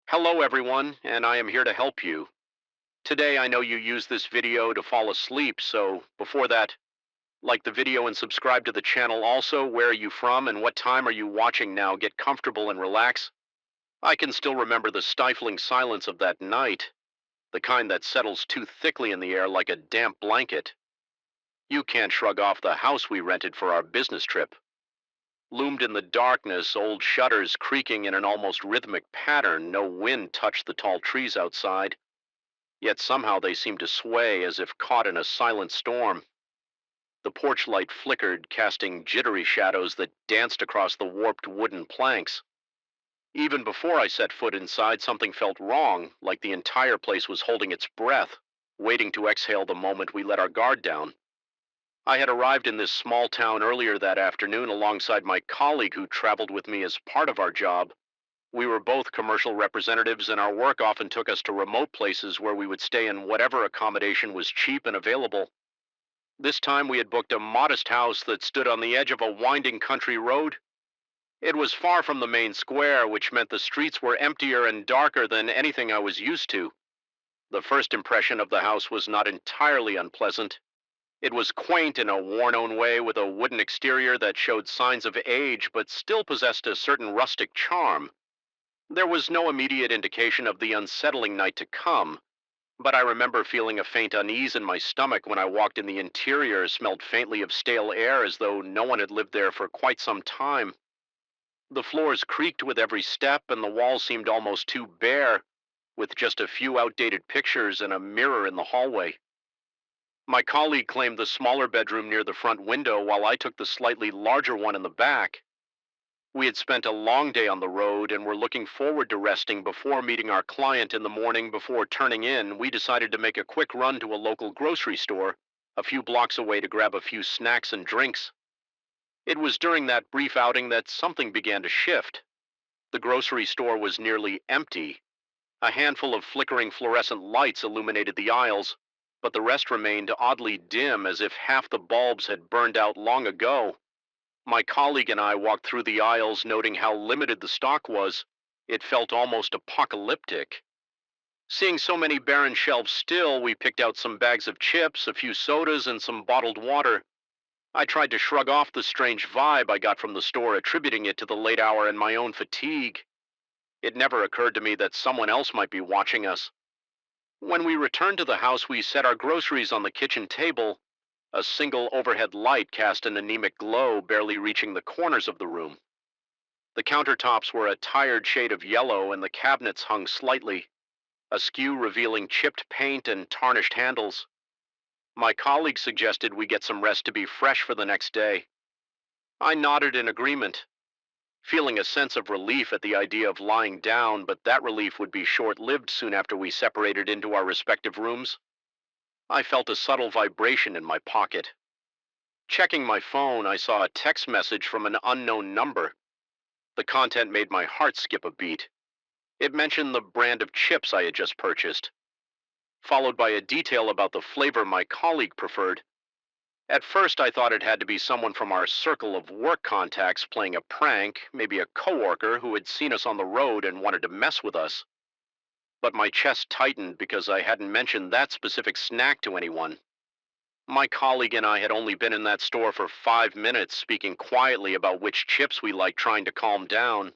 Hello everyone, and I am here to help you. Today I know you use this video to fall asleep, so before that, like the video and subscribe to the channel. Also, where are you from and what time are you watching now? Get comfortable and relax. I can still remember the stifling silence of that night, the kind that settles too thickly in the air like a damp blanket. You can't shrug off the house we rented for our business trip. Loomed in the darkness, old shutters creaking in an almost rhythmic pattern. No wind touched the tall trees outside. Yet somehow they seemed to sway as if caught in a silent storm. The porch light flickered, casting jittery shadows that danced across the warped wooden planks. Even before I set foot inside, something felt wrong, like the entire place was holding its breath, waiting to exhale the moment we let our guard down. I had arrived in this small town earlier that afternoon alongside my colleague who traveled with me as part of our job. We were both commercial representatives, and our work often took us to remote places where we would stay in whatever accommodation was cheap and available. This time we had booked a modest house that stood on the edge of a winding country road. It was far from the main square, which meant the streets were emptier and darker than anything I was used to. The first impression of the house was not entirely unpleasant. It was quaint in a worn-out way, with a wooden exterior that showed signs of age but still possessed a certain rustic charm. There was no immediate indication of the unsettling night to come, but I remember feeling a faint unease in my stomach when I walked in. The interior smelled faintly of stale air, as though no one had lived there for quite some time. The floors creaked with every step, and the walls seemed almost too bare, with just a few outdated pictures and a mirror in the hallway. My colleague claimed the smaller bedroom near the front window, while I took the slightly larger one in the back. We had spent a long day on the road and were looking forward to resting before meeting our client in the morning. Before turning in, we decided to make a quick run to a local grocery store a few blocks away to grab a few snacks and drinks. It was during that brief outing that something began to shift. The grocery store was nearly empty. A handful of flickering fluorescent lights illuminated the aisles, but the rest remained oddly dim, as if half the bulbs had burned out long ago. My colleague and I walked through the aisles, noting how limited the stock was. It felt almost apocalyptic. Seeing so many barren shelves still, we picked out some bags of chips, a few sodas, and some bottled water. I tried to shrug off the strange vibe I got from the store, attributing it to the late hour and my own fatigue. It never occurred to me that someone else might be watching us. When we returned to the house, we set our groceries on the kitchen table. A single overhead light cast an anemic glow, barely reaching the corners of the room. The countertops were a tired shade of yellow, and the cabinets hung slightly, askew, revealing chipped paint and tarnished handles. My colleague suggested we get some rest to be fresh for the next day. I nodded in agreement, feeling a sense of relief at the idea of lying down, but that relief would be short-lived soon after we separated into our respective rooms. I felt a subtle vibration in my pocket. Checking my phone, I saw a text message from an unknown number. The content made my heart skip a beat. It mentioned the brand of chips I had just purchased, followed by a detail about the flavor my colleague preferred. At first, I thought it had to be someone from our circle of work contacts playing a prank, maybe a coworker who had seen us on the road and wanted to mess with us. But my chest tightened because I hadn't mentioned that specific snack to anyone. My colleague and I had only been in that store for 5 minutes, speaking quietly about which chips we liked, trying to calm down.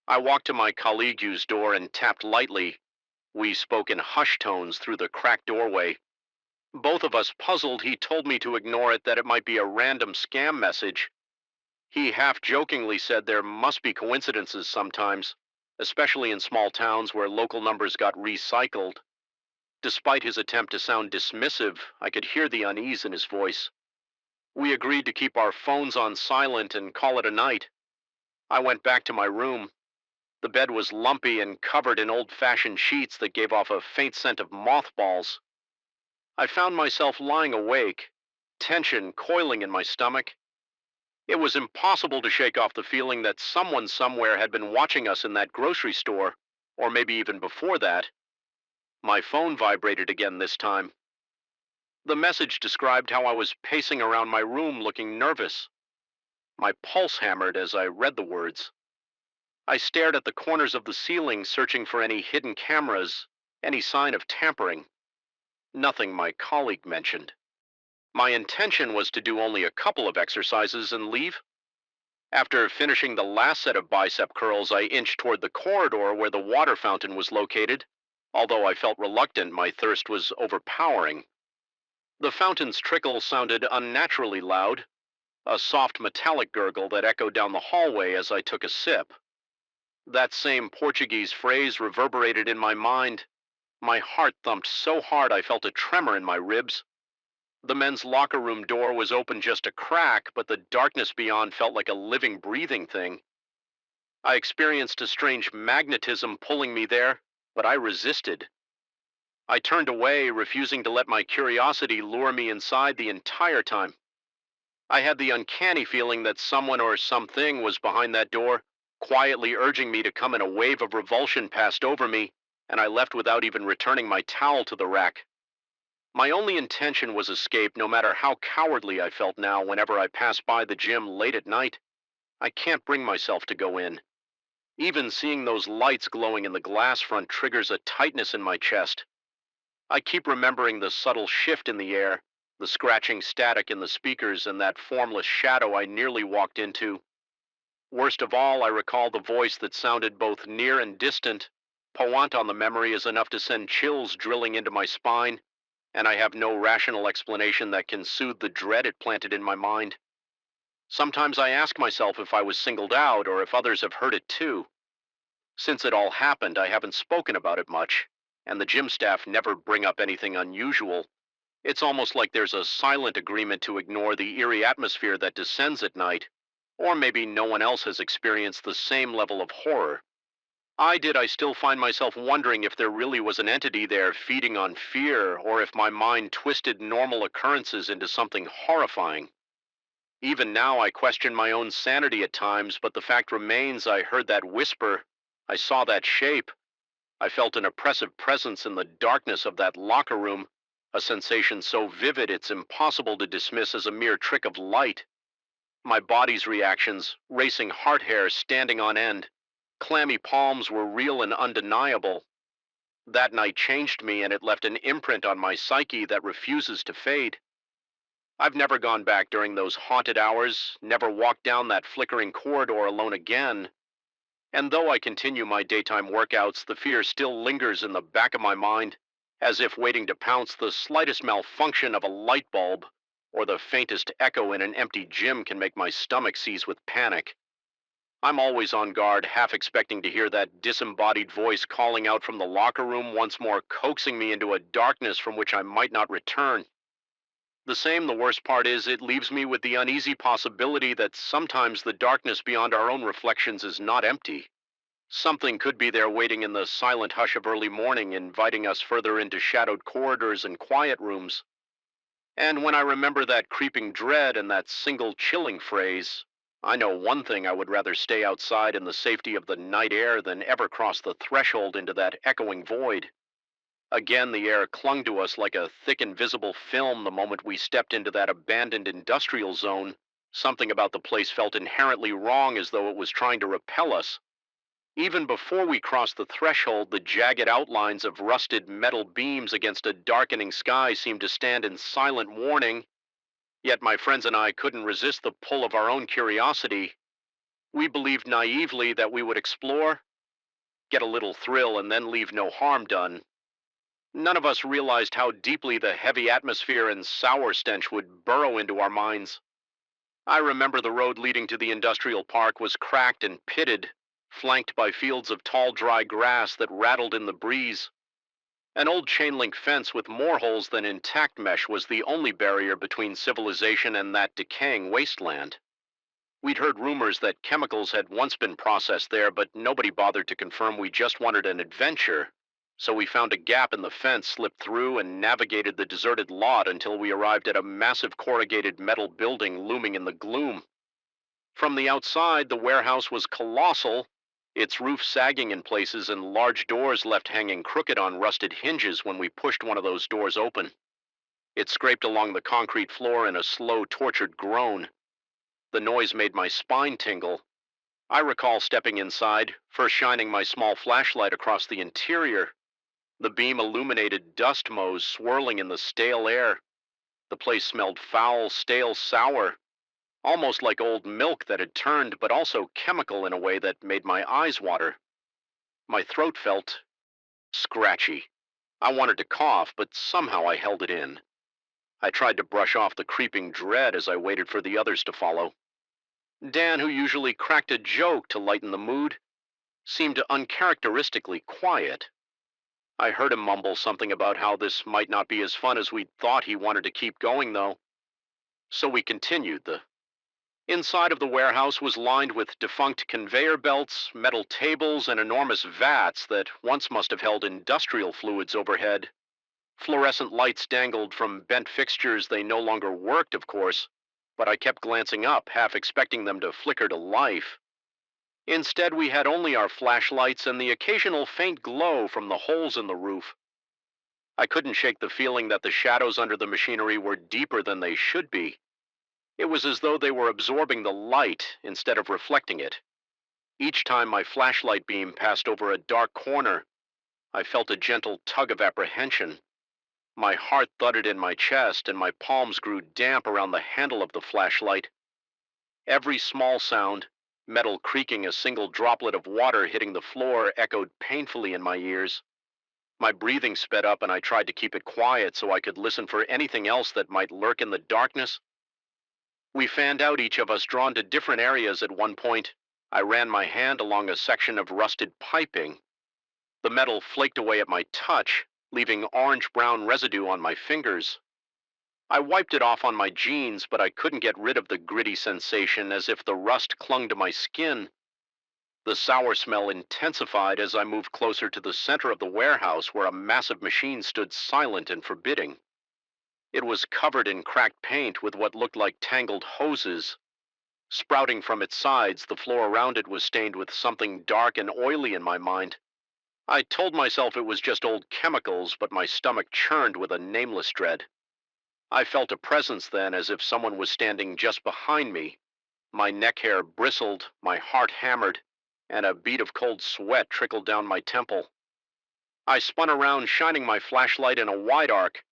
I walked to my colleague's door and tapped lightly. We spoke in hushed tones through the cracked doorway. Both of us puzzled, he told me to ignore it, that it might be a random scam message. He half-jokingly said there must be coincidences sometimes, especially in small towns where local numbers got recycled. Despite his attempt to sound dismissive, I could hear the unease in his voice. We agreed to keep our phones on silent and call it a night. I went back to my room. The bed was lumpy and covered in old-fashioned sheets that gave off a faint scent of mothballs. I found myself lying awake, tension coiling in my stomach. It was impossible to shake off the feeling that someone somewhere had been watching us in that grocery store, or maybe even before that. My phone vibrated again this time. The message described how I was pacing around my room looking nervous. My pulse hammered as I read the words. I stared at the corners of the ceiling, searching for any hidden cameras, any sign of tampering. Nothing my colleague mentioned. My intention was to do only a couple of exercises and leave. After finishing the last set of bicep curls, I inched toward the corridor where the water fountain was located. Although I felt reluctant, my thirst was overpowering. The fountain's trickle sounded unnaturally loud, a soft metallic gurgle that echoed down the hallway as I took a sip. That same Portuguese phrase reverberated in my mind. My heart thumped so hard I felt a tremor in my ribs. The men's locker room door was open just a crack, but the darkness beyond felt like a living, breathing thing. I experienced a strange magnetism pulling me there, but I resisted. I turned away, refusing to let my curiosity lure me inside the entire time. I had the uncanny feeling that someone or something was behind that door, quietly urging me to come, and a wave of revulsion passed over me, and I left without even returning my towel to the rack. My only intention was escape, no matter how cowardly I felt now whenever I passed by the gym late at night. I can't bring myself to go in. Even seeing those lights glowing in the glass front triggers a tightness in my chest. I keep remembering the subtle shift in the air, the scratching static in the speakers, and that formless shadow I nearly walked into. Worst of all, I recall the voice that sounded both near and distant. Pawant on the memory is enough to send chills drilling into my spine, and I have no rational explanation that can soothe the dread it planted in my mind. Sometimes I ask myself if I was singled out or if others have heard it too. Since it all happened, I haven't spoken about it much, and the gym staff never bring up anything unusual. It's almost like there's a silent agreement to ignore the eerie atmosphere that descends at night, or maybe no one else has experienced the same level of horror. I still find myself wondering if there really was an entity there feeding on fear, or if my mind twisted normal occurrences into something horrifying. Even now, I question my own sanity at times, but the fact remains I heard that whisper, I saw that shape, I felt an oppressive presence in the darkness of that locker room, a sensation so vivid it's impossible to dismiss as a mere trick of light. My body's reactions, racing heart hair standing on end, clammy palms were real and undeniable. That night changed me, and it left an imprint on my psyche that refuses to fade. I've never gone back during those haunted hours, never walked down that flickering corridor alone again. And though I continue my daytime workouts, the fear still lingers in the back of my mind, as if waiting to pounce. The slightest malfunction of a light bulb or the faintest echo in an empty gym can make my stomach seize with panic. I'm always on guard, half expecting to hear that disembodied voice calling out from the locker room, once more coaxing me into a darkness from which I might not return. The worst part is, it leaves me with the uneasy possibility that sometimes the darkness beyond our own reflections is not empty. Something could be there waiting in the silent hush of early morning, inviting us further into shadowed corridors and quiet rooms. And when I remember that creeping dread and that single chilling phrase, I know one thing: I would rather stay outside in the safety of the night air than ever cross the threshold into that echoing void. Again, the air clung to us like a thick invisible film the moment we stepped into that abandoned industrial zone. Something about the place felt inherently wrong, as though it was trying to repel us. Even before we crossed the threshold, the jagged outlines of rusted metal beams against a darkening sky seemed to stand in silent warning. Yet my friends and I couldn't resist the pull of our own curiosity. We believed naively that we would explore, get a little thrill, and then leave no harm done. None of us realized how deeply the heavy atmosphere and sour stench would burrow into our minds. I remember the road leading to the industrial park was cracked and pitted, flanked by fields of tall, dry grass that rattled in the breeze. An old chain-link fence with more holes than intact mesh was the only barrier between civilization and that decaying wasteland. We'd heard rumors that chemicals had once been processed there, but nobody bothered to confirm. We just wanted an adventure. So we found a gap in the fence, slipped through, and navigated the deserted lot until we arrived at a massive corrugated metal building looming in the gloom. From the outside, the warehouse was colossal, its roof sagging in places and large doors left hanging crooked on rusted hinges when we pushed one of those doors open. It scraped along the concrete floor in a slow, tortured groan. The noise made my spine tingle. I recall stepping inside, first shining my small flashlight across the interior. The beam illuminated dust motes swirling in the stale air. The place smelled foul, stale, sour, almost like old milk that had turned, but also chemical in a way that made my eyes water. My throat felt scratchy. I wanted to cough, but somehow I held it in. I tried to brush off the creeping dread as I waited for the others to follow. Dan, who usually cracked a joke to lighten the mood, seemed uncharacteristically quiet. I heard him mumble something about how this might not be as fun as we'd thought. He wanted to keep going, though. So we continued. The inside of the warehouse was lined with defunct conveyor belts, metal tables, and enormous vats that once must have held industrial fluids overhead. Fluorescent lights dangled from bent fixtures. They no longer worked, of course, but I kept glancing up, half expecting them to flicker to life. Instead, we had only our flashlights and the occasional faint glow from the holes in the roof. I couldn't shake the feeling that the shadows under the machinery were deeper than they should be. It was as though they were absorbing the light instead of reflecting it. Each time my flashlight beam passed over a dark corner, I felt a gentle tug of apprehension. My heart thudded in my chest, and my palms grew damp around the handle of the flashlight. Every small sound, metal creaking, a single droplet of water hitting the floor, echoed painfully in my ears. My breathing sped up, and I tried to keep it quiet so I could listen for anything else that might lurk in the darkness. We fanned out, each of us drawn to different areas at one point. I ran my hand along a section of rusted piping. The metal flaked away at my touch, leaving orange-brown residue on my fingers. I wiped it off on my jeans, but I couldn't get rid of the gritty sensation, as if the rust clung to my skin. The sour smell intensified as I moved closer to the center of the warehouse, where a massive machine stood silent and forbidding. It was covered in cracked paint with what looked like tangled hoses. Sprouting from its sides, the floor around it was stained with something dark and oily. In my mind, I told myself it was just old chemicals, but my stomach churned with a nameless dread. I felt a presence then, as if someone was standing just behind me. My neck hair bristled, my heart hammered, and a bead of cold sweat trickled down my temple. I spun around, shining my flashlight in a wide arc.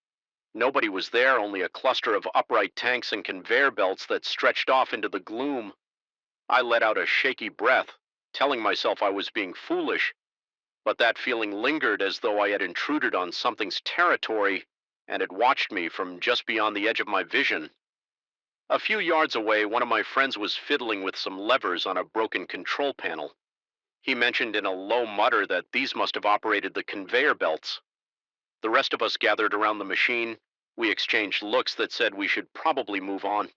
Nobody was there, only a cluster of upright tanks and conveyor belts that stretched off into the gloom. I let out a shaky breath, telling myself I was being foolish, but that feeling lingered, as though I had intruded on something's territory and had watched me from just beyond the edge of my vision. A few yards away, one of my friends was fiddling with some levers on a broken control panel. He mentioned in a low mutter that these must have operated the conveyor belts. The rest of us gathered around the machine. We exchanged looks that said we should probably move on.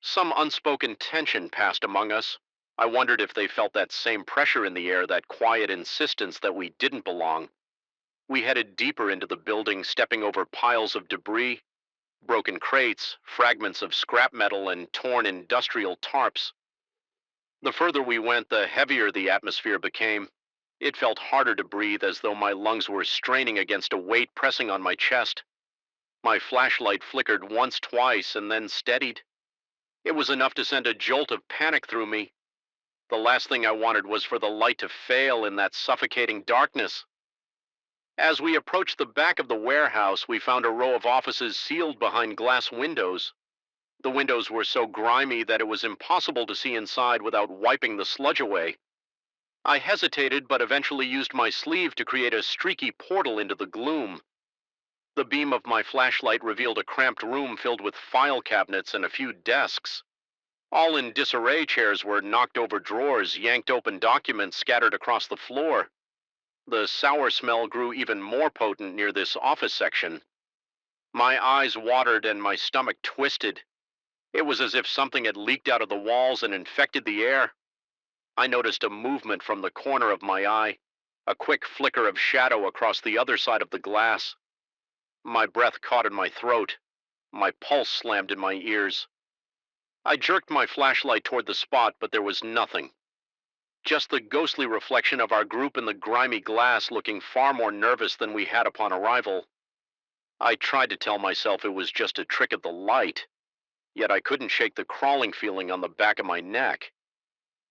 Some unspoken tension passed among us. I wondered if they felt that same pressure in the air, that quiet insistence that we didn't belong. We headed deeper into the building, stepping over piles of debris, broken crates, fragments of scrap metal, and torn industrial tarps. The further we went, the heavier the atmosphere became. It felt harder to breathe, as though my lungs were straining against a weight pressing on my chest. My flashlight flickered once, twice, and then steadied. It was enough to send a jolt of panic through me. The last thing I wanted was for the light to fail in that suffocating darkness. As we approached the back of the warehouse, we found a row of offices sealed behind glass windows. The windows were so grimy that it was impossible to see inside without wiping the sludge away. I hesitated, but eventually used my sleeve to create a streaky portal into the gloom. The beam of my flashlight revealed a cramped room filled with file cabinets and a few desks. All in disarray, chairs were knocked over drawers, yanked open documents scattered across the floor. The sour smell grew even more potent near this office section. My eyes watered and my stomach twisted. It was as if something had leaked out of the walls and infected the air. I noticed a movement from the corner of my eye, a quick flicker of shadow across the other side of the glass. My breath caught in my throat. My pulse slammed in my ears. I jerked my flashlight toward the spot, but there was nothing. Just the ghostly reflection of our group in the grimy glass, looking far more nervous than we had upon arrival. I tried to tell myself it was just a trick of the light, yet I couldn't shake the crawling feeling on the back of my neck.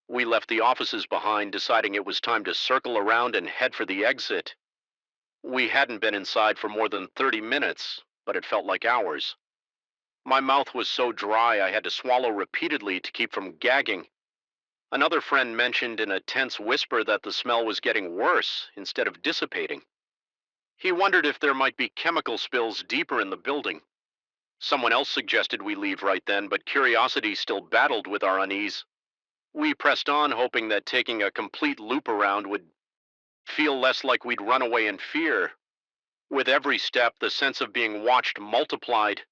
We left the offices behind, deciding it was time to circle around and head for the exit. We hadn't been inside for more than 30 minutes, but it felt like hours. My mouth was so dry I had to swallow repeatedly to keep from gagging. Another friend mentioned in a tense whisper that the smell was getting worse instead of dissipating. He wondered if there might be chemical spills deeper in the building. Someone else suggested we leave right then, but curiosity still battled with our unease. We pressed on, hoping that taking a complete loop around would feel less like we'd run away in fear. With every step, the sense of being watched multiplied.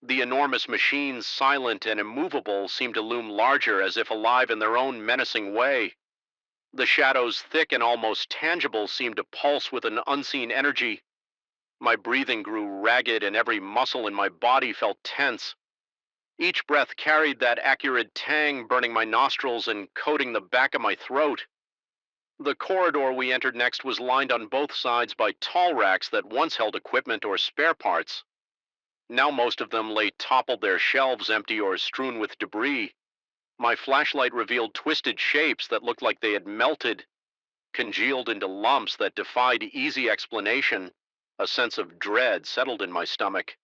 The enormous machines, silent and immovable, seemed to loom larger, as if alive in their own menacing way. The shadows, thick and almost tangible, seemed to pulse with an unseen energy. My breathing grew ragged and every muscle in my body felt tense. Each breath carried that acrid tang, burning my nostrils and coating the back of my throat. The corridor we entered next was lined on both sides by tall racks that once held equipment or spare parts. Now most of them lay toppled, their shelves empty or strewn with debris. My flashlight revealed twisted shapes that looked like they had melted, congealed into lumps that defied easy explanation. A sense of dread settled in my stomach,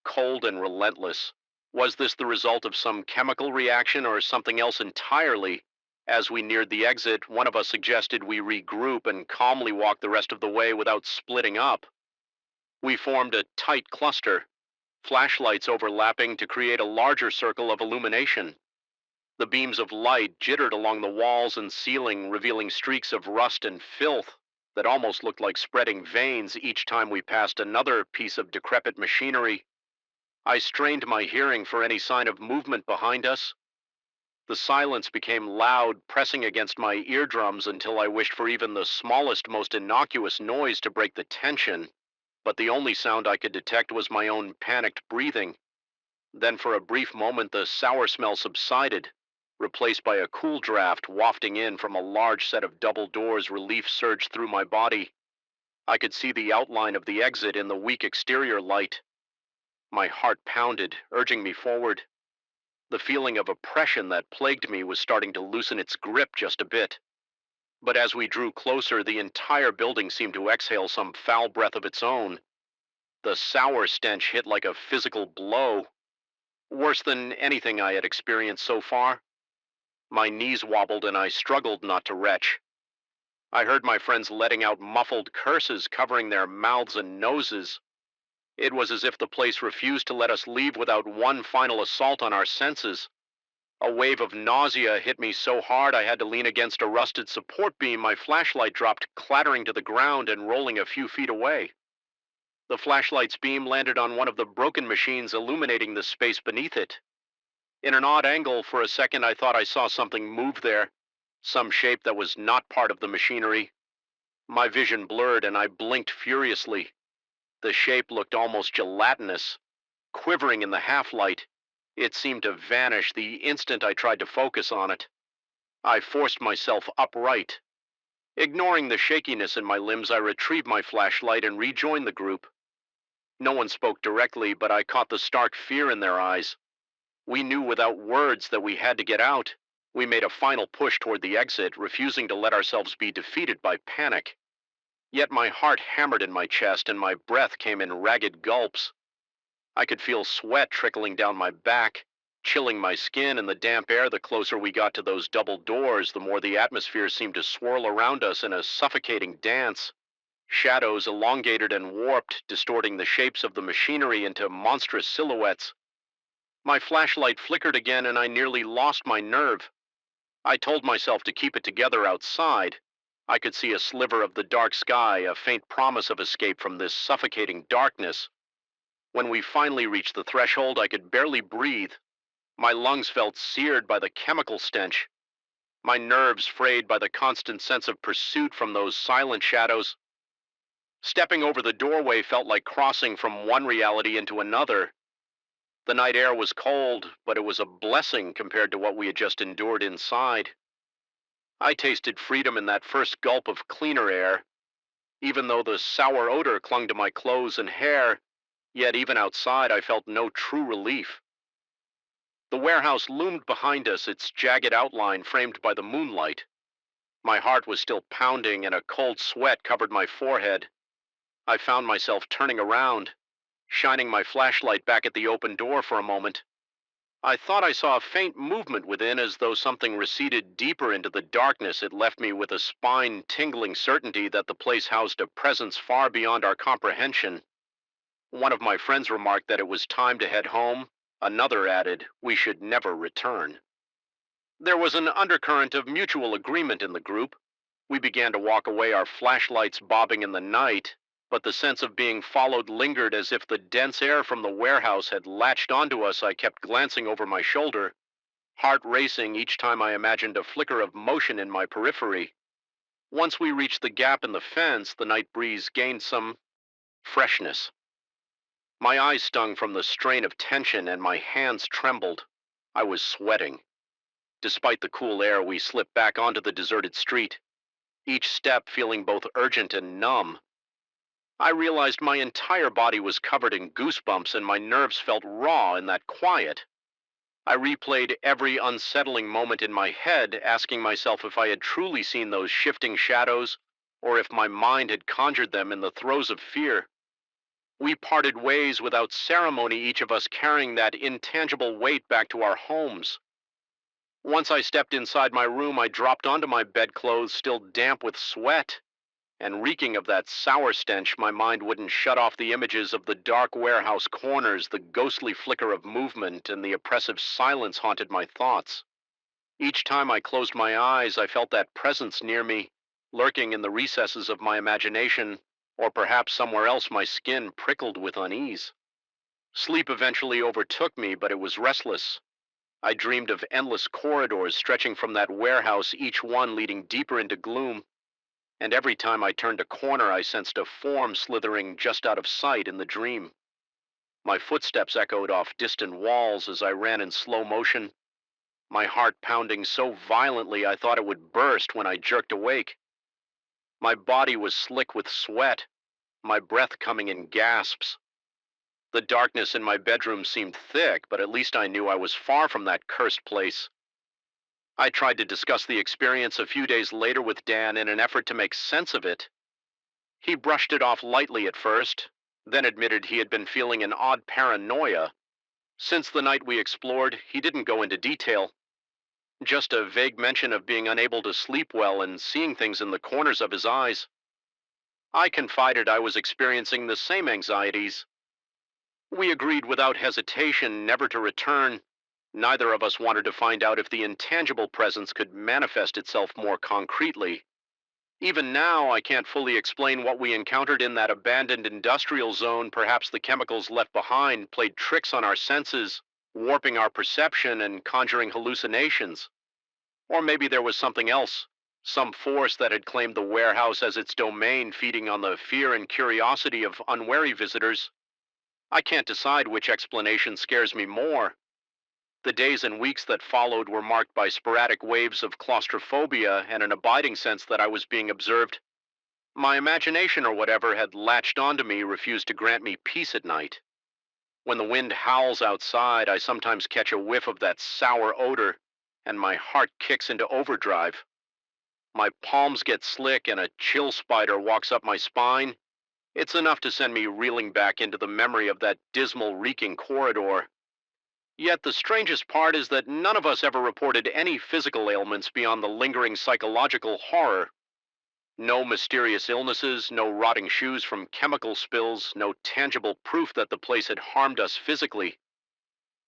cold and relentless. Was this the result of some chemical reaction or something else entirely? As we neared the exit, one of us suggested we regroup and calmly walk the rest of the way without splitting up. We formed a tight cluster, flashlights overlapping to create a larger circle of illumination. The beams of light jittered along the walls and ceiling, revealing streaks of rust and filth that almost looked like spreading veins each time we passed another piece of decrepit machinery. I strained my hearing for any sign of movement behind us. The silence became loud, pressing against my eardrums until I wished for even the smallest, most innocuous noise to break the tension. But the only sound I could detect was my own panicked breathing. Then for a brief moment the sour smell subsided, replaced by a cool draft wafting in from a large set of double doors. Relief surged through my body. I could see the outline of the exit in the weak exterior light. My heart pounded, urging me forward. The feeling of oppression that plagued me was starting to loosen its grip just a bit. But as we drew closer, the entire building seemed to exhale some foul breath of its own. The sour stench hit like a physical blow, worse than anything I had experienced so far. My knees wobbled and I struggled not to retch. I heard my friends letting out muffled curses, covering their mouths and noses. It was as if the place refused to let us leave without one final assault on our senses. A wave of nausea hit me so hard I had to lean against a rusted support beam. My flashlight dropped, clattering to the ground and rolling a few feet away. The flashlight's beam landed on one of the broken machines, illuminating the space beneath it. In an odd angle, for a second I thought I saw something move there, some shape that was not part of the machinery. My vision blurred and I blinked furiously. The shape looked almost gelatinous, quivering in the half-light. It seemed to vanish the instant I tried to focus on it. I forced myself upright. Ignoring the shakiness in my limbs, I retrieved my flashlight and rejoined the group. No one spoke directly, but I caught the stark fear in their eyes. We knew without words that we had to get out. We made a final push toward the exit, refusing to let ourselves be defeated by panic. Yet my heart hammered in my chest and my breath came in ragged gulps. I could feel sweat trickling down my back, chilling my skin in the damp air. The closer we got to those double doors, the more the atmosphere seemed to swirl around us in a suffocating dance. Shadows elongated and warped, distorting the shapes of the machinery into monstrous silhouettes. My flashlight flickered again and I nearly lost my nerve. I told myself to keep it together outside. I could see a sliver of the dark sky, a faint promise of escape from this suffocating darkness. When we finally reached the threshold, I could barely breathe. My lungs felt seared by the chemical stench, my nerves frayed by the constant sense of pursuit from those silent shadows. Stepping over the doorway felt like crossing from one reality into another. The night air was cold, but it was a blessing compared to what we had just endured inside. I tasted freedom in that first gulp of cleaner air, even though the sour odor clung to my clothes and hair. Yet even outside, I felt no true relief. The warehouse loomed behind us, its jagged outline framed by the moonlight. My heart was still pounding and a cold sweat covered my forehead. I found myself turning around, shining my flashlight back at the open door for a moment. I thought I saw a faint movement within, as though something receded deeper into the darkness. It left me with a spine-tingling certainty that the place housed a presence far beyond our comprehension. One of my friends remarked that it was time to head home. Another added, we should never return. There was an undercurrent of mutual agreement in the group. We began to walk away, our flashlights bobbing in the night, but the sense of being followed lingered, as if the dense air from the warehouse had latched onto us. I kept glancing over my shoulder, heart racing each time I imagined a flicker of motion in my periphery. Once we reached the gap in the fence, the night breeze gained some freshness. My eyes stung from the strain of tension and my hands trembled. I was sweating. Despite the cool air, we slipped back onto the deserted street, each step feeling both urgent and numb. I realized my entire body was covered in goosebumps and my nerves felt raw in that quiet. I replayed every unsettling moment in my head, asking myself if I had truly seen those shifting shadows or if my mind had conjured them in the throes of fear. We parted ways without ceremony, each of us carrying that intangible weight back to our homes. Once I stepped inside my room, I dropped onto my bedclothes, still damp with sweat and reeking of that sour stench. My mind wouldn't shut off the images of the dark warehouse corners. The ghostly flicker of movement and the oppressive silence haunted my thoughts. Each time I closed my eyes, I felt that presence near me, lurking in the recesses of my imagination, or perhaps somewhere else. My skin prickled with unease. Sleep eventually overtook me, but it was restless. I dreamed of endless corridors stretching from that warehouse, each one leading deeper into gloom. And every time I turned a corner, I sensed a form slithering just out of sight in the dream. My footsteps echoed off distant walls as I ran in slow motion, my heart pounding so violently I thought it would burst when I jerked awake. My body was slick with sweat, my breath coming in gasps. The darkness in my bedroom seemed thick, but at least I knew I was far from that cursed place. I tried to discuss the experience a few days later with Dan in an effort to make sense of it. He brushed it off lightly at first, then admitted he had been feeling an odd paranoia. Since the night we explored, he didn't go into detail. Just a vague mention of being unable to sleep well and seeing things in the corners of his eyes. I confided I was experiencing the same anxieties. We agreed without hesitation never to return. Neither of us wanted to find out if the intangible presence could manifest itself more concretely. Even now, I can't fully explain what we encountered in that abandoned industrial zone. Perhaps the chemicals left behind played tricks on our senses, warping our perception and conjuring hallucinations. Or maybe there was something else, some force that had claimed the warehouse as its domain, feeding on the fear and curiosity of unwary visitors. I can't decide which explanation scares me more. The days and weeks that followed were marked by sporadic waves of claustrophobia and an abiding sense that I was being observed. My imagination, or whatever had latched onto me, refused to grant me peace at night. When the wind howls outside, I sometimes catch a whiff of that sour odor, and my heart kicks into overdrive. My palms get slick and a chill spider walks up my spine. It's enough to send me reeling back into the memory of that dismal, reeking corridor. Yet the strangest part is that none of us ever reported any physical ailments beyond the lingering psychological horror. No mysterious illnesses, no rotting shoes from chemical spills, no tangible proof that the place had harmed us physically.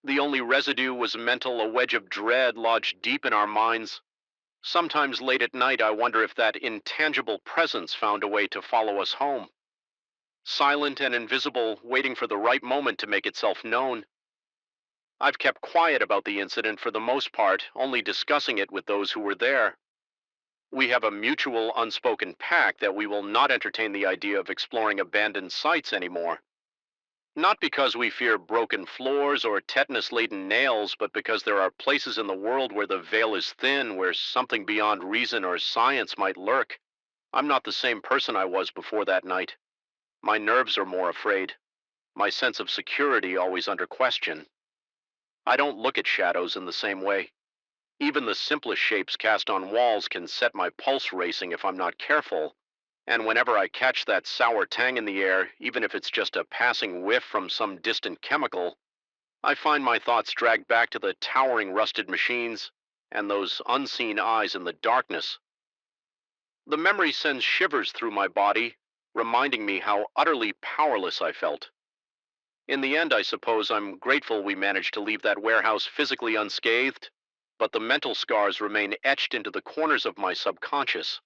The only residue was mental, a wedge of dread lodged deep in our minds. Sometimes late at night, I wonder if that intangible presence found a way to follow us home. Silent and invisible, waiting for the right moment to make itself known. I've kept quiet about the incident for the most part, only discussing it with those who were there. We have a mutual unspoken pact that we will not entertain the idea of exploring abandoned sites anymore. Not because we fear broken floors or tetanus-laden nails, but because there are places in the world where the veil is thin, where something beyond reason or science might lurk. I'm not the same person I was before that night. My nerves are more afraid. My sense of security always under question. I don't look at shadows in the same way. Even the simplest shapes cast on walls can set my pulse racing if I'm not careful. And whenever I catch that sour tang in the air, even if it's just a passing whiff from some distant chemical, I find my thoughts dragged back to the towering rusted machines and those unseen eyes in the darkness. The memory sends shivers through my body, reminding me how utterly powerless I felt. In the end, I suppose I'm grateful we managed to leave that warehouse physically unscathed, but the mental scars remain etched into the corners of my subconscious.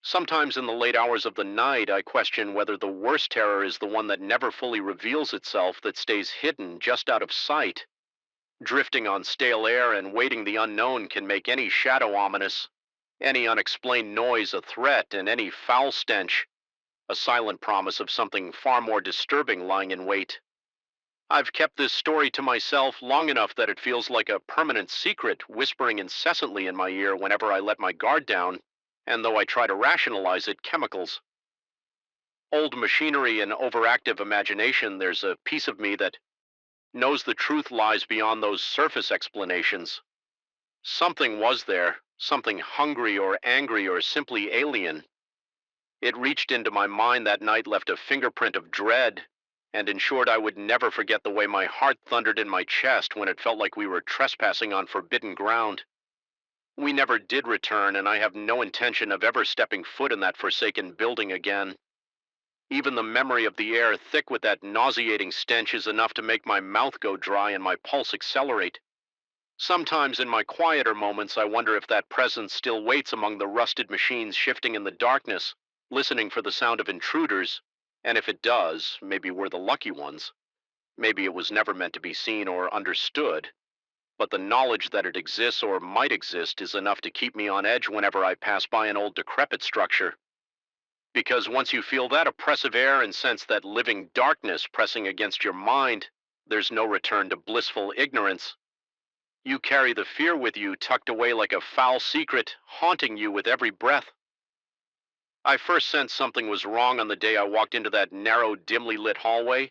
Sometimes in the late hours of the night, I question whether the worst terror is the one that never fully reveals itself, that stays hidden just out of sight. Drifting on stale air and waiting the unknown can make any shadow ominous, any unexplained noise a threat, and any foul stench a silent promise of something far more disturbing lying in wait. I've kept this story to myself long enough that it feels like a permanent secret whispering incessantly in my ear whenever I let my guard down, and though I try to rationalize it, chemicals. Old machinery and overactive imagination, there's a piece of me that knows the truth lies beyond those surface explanations. Something was there, something hungry or angry or simply alien. It reached into my mind that night, left a fingerprint of dread, and ensured I would never forget the way my heart thundered in my chest when it felt like we were trespassing on forbidden ground. We never did return, and I have no intention of ever stepping foot in that forsaken building again. Even the memory of the air thick with that nauseating stench is enough to make my mouth go dry and my pulse accelerate. Sometimes in my quieter moments, I wonder if that presence still waits among the rusted machines shifting in the darkness, listening for the sound of intruders, and if it does, maybe we're the lucky ones. Maybe it was never meant to be seen or understood, but the knowledge that it exists or might exist is enough to keep me on edge whenever I pass by an old decrepit structure. Because once you feel that oppressive air and sense that living darkness pressing against your mind, there's no return to blissful ignorance. You carry the fear with you, tucked away like a foul secret, haunting you with every breath. I first sensed something was wrong on the day I walked into that narrow, dimly lit hallway.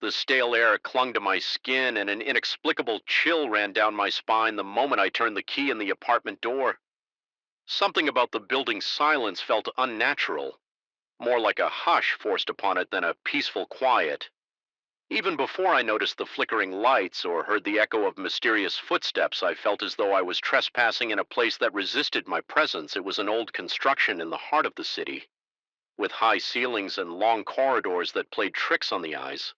The stale air clung to my skin, and an inexplicable chill ran down my spine the moment I turned the key in the apartment door. Something about the building's silence felt unnatural, more like a hush forced upon it than a peaceful quiet. Even before I noticed the flickering lights or heard the echo of mysterious footsteps, I felt as though I was trespassing in a place that resisted my presence. It was an old construction in the heart of the city, with high ceilings and long corridors that played tricks on the eyes.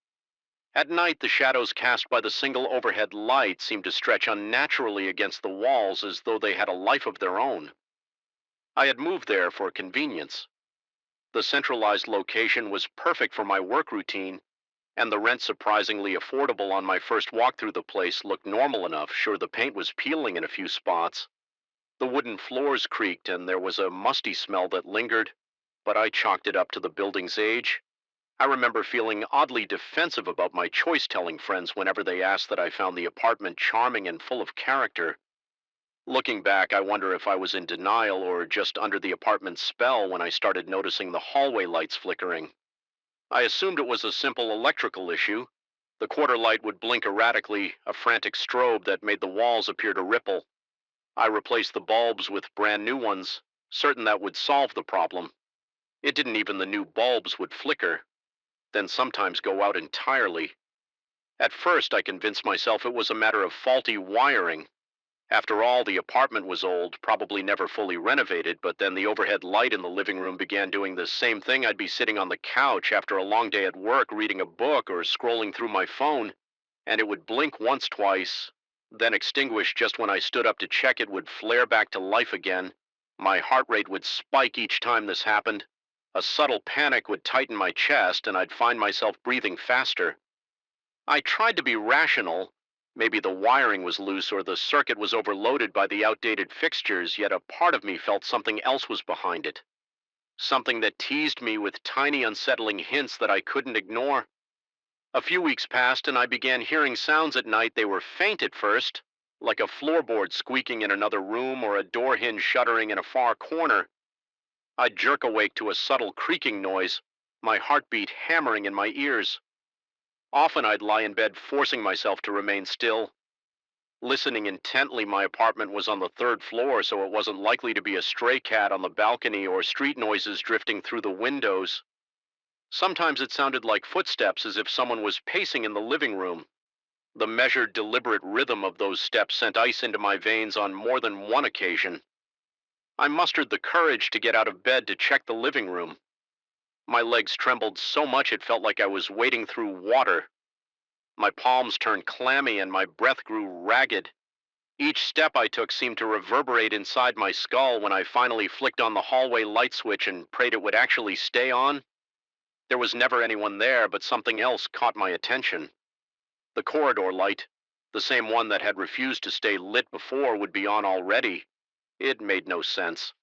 At night, the shadows cast by the single overhead light seemed to stretch unnaturally against the walls as though they had a life of their own. I had moved there for convenience. The centralized location was perfect for my work routine, and the rent surprisingly affordable. On my first walk through the place looked normal enough. Sure, the paint was peeling in a few spots. The wooden floors creaked, and there was a musty smell that lingered, but I chalked it up to the building's age. I remember feeling oddly defensive about my choice-telling friends whenever they asked that I found the apartment charming and full of character. Looking back, I wonder if I was in denial or just under the apartment's spell when I started noticing the hallway lights flickering. I assumed it was a simple electrical issue. The quarter light would blink erratically, a frantic strobe that made the walls appear to ripple. I replaced the bulbs with brand new ones, certain that would solve the problem. It didn't. Even the new bulbs would flicker, then sometimes go out entirely. At first, I convinced myself it was a matter of faulty wiring. After all, the apartment was old, probably never fully renovated, but then the overhead light in the living room began doing the same thing. I'd be sitting on the couch after a long day at work, reading a book or scrolling through my phone, and it would blink once, twice, then extinguish just when I stood up to check. It would flare back to life again. My heart rate would spike each time this happened. A subtle panic would tighten my chest, and I'd find myself breathing faster. I tried to be rational. Maybe the wiring was loose or the circuit was overloaded by the outdated fixtures, yet a part of me felt something else was behind it. Something that teased me with tiny unsettling hints that I couldn't ignore. A few weeks passed and I began hearing sounds at night. They were faint at first, like a floorboard squeaking in another room or a door hinge shuddering in a far corner. I'd jerk awake to a subtle creaking noise, my heartbeat hammering in my ears. Often I'd lie in bed forcing myself to remain still, Listening intently, my apartment was on the third floor, so it wasn't likely to be a stray cat on the balcony or street noises drifting through the windows. Sometimes it sounded like footsteps, as if someone was pacing in the living room. The measured, deliberate rhythm of those steps sent ice into my veins on more than one occasion. I mustered the courage to get out of bed to check the living room. My legs trembled so much it felt like I was wading through water. My palms turned clammy and my breath grew ragged. Each step I took seemed to reverberate inside my skull. When I finally flicked on the hallway light switch and prayed it would actually stay on, there was never anyone there, but something else caught my attention. The corridor light, the same one that had refused to stay lit before, would be on already. It made no sense.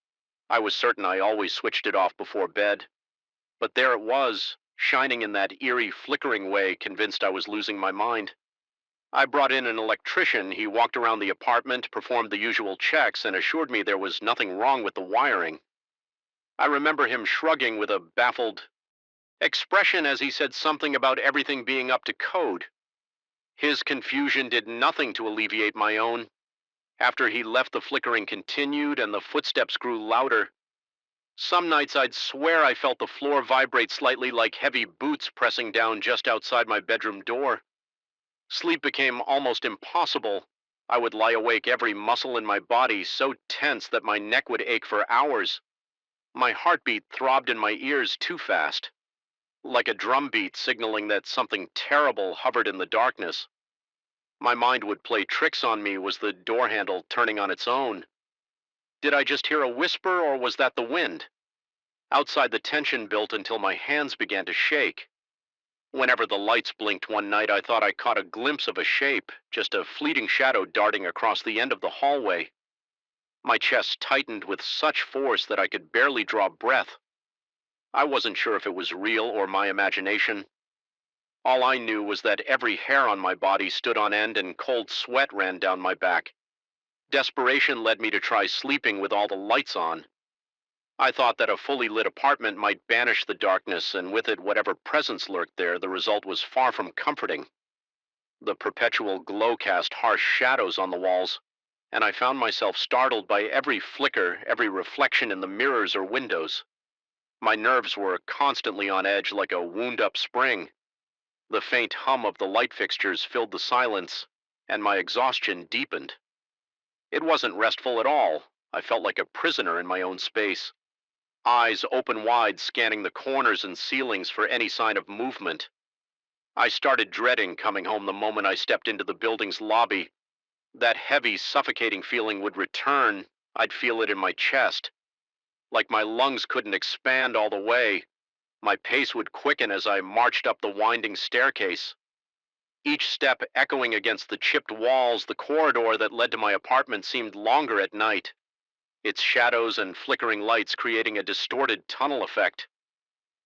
I was certain I always switched it off before bed. But there it was, shining in that eerie, flickering way, convinced I was losing my mind. I brought in an electrician. He walked around the apartment, performed the usual checks, and assured me there was nothing wrong with the wiring. I remember him shrugging with a baffled expression as he said something about everything being up to code. His confusion did nothing to alleviate my own. After he left, the flickering continued and the footsteps grew louder. Some nights I'd swear I felt the floor vibrate slightly, like heavy boots pressing down just outside my bedroom door. Sleep became almost impossible. I would lie awake, every muscle in my body so tense that my neck would ache for hours. My heartbeat throbbed in my ears too fast, like a drum beat signaling that something terrible hovered in the darkness. My mind would play tricks on me. Was the door handle turning on its own? Did I just hear a whisper, or was that the wind? Outside, the tension built until my hands began to shake. Whenever the lights blinked one night, I thought I caught a glimpse of a shape, just a fleeting shadow darting across the end of the hallway. My chest tightened with such force that I could barely draw breath. I wasn't sure if it was real or my imagination. All I knew was that every hair on my body stood on end and cold sweat ran down my back. Desperation led me to try sleeping with all the lights on. I thought that a fully lit apartment might banish the darkness, and with it whatever presence lurked there. The result was far from comforting. The perpetual glow cast harsh shadows on the walls, and I found myself startled by every flicker, every reflection in the mirrors or windows. My nerves were constantly on edge, like a wound-up spring. The faint hum of the light fixtures filled the silence, and my exhaustion deepened. It wasn't restful at all. I felt like a prisoner in my own space, eyes open wide, scanning the corners and ceilings for any sign of movement. I started dreading coming home the moment I stepped into the building's lobby. That heavy, suffocating feeling would return. I'd feel it in my chest. Like my lungs couldn't expand all the way. My pace would quicken as I marched up the winding staircase, each step echoing against the chipped walls. The corridor that led to my apartment seemed longer at night, its shadows and flickering lights creating a distorted tunnel effect.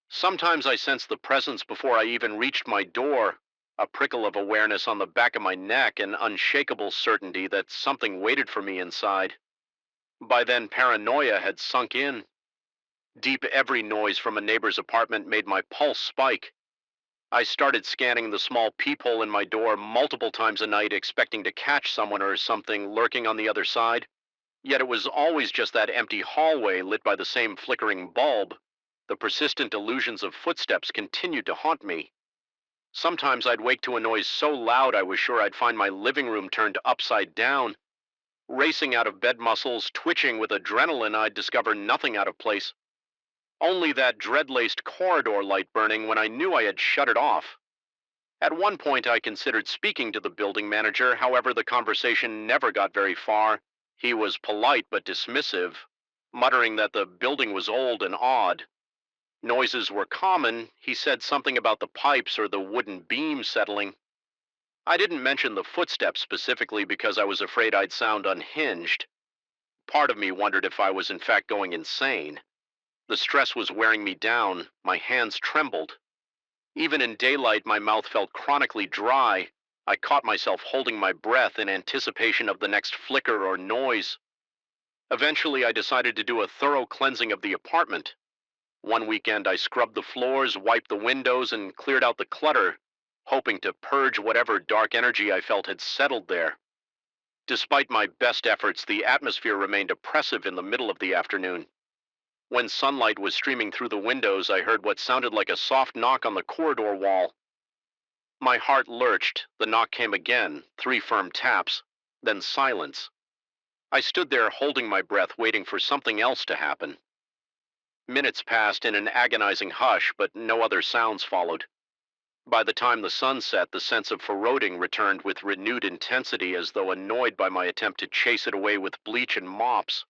Sometimes I sensed the presence before I even reached my door, a prickle of awareness on the back of my neck, an unshakable certainty that something waited for me inside. By then, paranoia had sunk in. Deep, every noise from a neighbor's apartment made my pulse spike. I started scanning the small peephole in my door multiple times a night, expecting to catch someone or something lurking on the other side. Yet it was always just that empty hallway lit by the same flickering bulb. The persistent illusions of footsteps continued to haunt me. Sometimes I'd wake to a noise so loud I was sure I'd find my living room turned upside down. Racing out of bed, muscles twitching with adrenaline, I'd discover nothing out of place. Only that dread-laced corridor light burning when I knew I had shut it off. At one point I considered speaking to the building manager. However, the conversation never got very far. He was polite but dismissive, muttering that the building was old and odd. Noises were common. He said something about the pipes or the wooden beams settling. I didn't mention the footsteps specifically because I was afraid I'd sound unhinged. Part of me wondered if I was in fact going insane. The stress was wearing me down. My hands trembled. Even in daylight, my mouth felt chronically dry. I caught myself holding my breath in anticipation of the next flicker or noise. Eventually, I decided to do a thorough cleansing of the apartment. One weekend, I scrubbed the floors, wiped the windows, and cleared out the clutter, hoping to purge whatever dark energy I felt had settled there. Despite my best efforts, the atmosphere remained oppressive in the middle of the afternoon. When sunlight was streaming through the windows, I heard what sounded like a soft knock on the corridor wall. My heart lurched. The knock came again, 3 firm taps, then silence. I stood there holding my breath, waiting for something else to happen. Minutes passed in an agonizing hush, but no other sounds followed. By the time the sun set, the sense of foreboding returned with renewed intensity, as though annoyed by my attempt to chase it away with bleach and mops.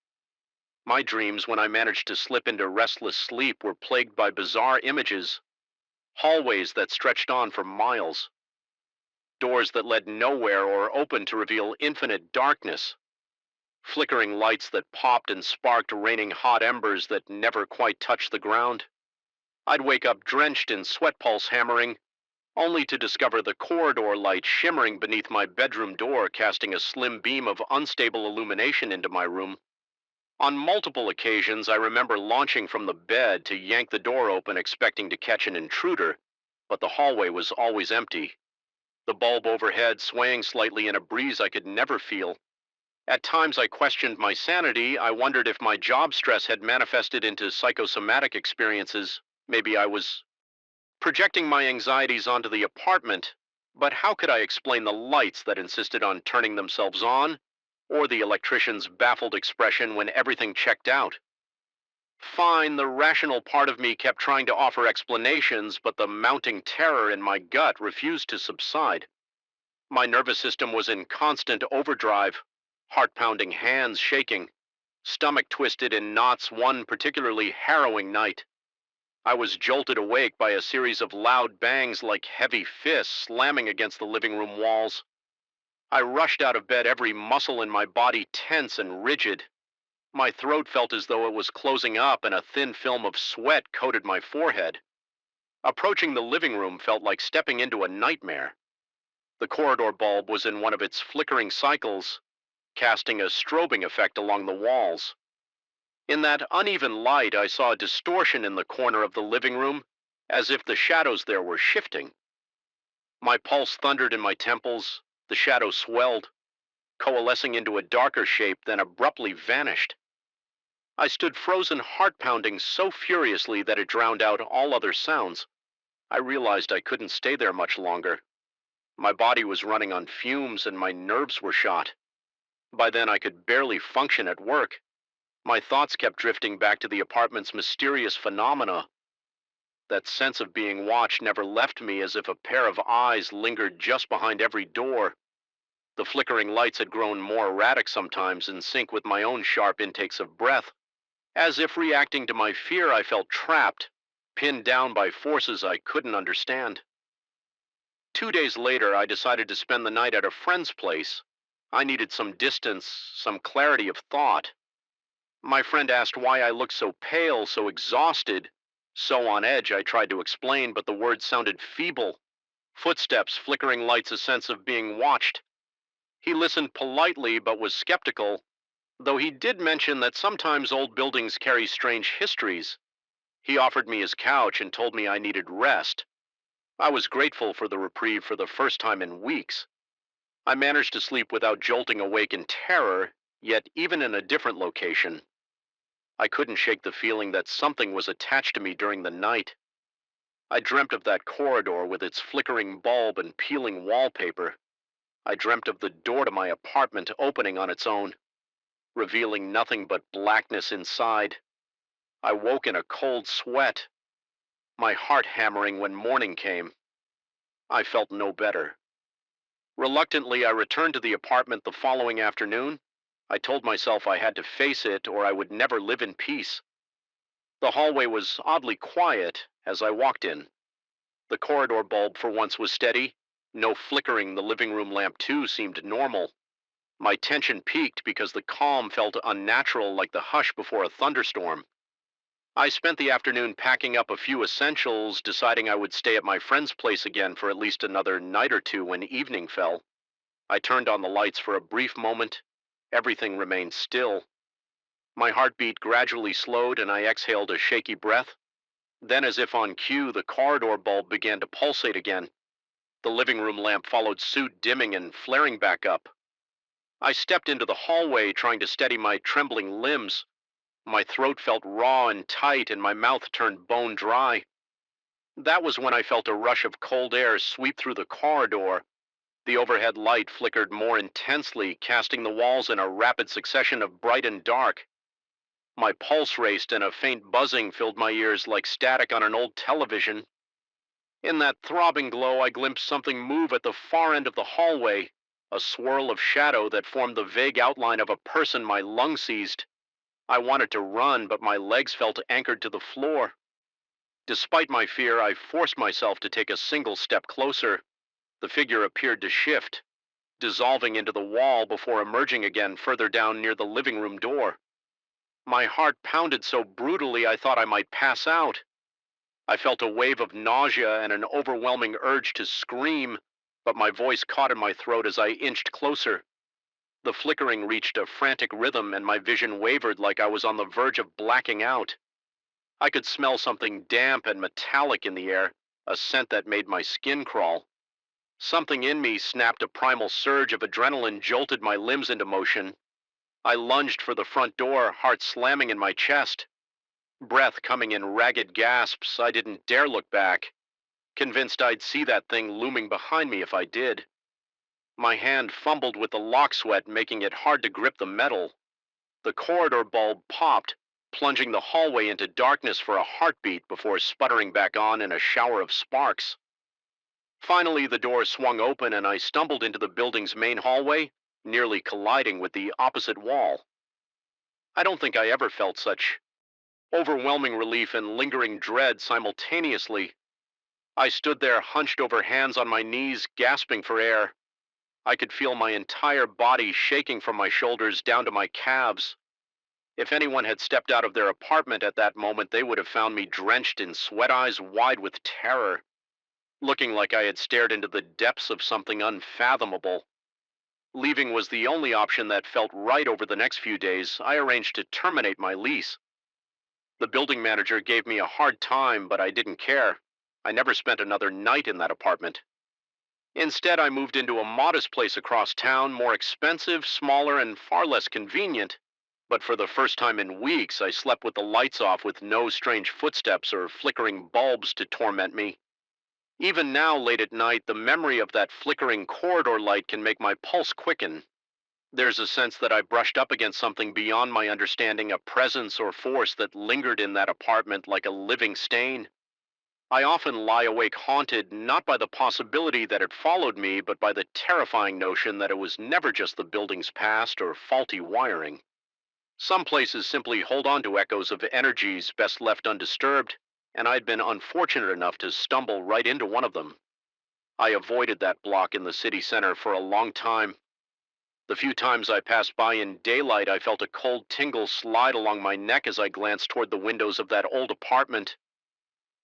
My dreams, when I managed to slip into restless sleep, were plagued by bizarre images, hallways that stretched on for miles, doors that led nowhere or opened to reveal infinite darkness, flickering lights that popped and sparked, raining hot embers that never quite touched the ground. I'd wake up drenched in sweat pulse hammering, only to discover the corridor light shimmering beneath my bedroom door, casting a slim beam of unstable illumination into my room. On multiple occasions, I remember launching from the bed to yank the door open, expecting to catch an intruder, but the hallway was always empty, the bulb overhead swaying slightly in a breeze I could never feel. At times, I questioned my sanity. I wondered if my job stress had manifested into psychosomatic experiences. Maybe I was projecting my anxieties onto the apartment, but how could I explain the lights that insisted on turning themselves on, or the electrician's baffled expression when everything checked out? Fine, the rational part of me kept trying to offer explanations, but the mounting terror in my gut refused to subside. My nervous system was in constant overdrive, heart pounding, hands shaking, stomach twisted in knots one particularly harrowing night. I was jolted awake by a series of loud bangs like heavy fists slamming against the living room walls. I rushed out of bed, every muscle in my body tense and rigid. My throat felt as though it was closing up, and a thin film of sweat coated my forehead. Approaching the living room felt like stepping into a nightmare. The corridor bulb was in one of its flickering cycles, casting a strobing effect along the walls. In that uneven light, I saw a distortion in the corner of the living room, as if the shadows there were shifting. My pulse thundered in my temples, the shadow swelled, coalescing into a darker shape, then abruptly vanished. I stood frozen, heart pounding so furiously that it drowned out all other sounds. I realized I couldn't stay there much longer. My body was running on fumes and my nerves were shot. By then I could barely function at work. My thoughts kept drifting back to the apartment's mysterious phenomena. That sense of being watched never left me, as if a pair of eyes lingered just behind every door. The flickering lights had grown more erratic sometimes, in sync with my own sharp intakes of breath. As if reacting to my fear, I felt trapped, pinned down by forces I couldn't understand. 2 days later, I decided to spend the night at a friend's place. I needed some distance, some clarity of thought. My friend asked why I looked so pale, so exhausted, so on edge. I tried to explain, but the words sounded feeble. Footsteps, flickering lights, a sense of being watched. He listened politely, but was skeptical, though he did mention that sometimes old buildings carry strange histories. He offered me his couch and told me I needed rest. I was grateful for the reprieve for the first time in weeks. I managed to sleep without jolting awake in terror, yet even in a different location, I couldn't shake the feeling that something was attached to me during the night. I dreamt of that corridor with its flickering bulb and peeling wallpaper. I dreamt of the door to my apartment opening on its own, revealing nothing but blackness inside. I woke in a cold sweat, my heart hammering when morning came. I felt no better. Reluctantly, I returned to the apartment the following afternoon. I told myself I had to face it or I would never live in peace. The hallway was oddly quiet as I walked in. The corridor bulb for once was steady. No flickering. The living room lamp too seemed normal. My tension peaked because the calm felt unnatural, like the hush before a thunderstorm. I spent the afternoon packing up a few essentials, deciding I would stay at my friend's place again for at least another night or two when evening fell. I turned on the lights for a brief moment. Everything remained still. My heartbeat gradually slowed and I exhaled a shaky breath. Then, as if on cue, the corridor bulb began to pulsate again. The living room lamp followed suit, dimming and flaring back up. I stepped into the hallway trying to steady my trembling limbs. My throat felt raw and tight, and my mouth turned bone dry. That was when I felt a rush of cold air sweep through the corridor. The overhead light flickered more intensely, casting the walls in a rapid succession of bright and dark. My pulse raced, and a faint buzzing filled my ears like static on an old television. In that throbbing glow, I glimpsed something move at the far end of the hallway, a swirl of shadow that formed the vague outline of a person my lungs seized. I wanted to run, but my legs felt anchored to the floor. Despite my fear, I forced myself to take a single step closer. The figure appeared to shift, dissolving into the wall before emerging again further down near the living room door. My heart pounded so brutally I thought I might pass out. I felt a wave of nausea and an overwhelming urge to scream, but my voice caught in my throat as I inched closer. The flickering reached a frantic rhythm, and my vision wavered like I was on the verge of blacking out. I could smell something damp and metallic in the air, a scent that made my skin crawl. Something in me snapped. A primal surge of adrenaline jolted my limbs into motion. I lunged for the front door, heart slamming in my chest. Breath coming in ragged gasps, I didn't dare look back, convinced I'd see that thing looming behind me if I did. My hand fumbled with the lock sweat, making it hard to grip the metal. The corridor bulb popped, plunging the hallway into darkness for a heartbeat before sputtering back on in a shower of sparks. Finally, the door swung open and I stumbled into the building's main hallway, nearly colliding with the opposite wall. I don't think I ever felt such overwhelming relief and lingering dread simultaneously. I stood there hunched over, hands on my knees, gasping for air. I could feel my entire body shaking from my shoulders down to my calves. If anyone had stepped out of their apartment at that moment, they would have found me drenched in sweat, eyes wide with terror, looking like I had stared into the depths of something unfathomable. Leaving was the only option that felt right. Over the next few days, I arranged to terminate my lease. The building manager gave me a hard time, but I didn't care. I never spent another night in that apartment. Instead, I moved into a modest place across town, more expensive, smaller, and far less convenient. But for the first time in weeks, I slept with the lights off, with no strange footsteps or flickering bulbs to torment me. Even now, late at night, the memory of that flickering corridor light can make my pulse quicken. There's a sense that I brushed up against something beyond my understanding, a presence or force that lingered in that apartment like a living stain. I often lie awake haunted, not by the possibility that it followed me, but by the terrifying notion that it was never just the building's past or faulty wiring. Some places simply hold on to echoes of energies best left undisturbed, and I'd been unfortunate enough to stumble right into one of them. I avoided that block in the city center for a long time. The few times I passed by in daylight, I felt a cold tingle slide along my neck as I glanced toward the windows of that old apartment.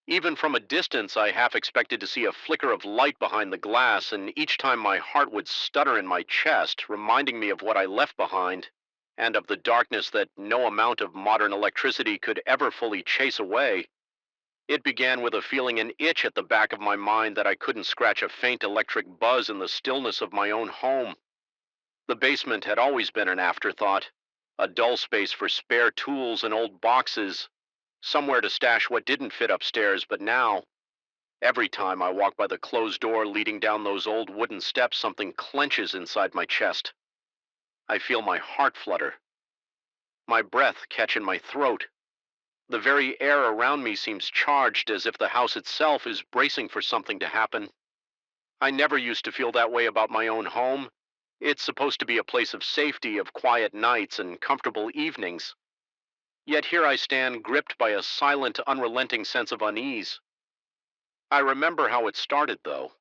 Even from a distance, I half expected to see a flicker of light behind the glass, and each time my heart would stutter in my chest, reminding me of what I left behind, and of the darkness that no amount of modern electricity could ever fully chase away. It began with a feeling, an itch at the back of my mind that I couldn't scratch, a faint electric buzz in the stillness of my own home. The basement had always been an afterthought, a dull space for spare tools and old boxes, somewhere to stash what didn't fit upstairs. But now, every time I walk by the closed door leading down those old wooden steps, something clenches inside my chest. I feel my heart flutter, my breath catch in my throat. The very air around me seems charged, as if the house itself is bracing for something to happen. I never used to feel that way about my own home. It's supposed to be a place of safety, of quiet nights and comfortable evenings. Yet here I stand, gripped by a silent, unrelenting sense of unease. I remember how it started, though.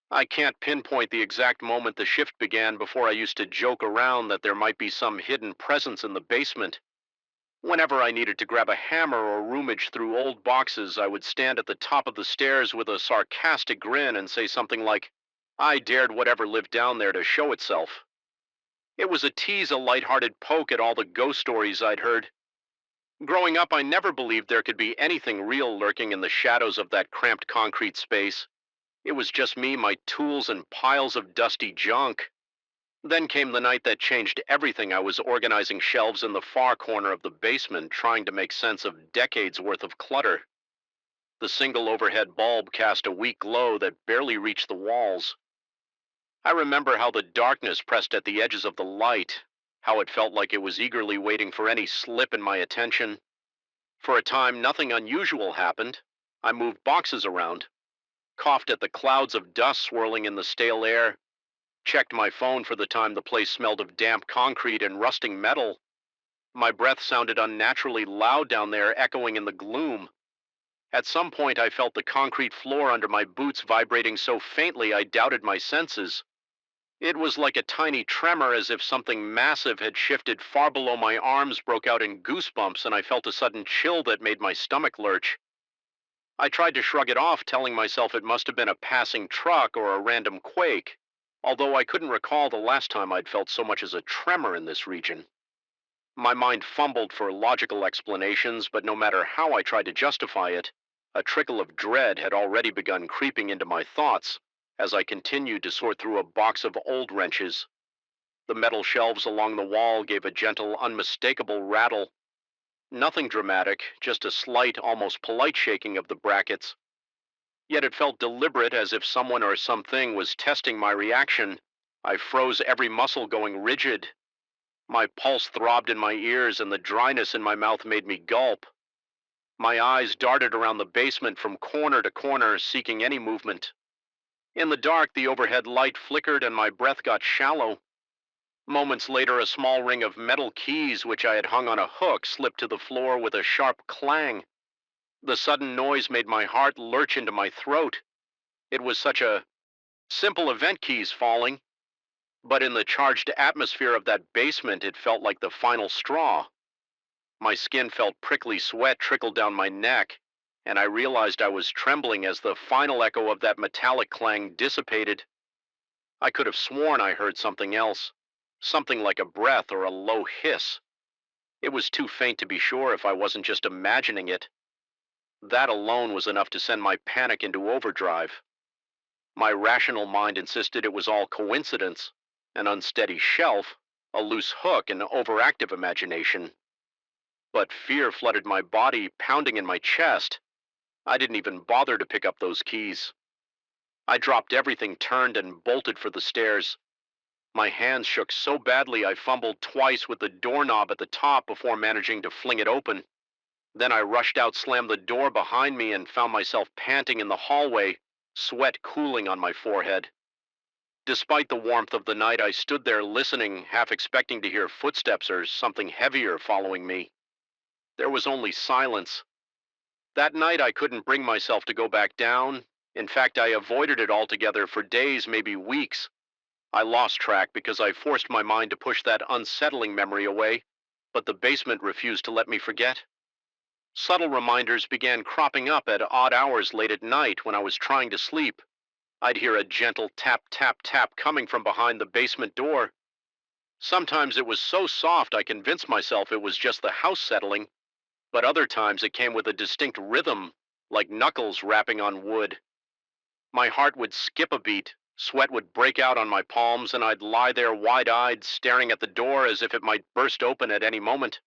I can't pinpoint the exact moment the shift began. Before, I used to joke around that there might be some hidden presence in the basement. Whenever I needed to grab a hammer or rummage through old boxes, I would stand at the top of the stairs with a sarcastic grin and say something like, "I dared whatever lived down there to show itself." It was a tease, a lighthearted poke at all the ghost stories I'd heard. Growing up, I never believed there could be anything real lurking in the shadows of that cramped concrete space. It was just me, my tools, and piles of dusty junk. Then came the night that changed everything. I was organizing shelves in the far corner of the basement, trying to make sense of decades worth of clutter. The single overhead bulb cast a weak glow that barely reached the walls. I remember how the darkness pressed at the edges of the light, how it felt like it was eagerly waiting for any slip in my attention. For a time, nothing unusual happened. I moved boxes around, coughed at the clouds of dust swirling in the stale air, checked my phone for the time the place smelled of damp concrete and rusting metal. My breath sounded unnaturally loud down there, echoing in the gloom. At some point, I felt the concrete floor under my boots vibrating so faintly I doubted my senses. It was like a tiny tremor, as if something massive had shifted far below my arms, broke out in goosebumps, and I felt a sudden chill that made my stomach lurch. I tried to shrug it off, telling myself it must have been a passing truck or a random quake, although I couldn't recall the last time I'd felt so much as a tremor in this region. My mind fumbled for logical explanations, but no matter how I tried to justify it, a trickle of dread had already begun creeping into my thoughts as I continued to sort through a box of old wrenches. The metal shelves along the wall gave a gentle, unmistakable rattle. Nothing dramatic, just a slight, almost polite shaking of the brackets. Yet it felt deliberate, as if someone or something was testing my reaction. I froze, every muscle going rigid. My pulse throbbed in my ears, and the dryness in my mouth made me gulp. My eyes darted around the basement from corner to corner, seeking any movement. In the dark, the overhead light flickered and my breath got shallow. Moments later, a small ring of metal keys, which I had hung on a hook, slipped to the floor with a sharp clang. The sudden noise made my heart lurch into my throat. It was such a simple event, keys falling, but in the charged atmosphere of that basement, it felt like the final straw. My skin felt prickly, sweat trickled down my neck, and I realized I was trembling as the final echo of that metallic clang dissipated. I could have sworn I heard something else, something like a breath or a low hiss. It was too faint to be sure if I wasn't just imagining it. That alone was enough to send my panic into overdrive. My rational mind insisted it was all coincidence, an unsteady shelf, a loose hook, an overactive imagination. But fear flooded my body, pounding in my chest. I didn't even bother to pick up those keys. I dropped everything, turned, and bolted for the stairs. My hands shook so badly I fumbled twice with the doorknob at the top before managing to fling it open. Then I rushed out, slammed the door behind me, and found myself panting in the hallway, sweat cooling on my forehead. Despite the warmth of the night, I stood there listening, half expecting to hear footsteps or something heavier following me. There was only silence. That night, I couldn't bring myself to go back down. In fact, I avoided it altogether for days, maybe weeks. I lost track because I forced my mind to push that unsettling memory away, but the basement refused to let me forget. Subtle reminders began cropping up at odd hours late at night when I was trying to sleep. I'd hear a gentle tap, tap, tap coming from behind the basement door. Sometimes it was so soft I convinced myself it was just the house settling, but other times it came with a distinct rhythm, like knuckles rapping on wood. My heart would skip a beat, sweat would break out on my palms, and I'd lie there wide-eyed, staring at the door as if it might burst open at any moment.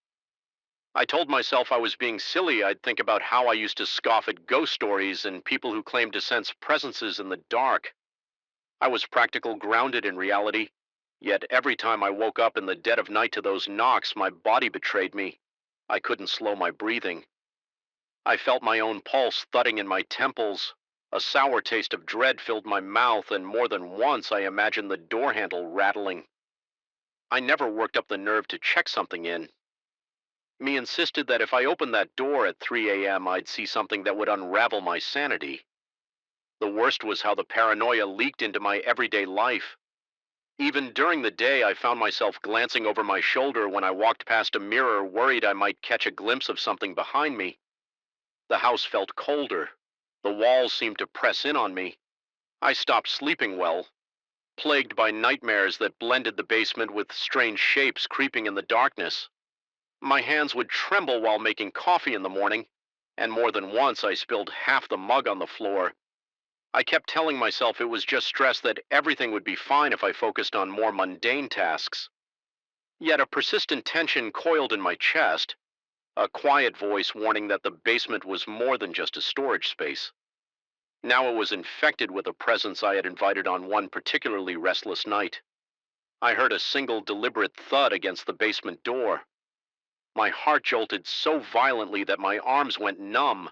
I told myself I was being silly. I'd think about how I used to scoff at ghost stories and people who claimed to sense presences in the dark. I was practical, grounded in reality, yet every time I woke up in the dead of night to those knocks, my body betrayed me. I couldn't slow my breathing. I felt my own pulse thudding in my temples. A sour taste of dread filled my mouth, and more than once I imagined the door handle rattling. I never worked up the nerve to check something in. Me insisted that if I opened that door at 3 a.m., I'd see something that would unravel my sanity. The worst was how the paranoia leaked into my everyday life. Even during the day, I found myself glancing over my shoulder when I walked past a mirror, worried I might catch a glimpse of something behind me. The house felt colder. The walls seemed to press in on me. I stopped sleeping well, plagued by nightmares that blended the basement with strange shapes creeping in the darkness. My hands would tremble while making coffee in the morning, and more than once I spilled half the mug on the floor. I kept telling myself it was just stress, that everything would be fine if I focused on more mundane tasks. Yet a persistent tension coiled in my chest, a quiet voice warning that the basement was more than just a storage space. Now it was infected with a presence I had invited on one particularly restless night. I heard a single deliberate thud against the basement door. My heart jolted so violently that my arms went numb.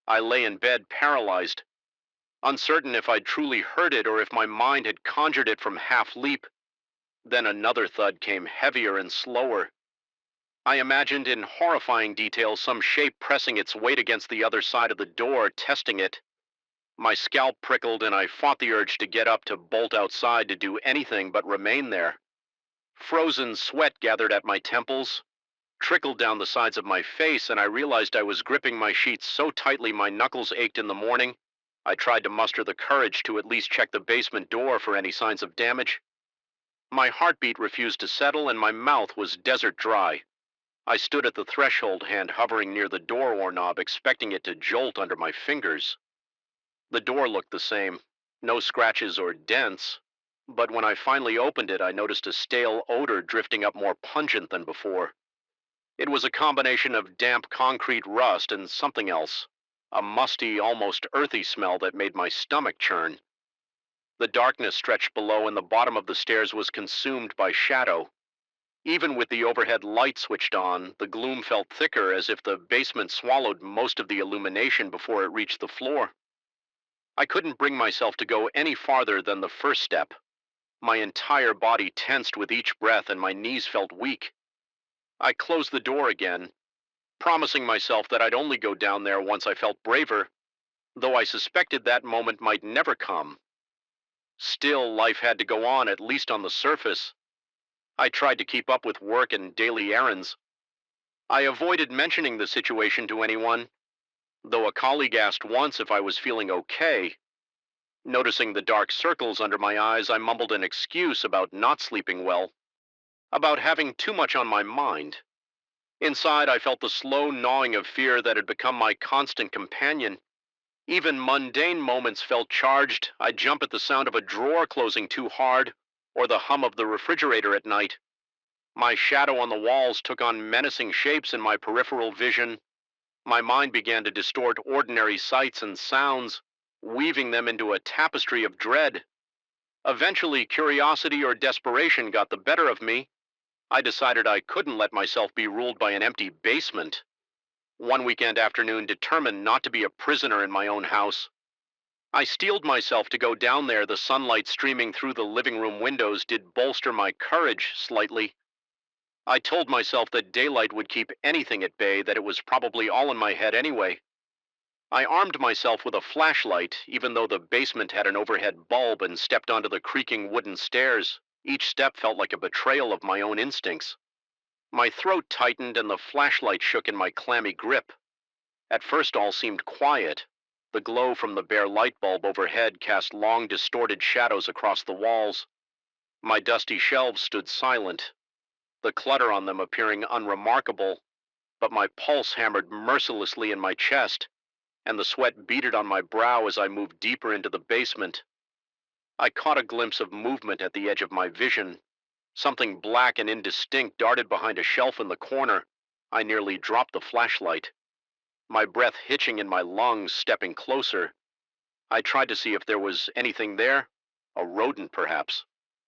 I lay in bed paralyzed, uncertain if I'd truly heard it or if my mind had conjured it from half leap. Then another thud came, heavier and slower. I imagined in horrifying detail some shape pressing its weight against the other side of the door, testing it. My scalp prickled and I fought the urge to get up, to bolt outside, to do anything but remain there. Frozen sweat gathered at my temples, trickled down the sides of my face, and I realized I was gripping my sheets so tightly my knuckles ached in the morning. I tried to muster the courage to at least check the basement door for any signs of damage. My heartbeat refused to settle and my mouth was desert dry. I stood at the threshold, hand hovering near the door knob, expecting it to jolt under my fingers. The door looked the same, no scratches or dents, but when I finally opened it, I noticed a stale odor drifting up, more pungent than before. It was a combination of damp concrete rust and something else, a musty, almost earthy smell that made my stomach churn. The darkness stretched below and the bottom of the stairs was consumed by shadow. Even with the overhead light switched on, the gloom felt thicker, as if the basement swallowed most of the illumination before it reached the floor. I couldn't bring myself to go any farther than the first step. My entire body tensed with each breath and my knees felt weak. I closed the door again, promising myself that I'd only go down there once I felt braver, though I suspected that moment might never come. Still, life had to go on, at least on the surface. I tried to keep up with work and daily errands. I avoided mentioning the situation to anyone, though a colleague asked once if I was feeling okay. Noticing the dark circles under my eyes, I mumbled an excuse about not sleeping well, about having too much on my mind. Inside, I felt the slow gnawing of fear that had become my constant companion. Even mundane moments felt charged. I'd jump at the sound of a drawer closing too hard, or the hum of the refrigerator at night. My shadow on the walls took on menacing shapes in my peripheral vision. My mind began to distort ordinary sights and sounds, weaving them into a tapestry of dread. Eventually, curiosity or desperation got the better of me. I decided I couldn't let myself be ruled by an empty basement. One weekend afternoon, determined not to be a prisoner in my own house, I steeled myself to go down there. The sunlight streaming through the living room windows did bolster my courage slightly. I told myself that daylight would keep anything at bay, that it was probably all in my head anyway. I armed myself with a flashlight, even though the basement had an overhead bulb, and stepped onto the creaking wooden stairs. Each step felt like a betrayal of my own instincts. My throat tightened and the flashlight shook in my clammy grip. At first all seemed quiet. The glow from the bare light bulb overhead cast long, distorted shadows across the walls. My dusty shelves stood silent, the clutter on them appearing unremarkable, but my pulse hammered mercilessly in my chest, and the sweat beaded on my brow as I moved deeper into the basement. I caught a glimpse of movement at the edge of my vision. Something black and indistinct darted behind a shelf in the corner. I nearly dropped the flashlight, my breath hitching in my lungs, stepping closer. I tried to see if there was anything there, a rodent perhaps,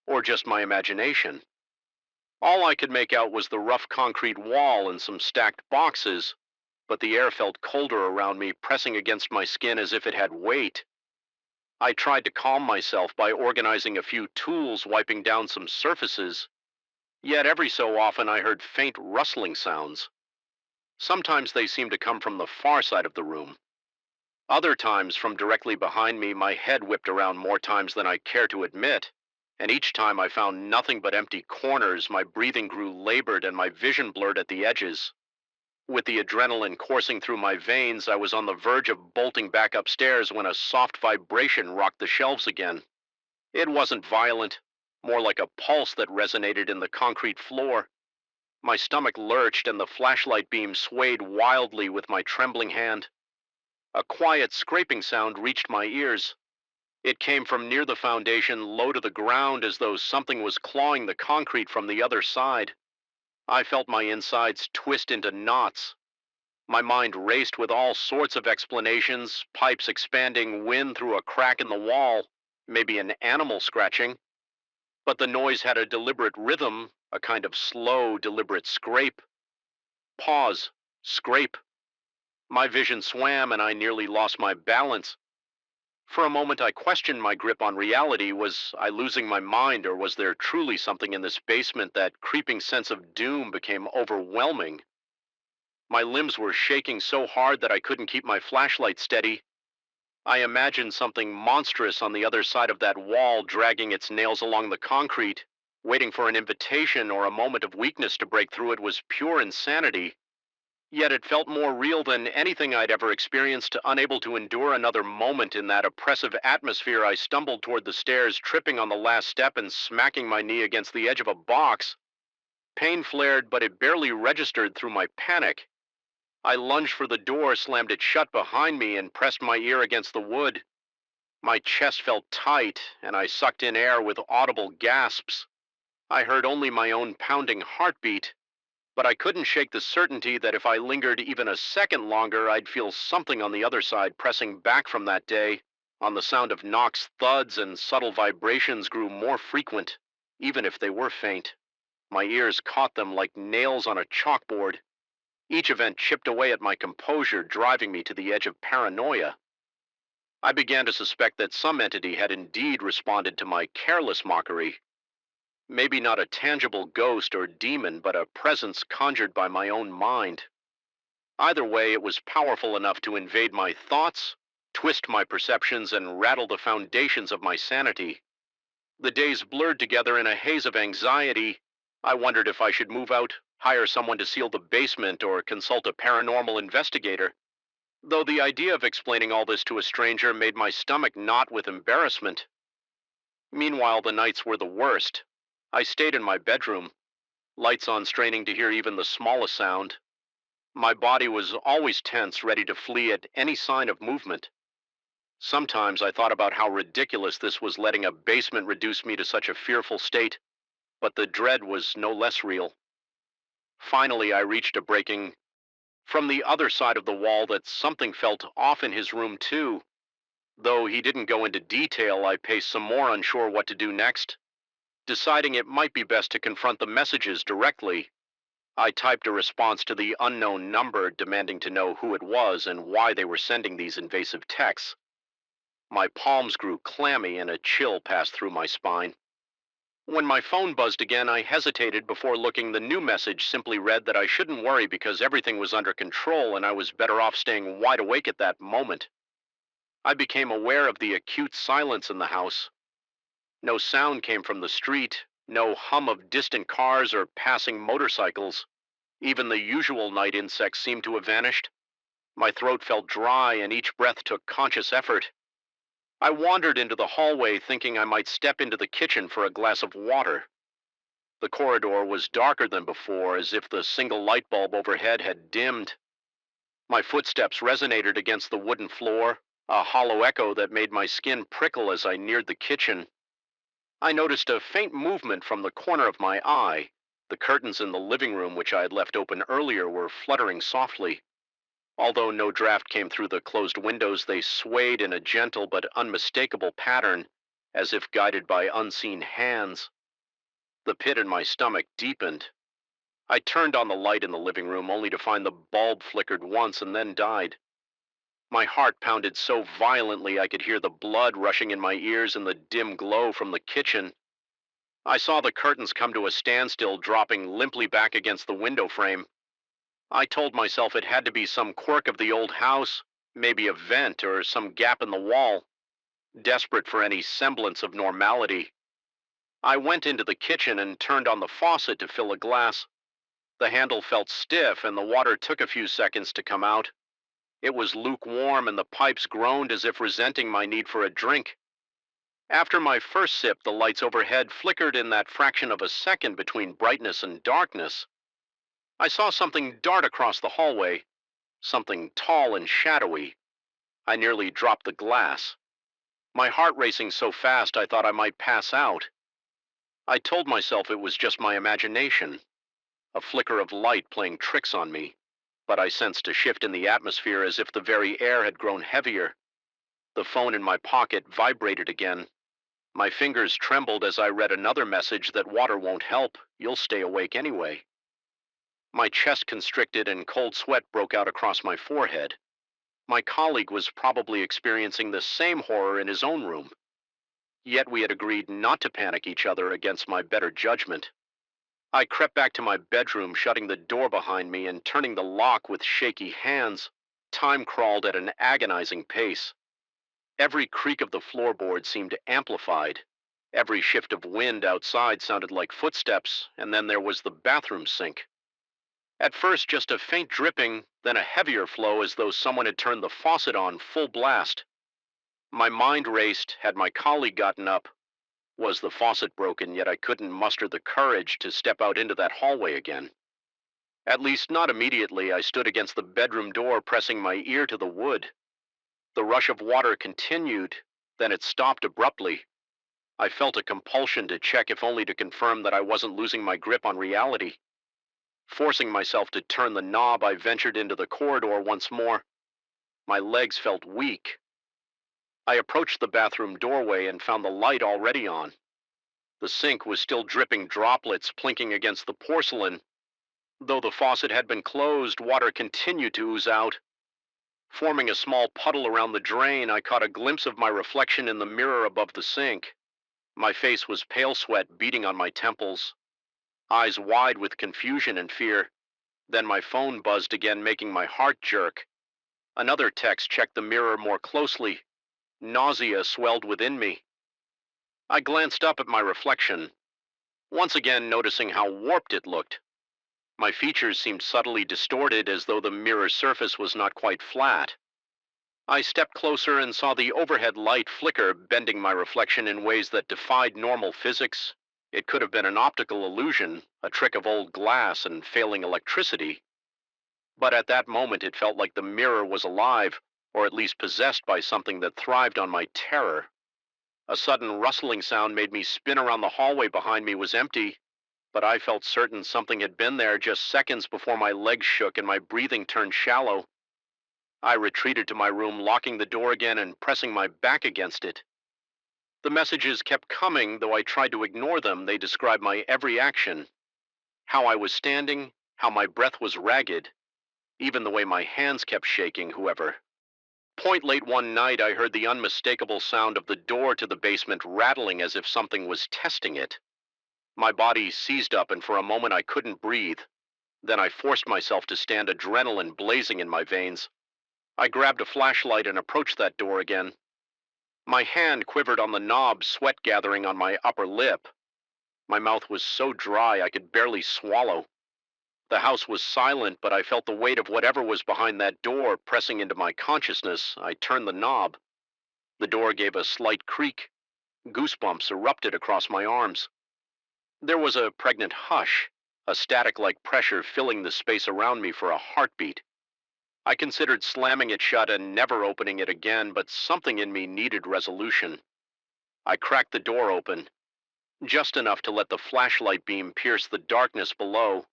or just my imagination. All I could make out was the rough concrete wall and some stacked boxes, but the air felt colder around me, pressing against my skin as if it had weight. I tried to calm myself by organizing a few tools, wiping down some surfaces, yet every so often I heard faint rustling sounds. Sometimes they seemed to come from the far side of the room. Other times from directly behind me. My head whipped around more times than I care to admit, and each time I found nothing but empty corners. My breathing grew labored and my vision blurred at the edges. With the adrenaline coursing through my veins, I was on the verge of bolting back upstairs when a soft vibration rocked the shelves again. It wasn't violent, more like a pulse that resonated in the concrete floor. My stomach lurched and the flashlight beam swayed wildly with my trembling hand. A quiet scraping sound reached my ears. It came from near the foundation, low to the ground, as though something was clawing the concrete from the other side. I felt my insides twist into knots. My mind raced with all sorts of explanations, pipes expanding, wind through a crack in the wall, maybe an animal scratching. But the noise had a deliberate rhythm, a kind of slow, deliberate scrape. Pause. Scrape. My vision swam and I nearly lost my balance. For a moment I questioned my grip on reality. Was I losing my mind, or was there truly something in this basement? That creeping sense of doom became overwhelming. My limbs were shaking so hard that I couldn't keep my flashlight steady. I imagined something monstrous on the other side of that wall, dragging its nails along the concrete. Waiting for an invitation or a moment of weakness to break through it was pure insanity. Yet it felt more real than anything I'd ever experienced. Unable to endure another moment in that oppressive atmosphere, I stumbled toward the stairs, tripping on the last step and smacking my knee against the edge of a box. Pain flared, but it barely registered through my panic. I lunged for the door, slammed it shut behind me, and pressed my ear against the wood. My chest felt tight, and I sucked in air with audible gasps. I heard only my own pounding heartbeat, but I couldn't shake the certainty that if I lingered even a second longer, I'd feel something on the other side pressing back from that day. On the sound of knocks, thuds, and subtle vibrations grew more frequent, even if they were faint. My ears caught them like nails on a chalkboard. Each event chipped away at my composure, driving me to the edge of paranoia. I began to suspect that some entity had indeed responded to my careless mockery. Maybe not a tangible ghost or demon, but a presence conjured by my own mind. Either way, it was powerful enough to invade my thoughts, twist my perceptions, and rattle the foundations of my sanity. The days blurred together in a haze of anxiety. I wondered if I should move out, hire someone to seal the basement, or consult a paranormal investigator. Though the idea of explaining all this to a stranger made my stomach knot with embarrassment. Meanwhile, the nights were the worst. I stayed in my bedroom, lights on, straining to hear even the smallest sound. My body was always tense, ready to flee at any sign of movement. Sometimes I thought about how ridiculous this was, letting a basement reduce me to such a fearful state, but the dread was no less real. Finally, I reached a breaking from the other side of the wall that something felt off in his room too. Though he didn't go into detail, I paced some more, unsure what to do next. Deciding it might be best to confront the messages directly, I typed a response to the unknown number, demanding to know who it was and why they were sending these invasive texts. My palms grew clammy and a chill passed through my spine. When my phone buzzed again, I hesitated before looking. The new message simply read that I shouldn't worry because everything was under control and I was better off staying wide awake at that moment. I became aware of the acute silence in the house. No sound came from the street, no hum of distant cars or passing motorcycles. Even the usual night insects seemed to have vanished. My throat felt dry and each breath took conscious effort. I wandered into the hallway, thinking I might step into the kitchen for a glass of water. The corridor was darker than before, as if the single light bulb overhead had dimmed. My footsteps resonated against the wooden floor, a hollow echo that made my skin prickle as I neared the kitchen. I noticed a faint movement from the corner of my eye. The curtains in the living room, which I had left open earlier, were fluttering softly. Although no draft came through the closed windows, they swayed in a gentle but unmistakable pattern, as if guided by unseen hands. The pit in my stomach deepened. I turned on the light in the living room, only to find the bulb flickered once and then died. My heart pounded so violently I could hear the blood rushing in my ears in the dim glow from the kitchen. I saw the curtains come to a standstill, dropping limply back against the window frame. I told myself it had to be some quirk of the old house, maybe a vent or some gap in the wall. Desperate for any semblance of normality, I went into the kitchen and turned on the faucet to fill a glass. The handle felt stiff and the water took a few seconds to come out. It was lukewarm and the pipes groaned as if resenting my need for a drink. After my first sip, the lights overhead flickered in that fraction of a second between brightness and darkness. I saw something dart across the hallway, something tall and shadowy. I nearly dropped the glass. my heart racing so fast I thought I might pass out. I told myself it was just my imagination, a flicker of light playing tricks on me. But I sensed a shift in the atmosphere as if the very air had grown heavier. The phone in my pocket vibrated again. My fingers trembled as I read another message that water won't help. You'll stay awake anyway. My chest constricted and cold sweat broke out across my forehead. My colleague was probably experiencing the same horror in his own room. Yet we had agreed not to panic each other against my better judgment. I crept back to my bedroom, shutting the door behind me and turning the lock with shaky hands. Time crawled at an agonizing pace. Every creak of the floorboard seemed amplified. Every shift of wind outside sounded like footsteps, and then there was the bathroom sink. At first, just a faint dripping, then a heavier flow as though someone had turned the faucet on full blast. My mind raced. Had my colleague gotten up? Was the faucet broken, yet I couldn't muster the courage to step out into that hallway again. At least not immediately. I stood against the bedroom door, pressing my ear to the wood. The rush of water continued, then it stopped abruptly. I felt a compulsion to check, if only to confirm that I wasn't losing my grip on reality. Forcing myself to turn the knob, I ventured into the corridor once more. My legs felt weak. I approached the bathroom doorway and found the light already on. The sink was still dripping droplets, plinking against the porcelain. Though the faucet had been closed, water continued to ooze out. Forming a small puddle around the drain, I caught a glimpse of my reflection in the mirror above the sink. My face was pale sweat beating on my temples, eyes wide with confusion and fear. Then my phone buzzed again, making my heart jerk. Another text checked the mirror more closely. Nausea swelled within me. I glanced up at my reflection, once again noticing how warped it looked. My features seemed subtly distorted, as though the mirror surface was not quite flat. I stepped closer and saw the overhead light flicker, bending my reflection in ways that defied normal physics. It could have been an optical illusion, a trick of old glass and failing electricity. But at that moment it felt like the mirror was alive, or at least possessed by something that thrived on my terror. A sudden rustling sound made me spin around. The hallway behind me was empty, but I felt certain something had been there just seconds before my legs shook and my breathing turned shallow. I retreated to my room, locking the door again and pressing my back against it. The messages kept coming, though I tried to ignore them. They described my every action, how I was standing, how my breath was ragged, even the way my hands kept shaking, however. Point late one night, I heard the unmistakable sound of the door to the basement rattling as if something was testing it. My body seized up, and for a moment I couldn't breathe. Then I forced myself to stand, adrenaline blazing in my veins. I grabbed a flashlight and approached that door again. My hand quivered on the knob, sweat gathering on my upper lip. My mouth was so dry I could barely swallow. The house was silent, but I felt the weight of whatever was behind that door pressing into my consciousness. I turned the knob. The door gave a slight creak. Goosebumps erupted across my arms. There was a pregnant hush, a static-like pressure filling the space around me for a heartbeat. I considered slamming it shut and never opening it again, but something in me needed resolution. I cracked the door open, just enough to let the flashlight beam pierce the darkness below.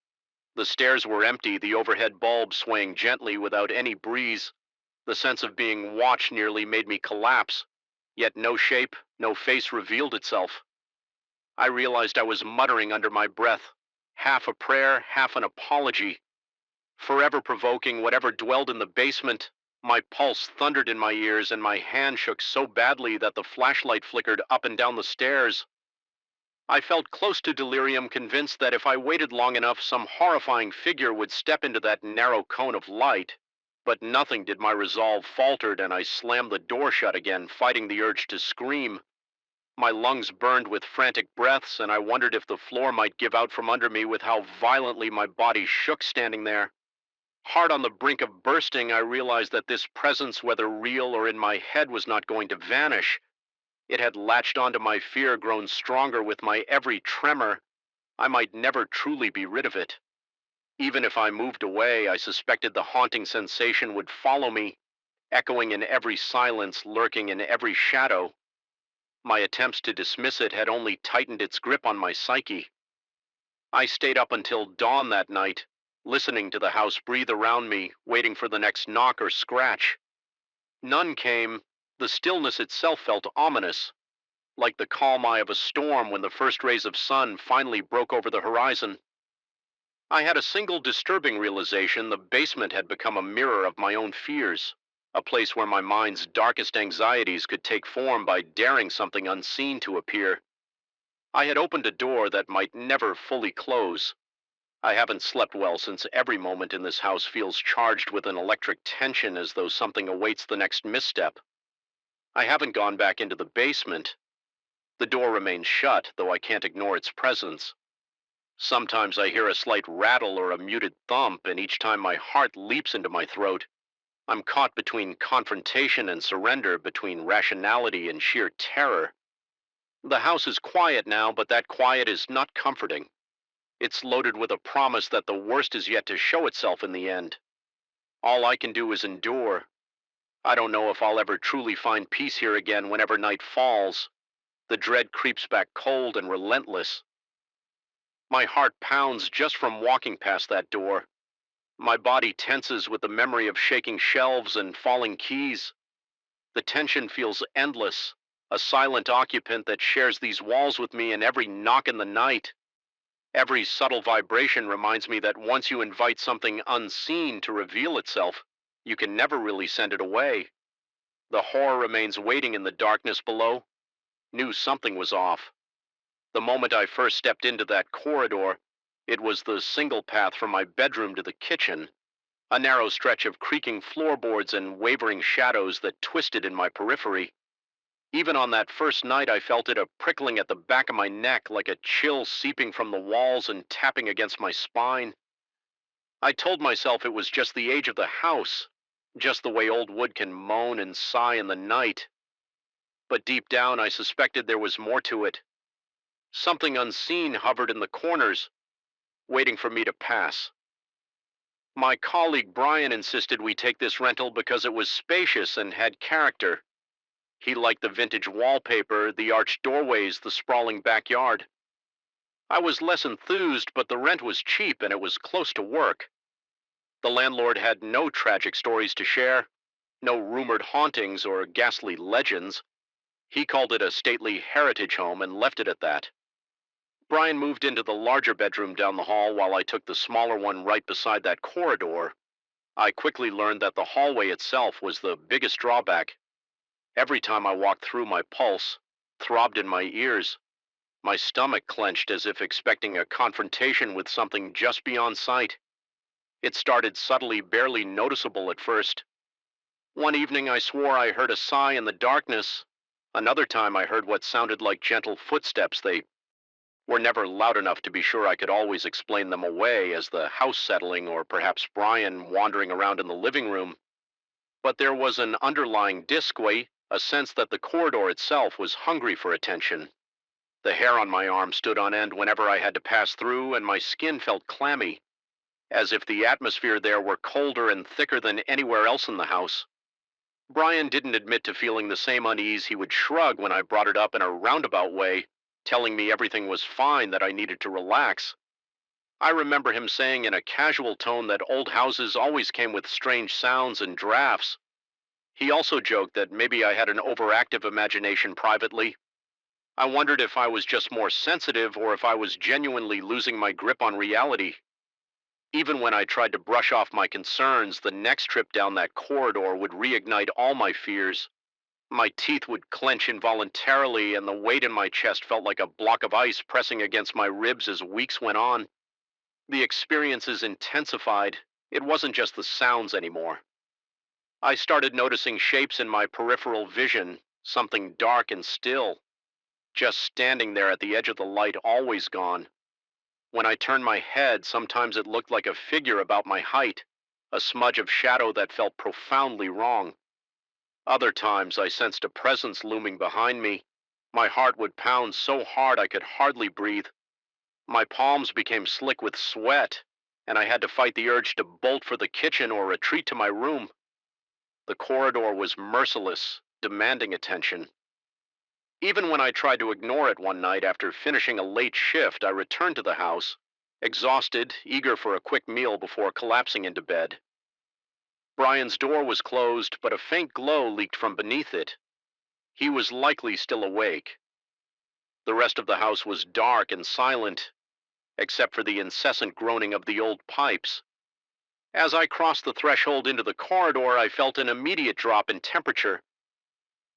The stairs were empty, the overhead bulb swaying gently without any breeze. The sense of being watched nearly made me collapse, yet no shape, no face revealed itself. I realized I was muttering under my breath, half a prayer, half an apology, forever provoking whatever dwelled in the basement. My pulse thundered in my ears, and my hand shook so badly that the flashlight flickered up and down the stairs. I felt close to delirium, convinced that if I waited long enough, some horrifying figure would step into that narrow cone of light. But nothing did. My resolve faltered, and I slammed the door shut again, fighting the urge to scream. My lungs burned with frantic breaths, and I wondered if the floor might give out from under me with how violently my body shook standing there. Hard on the brink of bursting, I realized that this presence, whether real or in my head, was not going to vanish. It had latched onto my fear, grown stronger with my every tremor. I might never truly be rid of it. Even if I moved away, I suspected the haunting sensation would follow me, echoing in every silence, lurking in every shadow. My attempts to dismiss it had only tightened its grip on my psyche. I stayed up until dawn that night, listening to the house breathe around me, waiting for the next knock or scratch. None came. The stillness itself felt ominous, like the calm eye of a storm when the first rays of sun finally broke over the horizon. I had a single disturbing realization: the basement had become a mirror of my own fears, a place where my mind's darkest anxieties could take form by daring something unseen to appear. I had opened a door that might never fully close. I haven't slept well since every moment in this house feels charged with an electric tension, as though something awaits the next misstep. I haven't gone back into the basement. The door remains shut, though I can't ignore its presence. Sometimes I hear a slight rattle or a muted thump, and each time my heart leaps into my throat. I'm caught between confrontation and surrender, between rationality and sheer terror. The house is quiet now, but that quiet is not comforting. It's loaded with a promise that the worst is yet to show itself in the end. All I can do is endure. I don't know if I'll ever truly find peace here again. Whenever night falls, the dread creeps back cold and relentless. My heart pounds just from walking past that door. My body tenses with the memory of shaking shelves and falling keys. The tension feels endless, a silent occupant that shares these walls with me in every knock in the night. Every subtle vibration reminds me that once you invite something unseen to reveal itself, you can never really send it away. The horror remains waiting in the darkness below. Knew something was off. The moment I first stepped into that corridor, it was the single path from my bedroom to the kitchen, a narrow stretch of creaking floorboards and wavering shadows that twisted in my periphery. Even on that first night, I felt it a prickling at the back of my neck, like a chill seeping from the walls and tapping against my spine. I told myself it was just the age of the house, just the way old wood can moan and sigh in the night. But deep down, I suspected there was more to it. Something unseen hovered in the corners, waiting for me to pass. My colleague Brian insisted we take this rental because it was spacious and had character. He liked the vintage wallpaper, the arched doorways, the sprawling backyard. I was less enthused, but the rent was cheap and it was close to work. The landlord had no tragic stories to share, no rumored hauntings or ghastly legends. He called it a stately heritage home and left it at that. Brian moved into the larger bedroom down the hall while I took the smaller one right beside that corridor. I quickly learned that the hallway itself was the biggest drawback. Every time I walked through, my pulse throbbed in my ears. My stomach clenched as if expecting a confrontation with something just beyond sight. It started subtly, barely noticeable at first. One evening I swore I heard a sigh in the darkness. Another time I heard what sounded like gentle footsteps. They were never loud enough to be sure I could always explain them away as the house settling, or perhaps Brian wandering around in the living room. But there was an underlying disquiet, a sense that the corridor itself was hungry for attention. The hair on my arm stood on end whenever I had to pass through, and my skin felt clammy, as if the atmosphere there were colder and thicker than anywhere else in the house. Brian didn't admit to feeling the same unease. He would shrug when I brought it up in a roundabout way, telling me everything was fine, that I needed to relax. I remember him saying in a casual tone that old houses always came with strange sounds and drafts. He also joked that maybe I had an overactive imagination privately. I wondered if I was just more sensitive or if I was genuinely losing my grip on reality. Even when I tried to brush off my concerns, the next trip down that corridor would reignite all my fears. My teeth would clench involuntarily, and the weight in my chest felt like a block of ice pressing against my ribs as weeks went on. The experiences intensified. It wasn't just the sounds anymore. I started noticing shapes in my peripheral vision, something dark and still, just standing there at the edge of the light, always gone. When I turned my head, sometimes it looked like a figure about my height, a smudge of shadow that felt profoundly wrong. Other times I sensed a presence looming behind me. My heart would pound so hard I could hardly breathe. My palms became slick with sweat, and I had to fight the urge to bolt for the kitchen or retreat to my room. The corridor was merciless, demanding attention. Even when I tried to ignore it one night after finishing a late shift, I returned to the house, exhausted, eager for a quick meal before collapsing into bed. Brian's door was closed, but a faint glow leaked from beneath it. He was likely still awake. The rest of the house was dark and silent, except for the incessant groaning of the old pipes. As I crossed the threshold into the corridor, I felt an immediate drop in temperature.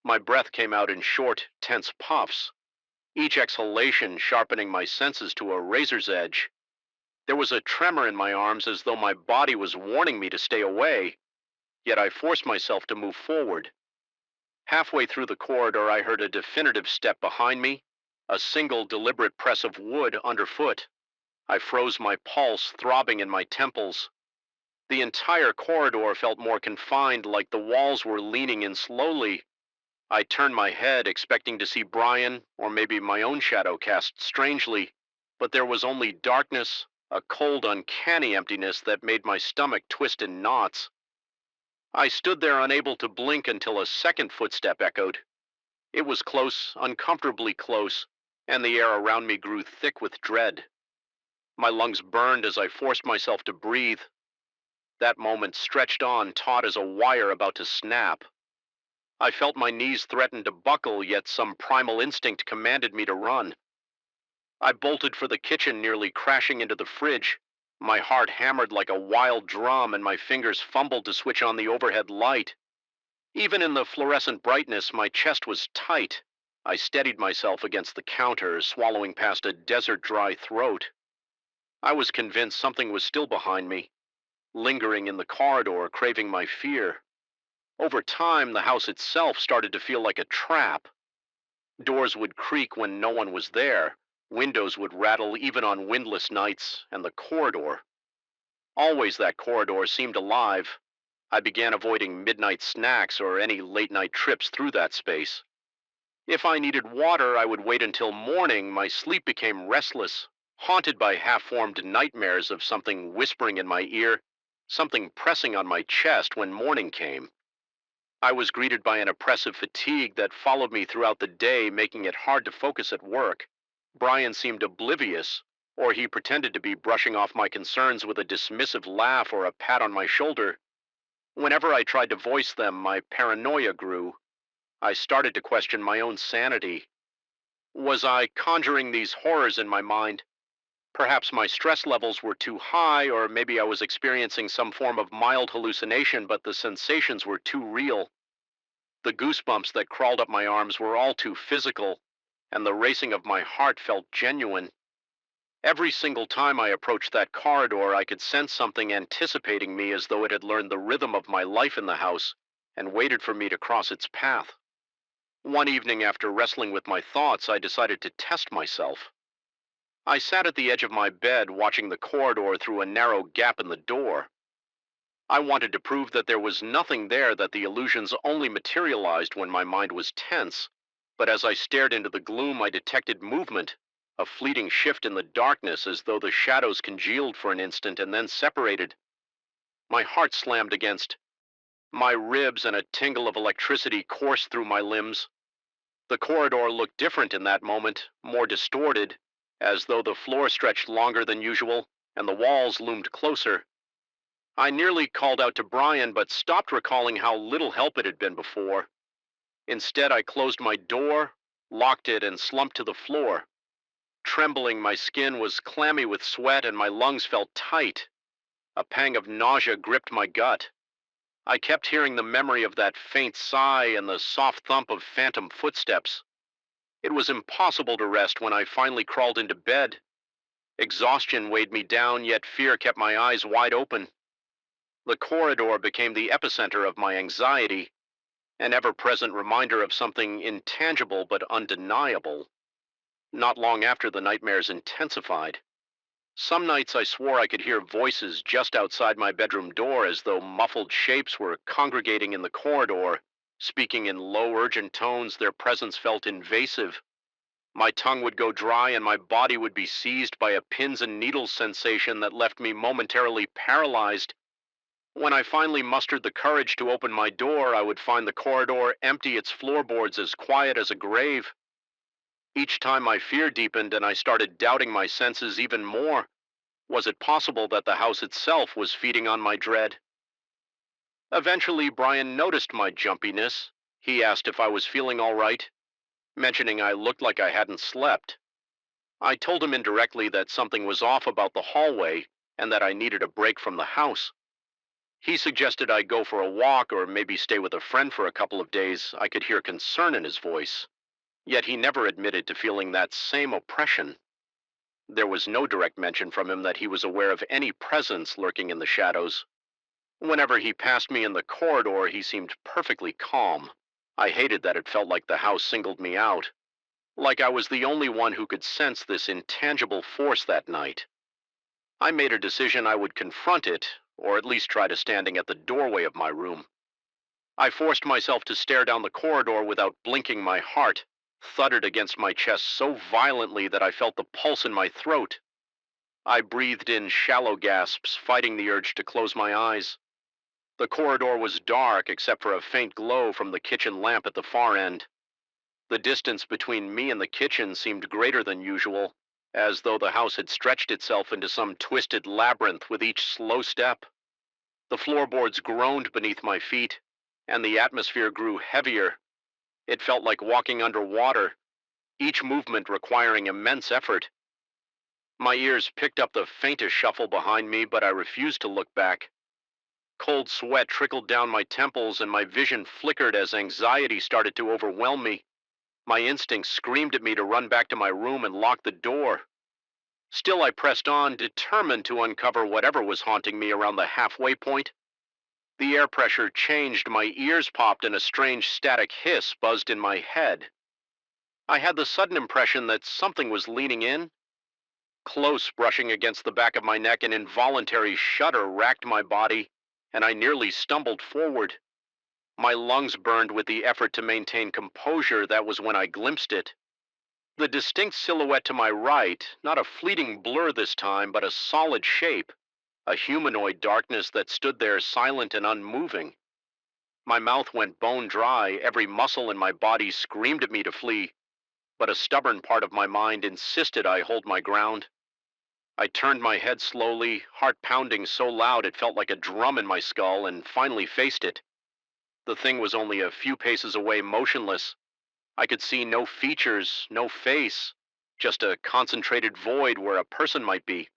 My breath came out in short, tense puffs, each exhalation sharpening my senses to a razor's edge. There was a tremor in my arms as though my body was warning me to stay away, yet I forced myself to move forward. Halfway through the corridor, I heard a definitive step behind me, a single deliberate press of wood underfoot. I froze my pulse, throbbing in my temples. The entire corridor felt more confined, like the walls were leaning in slowly. I turned my head, expecting to see Brian, or maybe my own shadow cast strangely, but there was only darkness, a cold, uncanny emptiness that made my stomach twist in knots. I stood there unable to blink until a second footstep echoed. It was close, uncomfortably close, and the air around me grew thick with dread. My lungs burned as I forced myself to breathe. That moment stretched on, taut as a wire about to snap. I felt my knees threaten to buckle, yet some primal instinct commanded me to run. I bolted for the kitchen, nearly crashing into the fridge. My heart hammered like a wild drum, and my fingers fumbled to switch on the overhead light. Even in the fluorescent brightness, my chest was tight. I steadied myself against the counter, swallowing past a desert-dry throat. I was convinced something was still behind me, lingering in the corridor, craving my fear. Over time, the house itself started to feel like a trap. Doors would creak when no one was there. Windows would rattle even on windless nights, and the corridor. Always that corridor seemed alive. I began avoiding midnight snacks or any late-night trips through that space. If I needed water, I would wait until morning. My sleep became restless, haunted by half-formed nightmares of something whispering in my ear, something pressing on my chest when morning came. I was greeted by an oppressive fatigue that followed me throughout the day, making it hard to focus at work. Brian seemed oblivious, or he pretended to be, brushing off my concerns with a dismissive laugh or a pat on my shoulder. Whenever I tried to voice them, my paranoia grew. I started to question my own sanity. Was I conjuring these horrors in my mind? Perhaps my stress levels were too high, or maybe I was experiencing some form of mild hallucination, but the sensations were too real. The goosebumps that crawled up my arms were all too physical, and the racing of my heart felt genuine. Every single time I approached that corridor, I could sense something anticipating me, as though it had learned the rhythm of my life in the house and waited for me to cross its path. One evening, after wrestling with my thoughts, I decided to test myself. I sat at the edge of my bed, watching the corridor through a narrow gap in the door. I wanted to prove that there was nothing there, that the illusions only materialized when my mind was tense. But as I stared into the gloom, I detected movement, a fleeting shift in the darkness, as though the shadows congealed for an instant and then separated. My heart slammed against my ribs, and a tingle of electricity coursed through my limbs. The corridor looked different in that moment, more distorted, as though the floor stretched longer than usual and the walls loomed closer. I nearly called out to Brian, but stopped, recalling how little help it had been before. Instead, I closed my door, locked it, and slumped to the floor. Trembling, my skin was clammy with sweat and my lungs felt tight. A pang of nausea gripped my gut. I kept hearing the memory of that faint sigh and the soft thump of phantom footsteps. It was impossible to rest when I finally crawled into bed. Exhaustion weighed me down, yet fear kept my eyes wide open. The corridor became the epicenter of my anxiety, an ever-present reminder of something intangible but undeniable. Not long after, the nightmares intensified. Some nights I swore I could hear voices just outside my bedroom door, as though muffled shapes were congregating in the corridor, speaking in low, urgent tones. Their presence felt invasive. My tongue would go dry and my body would be seized by a pins and needles sensation that left me momentarily paralyzed. When I finally mustered the courage to open my door, I would find the corridor empty, its floorboards as quiet as a grave. Each time my fear deepened and I started doubting my senses even more. Was it possible that the house itself was feeding on my dread? Eventually, Brian noticed my jumpiness. He asked if I was feeling all right, mentioning I looked like I hadn't slept. I told him indirectly that something was off about the hallway and that I needed a break from the house. He suggested I go for a walk or maybe stay with a friend for a couple of days. I could hear concern in his voice. Yet he never admitted to feeling that same oppression. There was no direct mention from him that he was aware of any presence lurking in the shadows. Whenever he passed me in the corridor, he seemed perfectly calm. I hated that it felt like the house singled me out, like I was the only one who could sense this intangible force that night. I made a decision I would confront it, or at least try to standing at the doorway of my room. I forced myself to stare down the corridor without blinking. My heart thudded against my chest so violently that I felt the pulse in my throat. I breathed in shallow gasps, fighting the urge to close my eyes. The corridor was dark except for a faint glow from the kitchen lamp at the far end. The distance between me and the kitchen seemed greater than usual, as though the house had stretched itself into some twisted labyrinth with each slow step. The floorboards groaned beneath my feet, and the atmosphere grew heavier. It felt like walking underwater, each movement requiring immense effort. My ears picked up the faintest shuffle behind me, but I refused to look back. Cold sweat trickled down my temples and my vision flickered as anxiety started to overwhelm me. My instincts screamed at me to run back to my room and lock the door. Still, I pressed on, determined to uncover whatever was haunting me around the halfway point. The air pressure changed, my ears popped, and a strange static hiss buzzed in my head. I had the sudden impression that something was leaning in, close, brushing against the back of my neck. An involuntary shudder racked my body, and I nearly stumbled forward. My lungs burned with the effort to maintain composure. That was when I glimpsed it. The distinct silhouette to my right, not a fleeting blur this time, but a solid shape, a humanoid darkness that stood there silent and unmoving. My mouth went bone dry, every muscle in my body screamed at me to flee, but a stubborn part of my mind insisted I hold my ground. I turned my head slowly, heart pounding so loud it felt like a drum in my skull, and finally faced it. The thing was only a few paces away, motionless. I could see no features, no face, just a concentrated void where a person might be.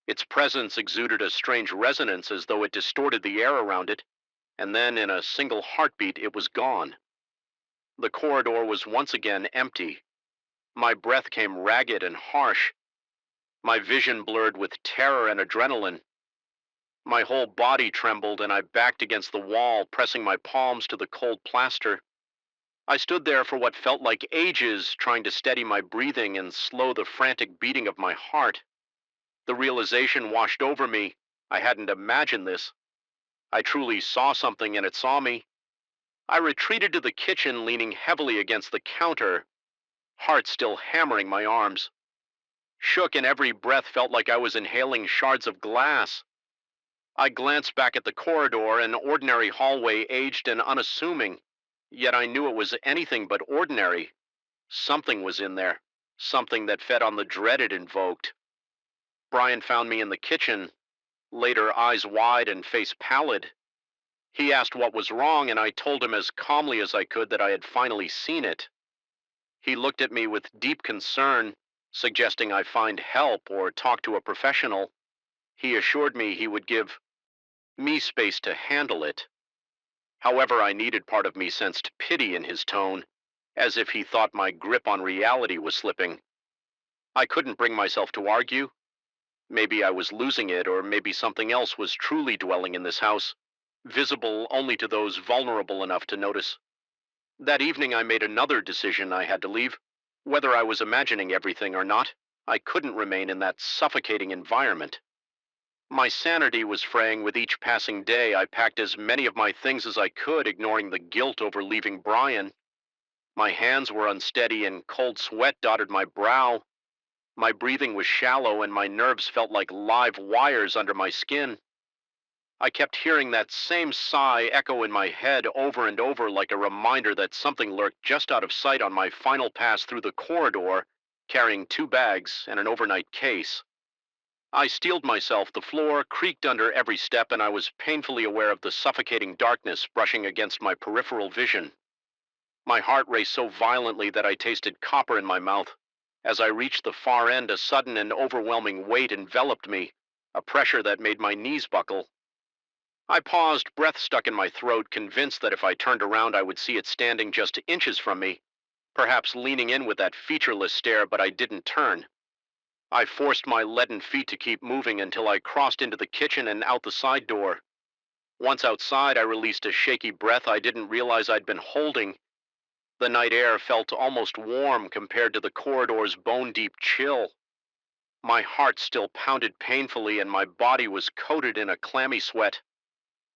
Its presence exuded a strange resonance as though it distorted the air around it, and then in a single heartbeat it was gone. The corridor was once again empty. My breath came ragged and harsh. My vision blurred with terror and adrenaline. My whole body trembled and I backed against the wall, pressing my palms to the cold plaster. I stood there for what felt like ages, trying to steady my breathing and slow the frantic beating of my heart. The realization washed over me. I hadn't imagined this. I truly saw something and it saw me. I retreated to the kitchen, leaning heavily against the counter, heart still hammering my arms. Shook, and every breath felt like I was inhaling shards of glass. I glanced back at the corridor, an ordinary hallway, aged and unassuming. Yet I knew it was anything but ordinary. Something was in there, something that fed on the dread it invoked. Brian found me in the kitchen, later eyes wide and face pallid. He asked what was wrong, and I told him as calmly as I could that I had finally seen it. He looked at me with deep concern, suggesting I find help or talk to a professional. He assured me he would give me space to handle it. However, I needed part of me sensed pity in his tone, as if he thought my grip on reality was slipping. I couldn't bring myself to argue. Maybe I was losing it, or maybe something else was truly dwelling in this house, visible only to those vulnerable enough to notice. That evening I made another decision. I had to leave. Whether I was imagining everything or not, I couldn't remain in that suffocating environment. My sanity was fraying with each passing day. I packed as many of my things as I could, ignoring the guilt over leaving Brian. My hands were unsteady and cold sweat dotted my brow. My breathing was shallow and my nerves felt like live wires under my skin. I kept hearing that same sigh echo in my head over and over like a reminder that something lurked just out of sight on my final pass through the corridor, carrying 2 bags and an overnight case. I steeled myself, the floor creaked under every step, and I was painfully aware of the suffocating darkness brushing against my peripheral vision. My heart raced so violently that I tasted copper in my mouth. As I reached the far end, a sudden and overwhelming weight enveloped me, a pressure that made my knees buckle. I paused, breath stuck in my throat, convinced that if I turned around I would see it standing just inches from me, perhaps leaning in with that featureless stare, but I didn't turn. I forced my leaden feet to keep moving until I crossed into the kitchen and out the side door. Once outside, I released a shaky breath I didn't realize I'd been holding. The night air felt almost warm compared to the corridor's bone-deep chill. My heart still pounded painfully and my body was coated in a clammy sweat.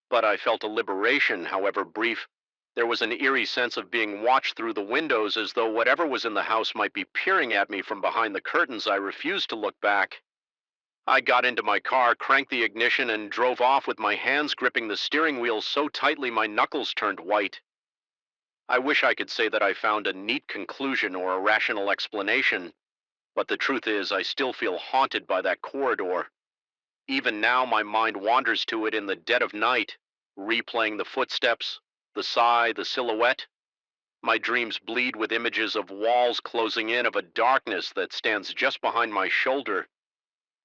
But I felt a liberation, however brief. There was an eerie sense of being watched through the windows, as though whatever was in the house might be peering at me from behind the curtains. I refused to look back. I got into my car, cranked the ignition, and drove off with my hands gripping the steering wheel so tightly my knuckles turned white. I wish I could say that I found a neat conclusion or a rational explanation, but the truth is I still feel haunted by that corridor. Even now my mind wanders to it in the dead of night, replaying the footsteps, the sigh, the silhouette. My dreams bleed with images of walls closing in, of a darkness that stands just behind my shoulder.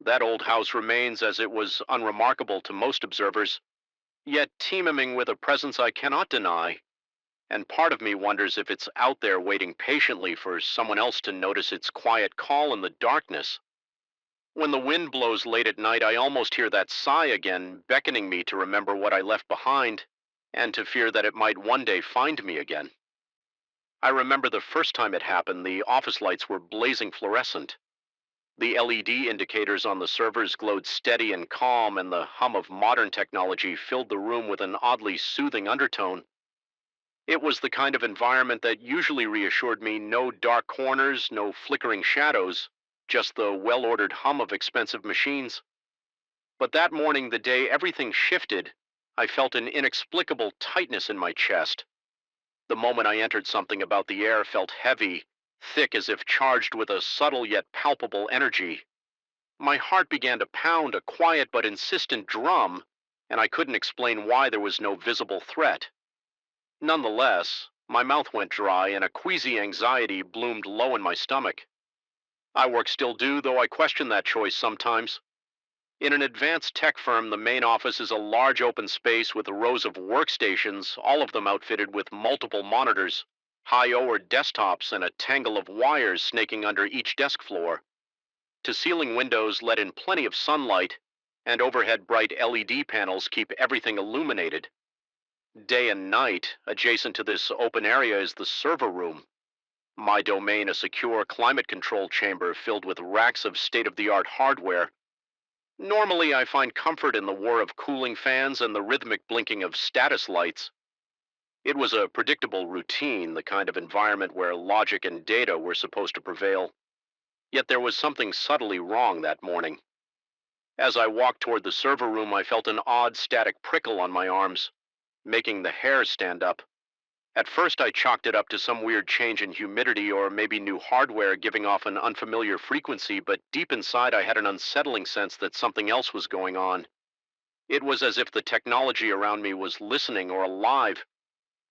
That old house remains as it was unremarkable to most observers, yet teeming with a presence I cannot deny, and part of me wonders if it's out there waiting patiently for someone else to notice its quiet call in the darkness. When the wind blows late at night, I almost hear that sigh again, beckoning me to remember what I left behind, and to fear that it might one day find me again. I remember the first time it happened, the office lights were blazing fluorescent. The LED indicators on the servers glowed steady and calm, and the hum of modern technology filled the room with an oddly soothing undertone. It was the kind of environment that usually reassured me: no dark corners, no flickering shadows, just the well-ordered hum of expensive machines. But that morning, the day everything shifted, I felt an inexplicable tightness in my chest. The moment I entered, something about the air felt heavy, thick, as if charged with a subtle yet palpable energy. My heart began to pound, a quiet but insistent drum, and I couldn't explain why there was no visible threat. Nonetheless, my mouth went dry and a queasy anxiety bloomed low in my stomach. Work still do, though I question that choice sometimes. In an advanced tech firm, the main office is a large open space with rows of workstations, all of them outfitted with multiple monitors, high-O or desktops, and a tangle of wires snaking under each desk floor. To ceiling windows let in plenty of sunlight, and overhead bright LED panels keep everything illuminated. Day and night, adjacent to this open area is the server room. My domain, a secure climate-controlled chamber filled with racks of state-of-the-art hardware. Normally, I find comfort in the whir of cooling fans and the rhythmic blinking of status lights. It was a predictable routine, the kind of environment where logic and data were supposed to prevail. Yet there was something subtly wrong that morning. As I walked toward the server room, I felt an odd static prickle on my arms, making the hair stand up. At first, I chalked it up to some weird change in humidity or maybe new hardware giving off an unfamiliar frequency, but deep inside I had an unsettling sense that something else was going on. It was as if the technology around me was listening or alive.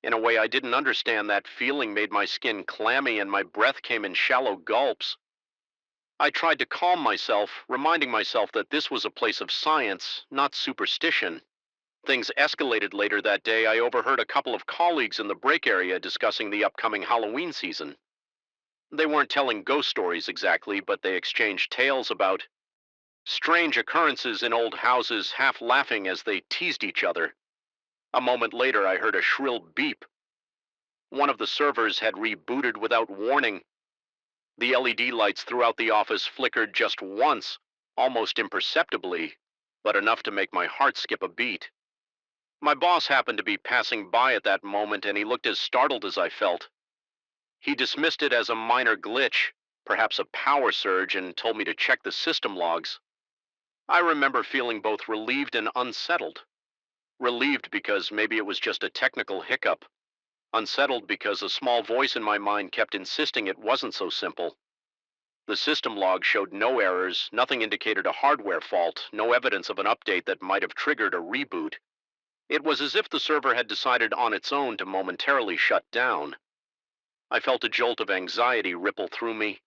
In a way I didn't understand, that feeling made my skin clammy and my breath came in shallow gulps. I tried to calm myself, reminding myself that this was a place of science, not superstition. Things escalated later that day. I overheard a couple of colleagues in the break area discussing the upcoming Halloween season. They weren't telling ghost stories exactly, but they exchanged tales about strange occurrences in old houses, half laughing as they teased each other. A moment later, I heard a shrill beep. One of the servers had rebooted without warning. The LED lights throughout the office flickered just once, almost imperceptibly, but enough to make my heart skip a beat. My boss happened to be passing by at that moment, and he looked as startled as I felt. He dismissed it as a minor glitch, perhaps a power surge, and told me to check the system logs. I remember feeling both relieved and unsettled. relieved because maybe it was just a technical hiccup, unsettled because a small voice in my mind kept insisting it wasn't so simple. The system log showed no errors, nothing indicated a hardware fault, no evidence of an update that might have triggered a reboot. It was as if the server had decided on its own to momentarily shut down. I felt a jolt of anxiety ripple through me,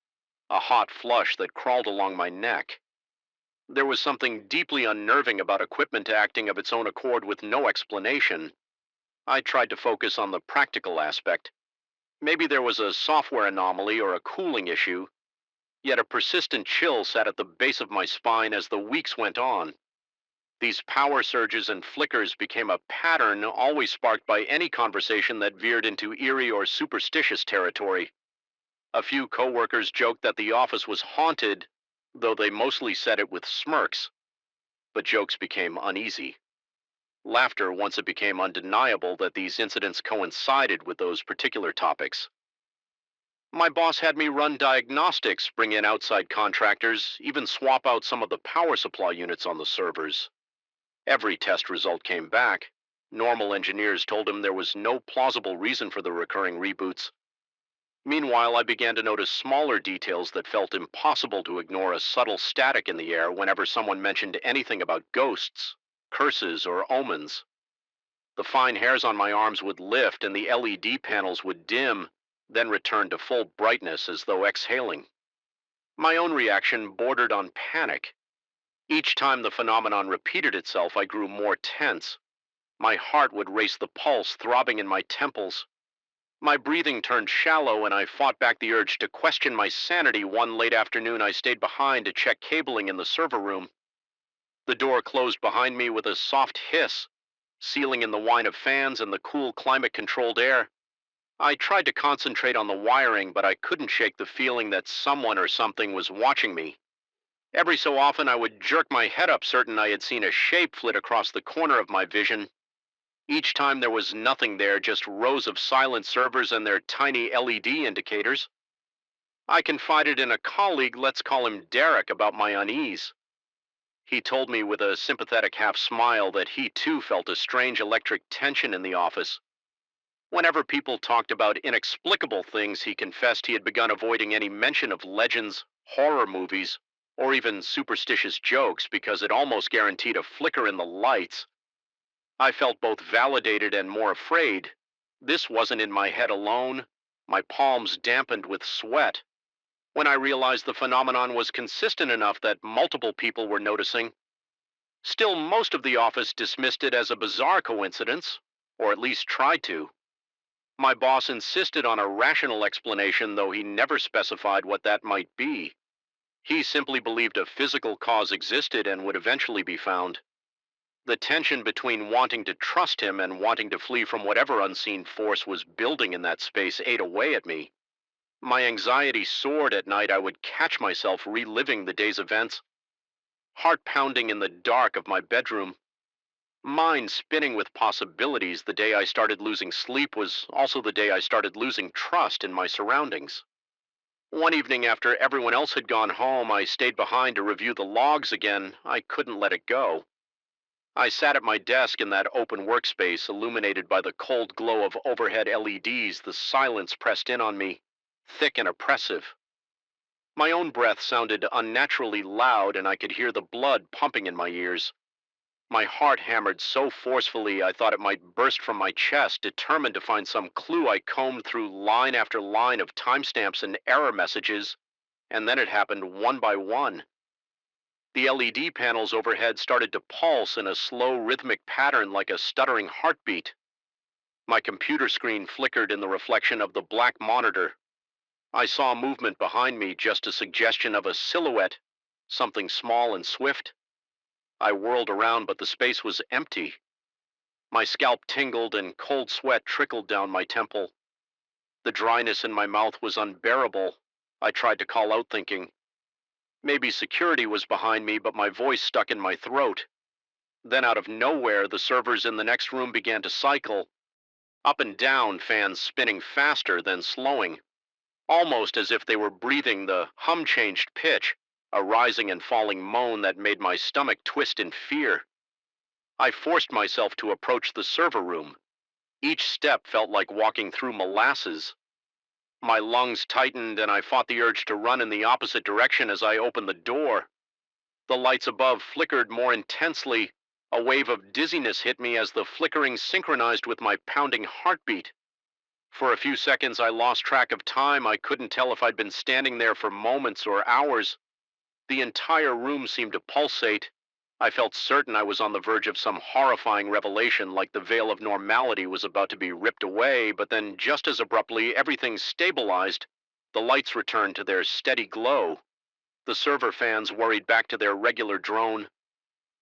a hot flush that crawled along my neck. There was something deeply unnerving about equipment acting of its own accord with no explanation. I tried to focus on the practical aspect. Maybe there was a software anomaly or a cooling issue, yet a persistent chill sat at the base of my spine as the weeks went on. These power surges and flickers became a pattern always sparked by any conversation that veered into eerie or superstitious territory. A few coworkers joked that the office was haunted, though they mostly said it with smirks, but jokes became uneasy. Laughter once it became undeniable that these incidents coincided with those particular topics. My boss had me run diagnostics, bring in outside contractors, even swap out some of the power supply units on the servers. Every test result came back. Normal engineers told him there was no plausible reason for the recurring reboots. Meanwhile, I began to notice smaller details that felt impossible to ignore, a subtle static in the air whenever someone mentioned anything about ghosts, curses, or omens. The fine hairs on my arms would lift and the LED panels would dim, then return to full brightness as though exhaling. My own reaction bordered on panic. Each time the phenomenon repeated itself, I grew more tense. My heart would race, the pulse throbbing in my temples. My breathing turned shallow, and I fought back the urge to question my sanity. One late afternoon, I stayed behind to check cabling in the server room. The door closed behind me with a soft hiss, sealing in the whine of fans and the cool climate-controlled air. I tried to concentrate on the wiring, but I couldn't shake the feeling that someone or something was watching me. Every so often, I would jerk my head up, certain I had seen a shape flit across the corner of my vision. Each time there was nothing there, just rows of silent servers and their tiny LED indicators. I confided in a colleague, let's call him Derek, about my unease. He told me with a sympathetic half smile that he too felt a strange electric tension in the office. Whenever people talked about inexplicable things, he confessed he had begun avoiding any mention of legends, horror movies, or even superstitious jokes because it almost guaranteed a flicker in the lights. I felt both validated and more afraid. This wasn't in my head alone. My palms dampened with sweat. When I realized the phenomenon was consistent enough that multiple people were noticing, still most of the office dismissed it as a bizarre coincidence, or at least tried to. My boss insisted on a rational explanation, though he never specified what that might be. He simply believed a physical cause existed and would eventually be found. The tension between wanting to trust him and wanting to flee from whatever unseen force was building in that space ate away at me. My anxiety soared at night. I would catch myself reliving the day's events, heart pounding in the dark of my bedroom, mind spinning with possibilities. The day I started losing sleep was also the day I started losing trust in my surroundings. One evening after everyone else had gone home, I stayed behind to review the logs again. I couldn't let it go. I sat at my desk in that open workspace, illuminated by the cold glow of overhead LEDs. The silence pressed in on me, thick and oppressive. My own breath sounded unnaturally loud, and I could hear the blood pumping in my ears. My heart hammered so forcefully I thought it might burst from my chest. Determined to find some clue, I combed through line after line of timestamps and error messages, and then it happened one by one. The LED panels overhead started to pulse in a slow, rhythmic pattern like a stuttering heartbeat. My computer screen flickered in the reflection of the black monitor. I saw movement behind me, just a suggestion of a silhouette, something small and swift. I whirled around, but the space was empty. My scalp tingled and cold sweat trickled down my temple. The dryness in my mouth was unbearable. I tried to call out, thinking maybe security was behind me, but my voice stuck in my throat. Then out of nowhere, the servers in the next room began to cycle, up and down, fans spinning faster, then slowing, almost as if they were breathing. The hum changed pitch, a rising and falling moan that made my stomach twist in fear. I forced myself to approach the server room. Each step felt like walking through molasses. My lungs tightened and I fought the urge to run in the opposite direction as I opened the door. The lights above flickered more intensely. A wave of dizziness hit me as the flickering synchronized with my pounding heartbeat. For a few seconds, I lost track of time. I couldn't tell if I'd been standing there for moments or hours. The entire room seemed to pulsate. I felt certain I was on the verge of some horrifying revelation, like the veil of normality was about to be ripped away, but then just as abruptly, everything stabilized. The lights returned to their steady glow. The server fans worried back to their regular drone.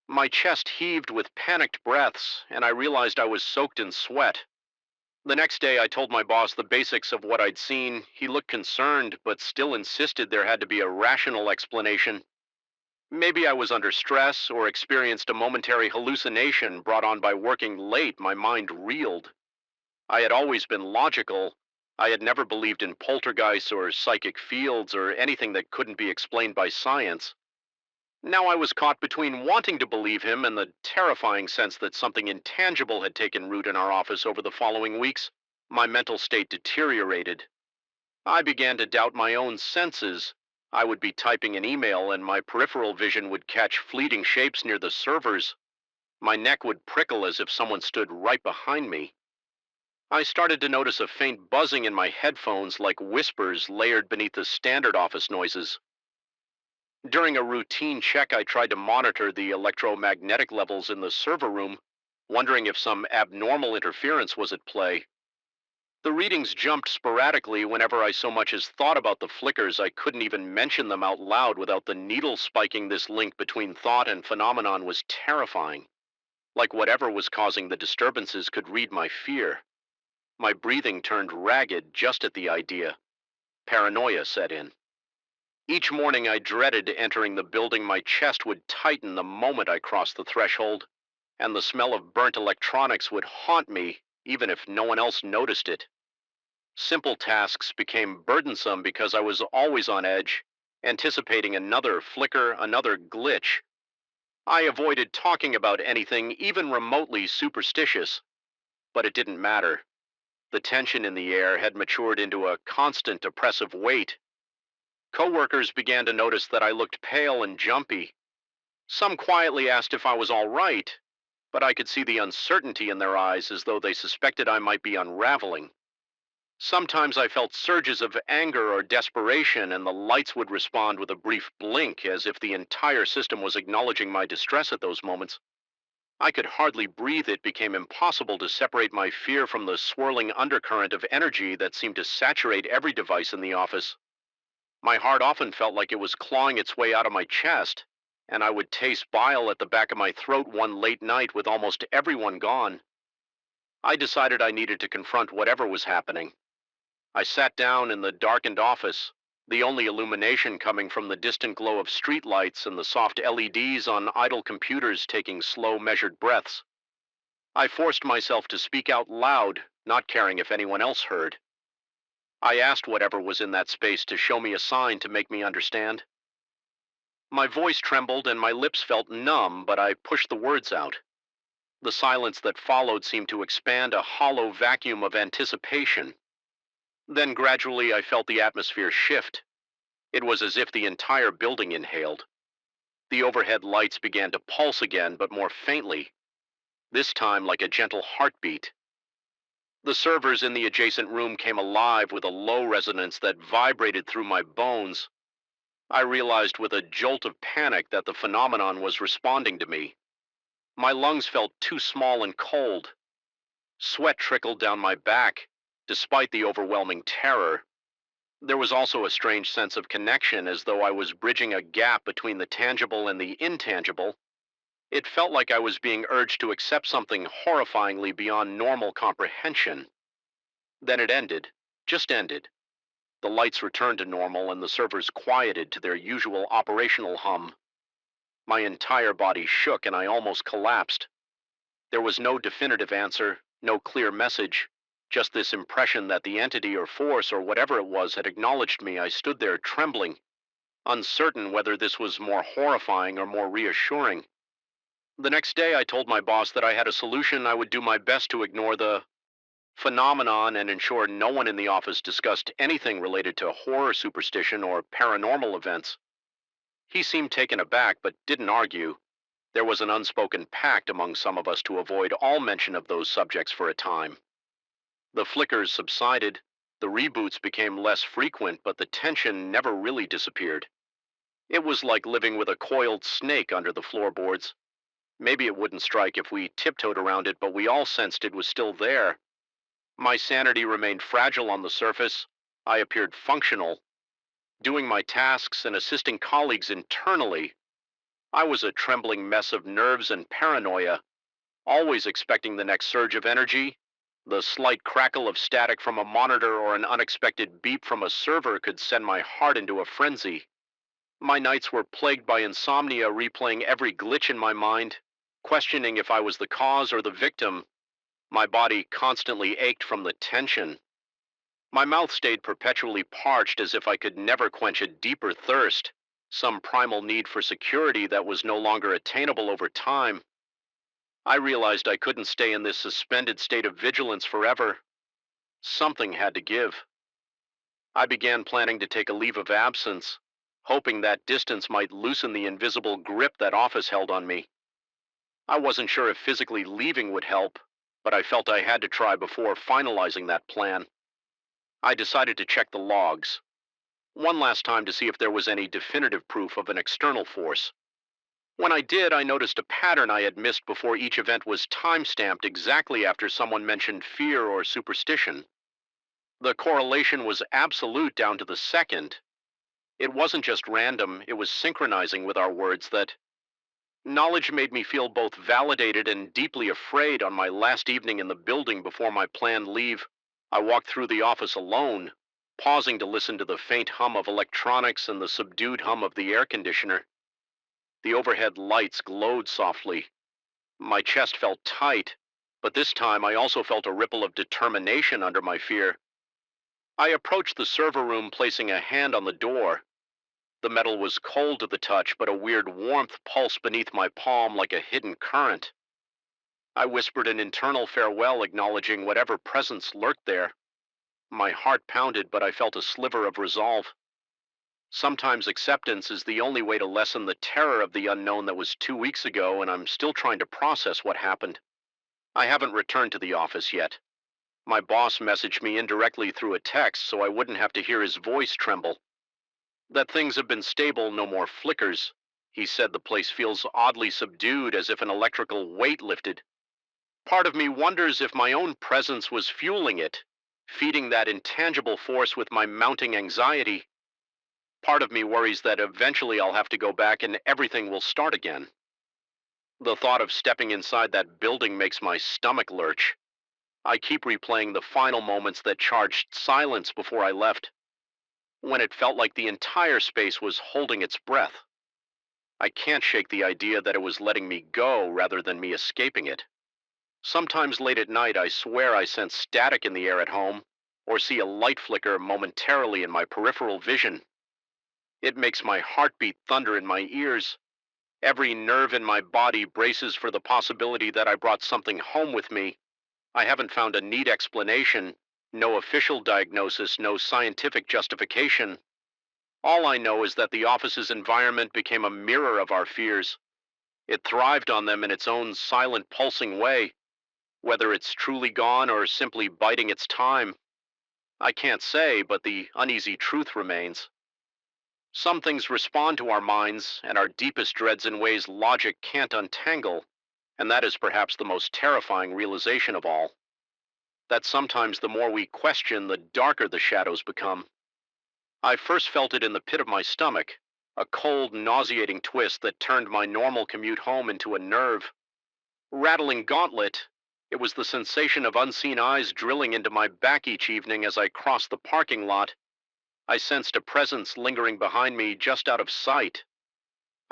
My chest heaved with panicked breaths, and I realized I was soaked in sweat. The next day, I told my boss the basics of what I'd seen. He looked concerned, but still insisted there had to be a rational explanation. Maybe I was under stress or experienced a momentary hallucination brought on by working late. My mind reeled. I had always been logical. I had never believed in poltergeists or psychic fields or anything that couldn't be explained by science. Now I was caught between wanting to believe him and the terrifying sense that something intangible had taken root in our office over the following weeks. My mental state deteriorated. I began to doubt my own senses. I would be typing an email and my peripheral vision would catch fleeting shapes near the servers. My neck would prickle as if someone stood right behind me. I started to notice a faint buzzing in my headphones, like whispers layered beneath the standard office noises. During a routine check, I tried to monitor the electromagnetic levels in the server room, wondering if some abnormal interference was at play. The readings jumped sporadically whenever I so much as thought about the flickers. I couldn't even mention them out loud without the needle spiking. This link between thought and phenomenon was terrifying. Like whatever was causing the disturbances could read my fear. My breathing turned ragged just at the idea. Paranoia set in. Each morning I dreaded entering the building. My chest would tighten the moment I crossed the threshold, and the smell of burnt electronics would haunt me, even if no one else noticed it. Simple tasks became burdensome because I was always on edge, anticipating another flicker, another glitch. I avoided talking about anything even remotely superstitious, but it didn't matter. The tension in the air had matured into a constant oppressive weight. Coworkers began to notice that I looked pale and jumpy. Some quietly asked if I was all right, but I could see the uncertainty in their eyes, as though they suspected I might be unraveling. Sometimes I felt surges of anger or desperation, and the lights would respond with a brief blink, as if the entire system was acknowledging my distress at those moments. I could hardly breathe. It became impossible to separate my fear from the swirling undercurrent of energy that seemed to saturate every device in the office. My heart often felt like it was clawing its way out of my chest, and I would taste bile at the back of my throat one late night with almost everyone gone. I decided I needed to confront whatever was happening. I sat down in the darkened office, the only illumination coming from the distant glow of streetlights and the soft LEDs on idle computers taking slow, measured breaths. I forced myself to speak out loud, not caring if anyone else heard. I asked whatever was in that space to show me a sign to make me understand. My voice trembled and my lips felt numb, but I pushed the words out. The silence that followed seemed to expand, a hollow vacuum of anticipation. Then gradually I felt the atmosphere shift. It was as if the entire building inhaled. The overhead lights began to pulse again, but more faintly, this time like a gentle heartbeat. The servers in the adjacent room came alive with a low resonance that vibrated through my bones. I realized with a jolt of panic that the phenomenon was responding to me. My lungs felt too small and cold. Sweat trickled down my back, despite the overwhelming terror. There was also a strange sense of connection, as though I was bridging a gap between the tangible and the intangible. It felt like I was being urged to accept something horrifyingly beyond normal comprehension. Then it ended, just ended. The lights returned to normal and the servers quieted to their usual operational hum. My entire body shook and I almost collapsed. There was no definitive answer, no clear message, just this impression that the entity or force or whatever it was had acknowledged me. I stood there trembling, uncertain whether this was more horrifying or more reassuring. The next day, I told my boss that I had a solution. I would do my best to ignore the phenomenon and ensure no one in the office discussed anything related to horror superstition or paranormal events. He seemed taken aback but didn't argue. There was an unspoken pact among some of us to avoid all mention of those subjects for a time. The flickers subsided, the reboots became less frequent, but the tension never really disappeared. It was like living with a coiled snake under the floorboards. Maybe it wouldn't strike if we tiptoed around it, but we all sensed it was still there. My sanity remained fragile on the surface. I appeared functional, doing my tasks and assisting colleagues internally. I was a trembling mess of nerves and paranoia, always expecting the next surge of energy. The slight crackle of static from a monitor or an unexpected beep from a server could send my heart into a frenzy. My nights were plagued by insomnia, replaying every glitch in my mind, questioning if I was the cause or the victim. My body constantly ached from the tension. My mouth stayed perpetually parched as if I could never quench a deeper thirst, some primal need for security that was no longer attainable over time. I realized I couldn't stay in this suspended state of vigilance forever. Something had to give. I began planning to take a leave of absence, hoping that distance might loosen the invisible grip that office held on me. I wasn't sure if physically leaving would help, but I felt I had to try before finalizing that plan. I decided to check the logs, one last time to see if there was any definitive proof of an external force. When I did, I noticed a pattern I had missed before each event was time-stamped exactly after someone mentioned fear or superstition. The correlation was absolute down to the second. It wasn't just random, it was synchronizing with our words. That knowledge made me feel both validated and deeply afraid. On my last evening in the building before my planned leave, I walked through the office alone, pausing to listen to the faint hum of electronics and the subdued hum of the air conditioner. The overhead lights glowed softly. My chest felt tight, but this time I also felt a ripple of determination under my fear. I approached the server room, placing a hand on the door. The metal was cold to the touch, but a weird warmth pulsed beneath my palm like a hidden current. I whispered an internal farewell, acknowledging whatever presence lurked there. My heart pounded, but I felt a sliver of resolve. Sometimes acceptance is the only way to lessen the terror of the unknown. That was 2 weeks ago, and I'm still trying to process what happened. I haven't returned to the office yet. My boss messaged me indirectly through a text so I wouldn't have to hear his voice tremble. That things have been stable, no more flickers. He said the place feels oddly subdued, as if an electrical weight lifted. Part of me wonders if my own presence was fueling it, feeding that intangible force with my mounting anxiety. Part of me worries that eventually I'll have to go back and everything will start again. The thought of stepping inside that building makes my stomach lurch. I keep replaying the final moments that charged silence before I left, when it felt like the entire space was holding its breath. I can't shake the idea that it was letting me go rather than me escaping it. Sometimes late at night, I swear I sense static in the air at home, or see a light flicker momentarily in my peripheral vision. It makes my heartbeat thunder in my ears. Every nerve in my body braces for the possibility that I brought something home with me. I haven't found a neat explanation, no official diagnosis, no scientific justification. All I know is that the office's environment became a mirror of our fears. It thrived on them in its own silent, pulsing way. Whether it's truly gone or simply biding its time, I can't say, but the uneasy truth remains. Some things respond to our minds and our deepest dreads in ways logic can't untangle, and that is perhaps the most terrifying realization of all. That sometimes the more we question, the darker the shadows become. I first felt it in the pit of my stomach, a cold, nauseating twist that turned my normal commute home into a nerve. Rattling gauntlet, it was the sensation of unseen eyes drilling into my back each evening as I crossed the parking lot. I sensed a presence lingering behind me, just out of sight.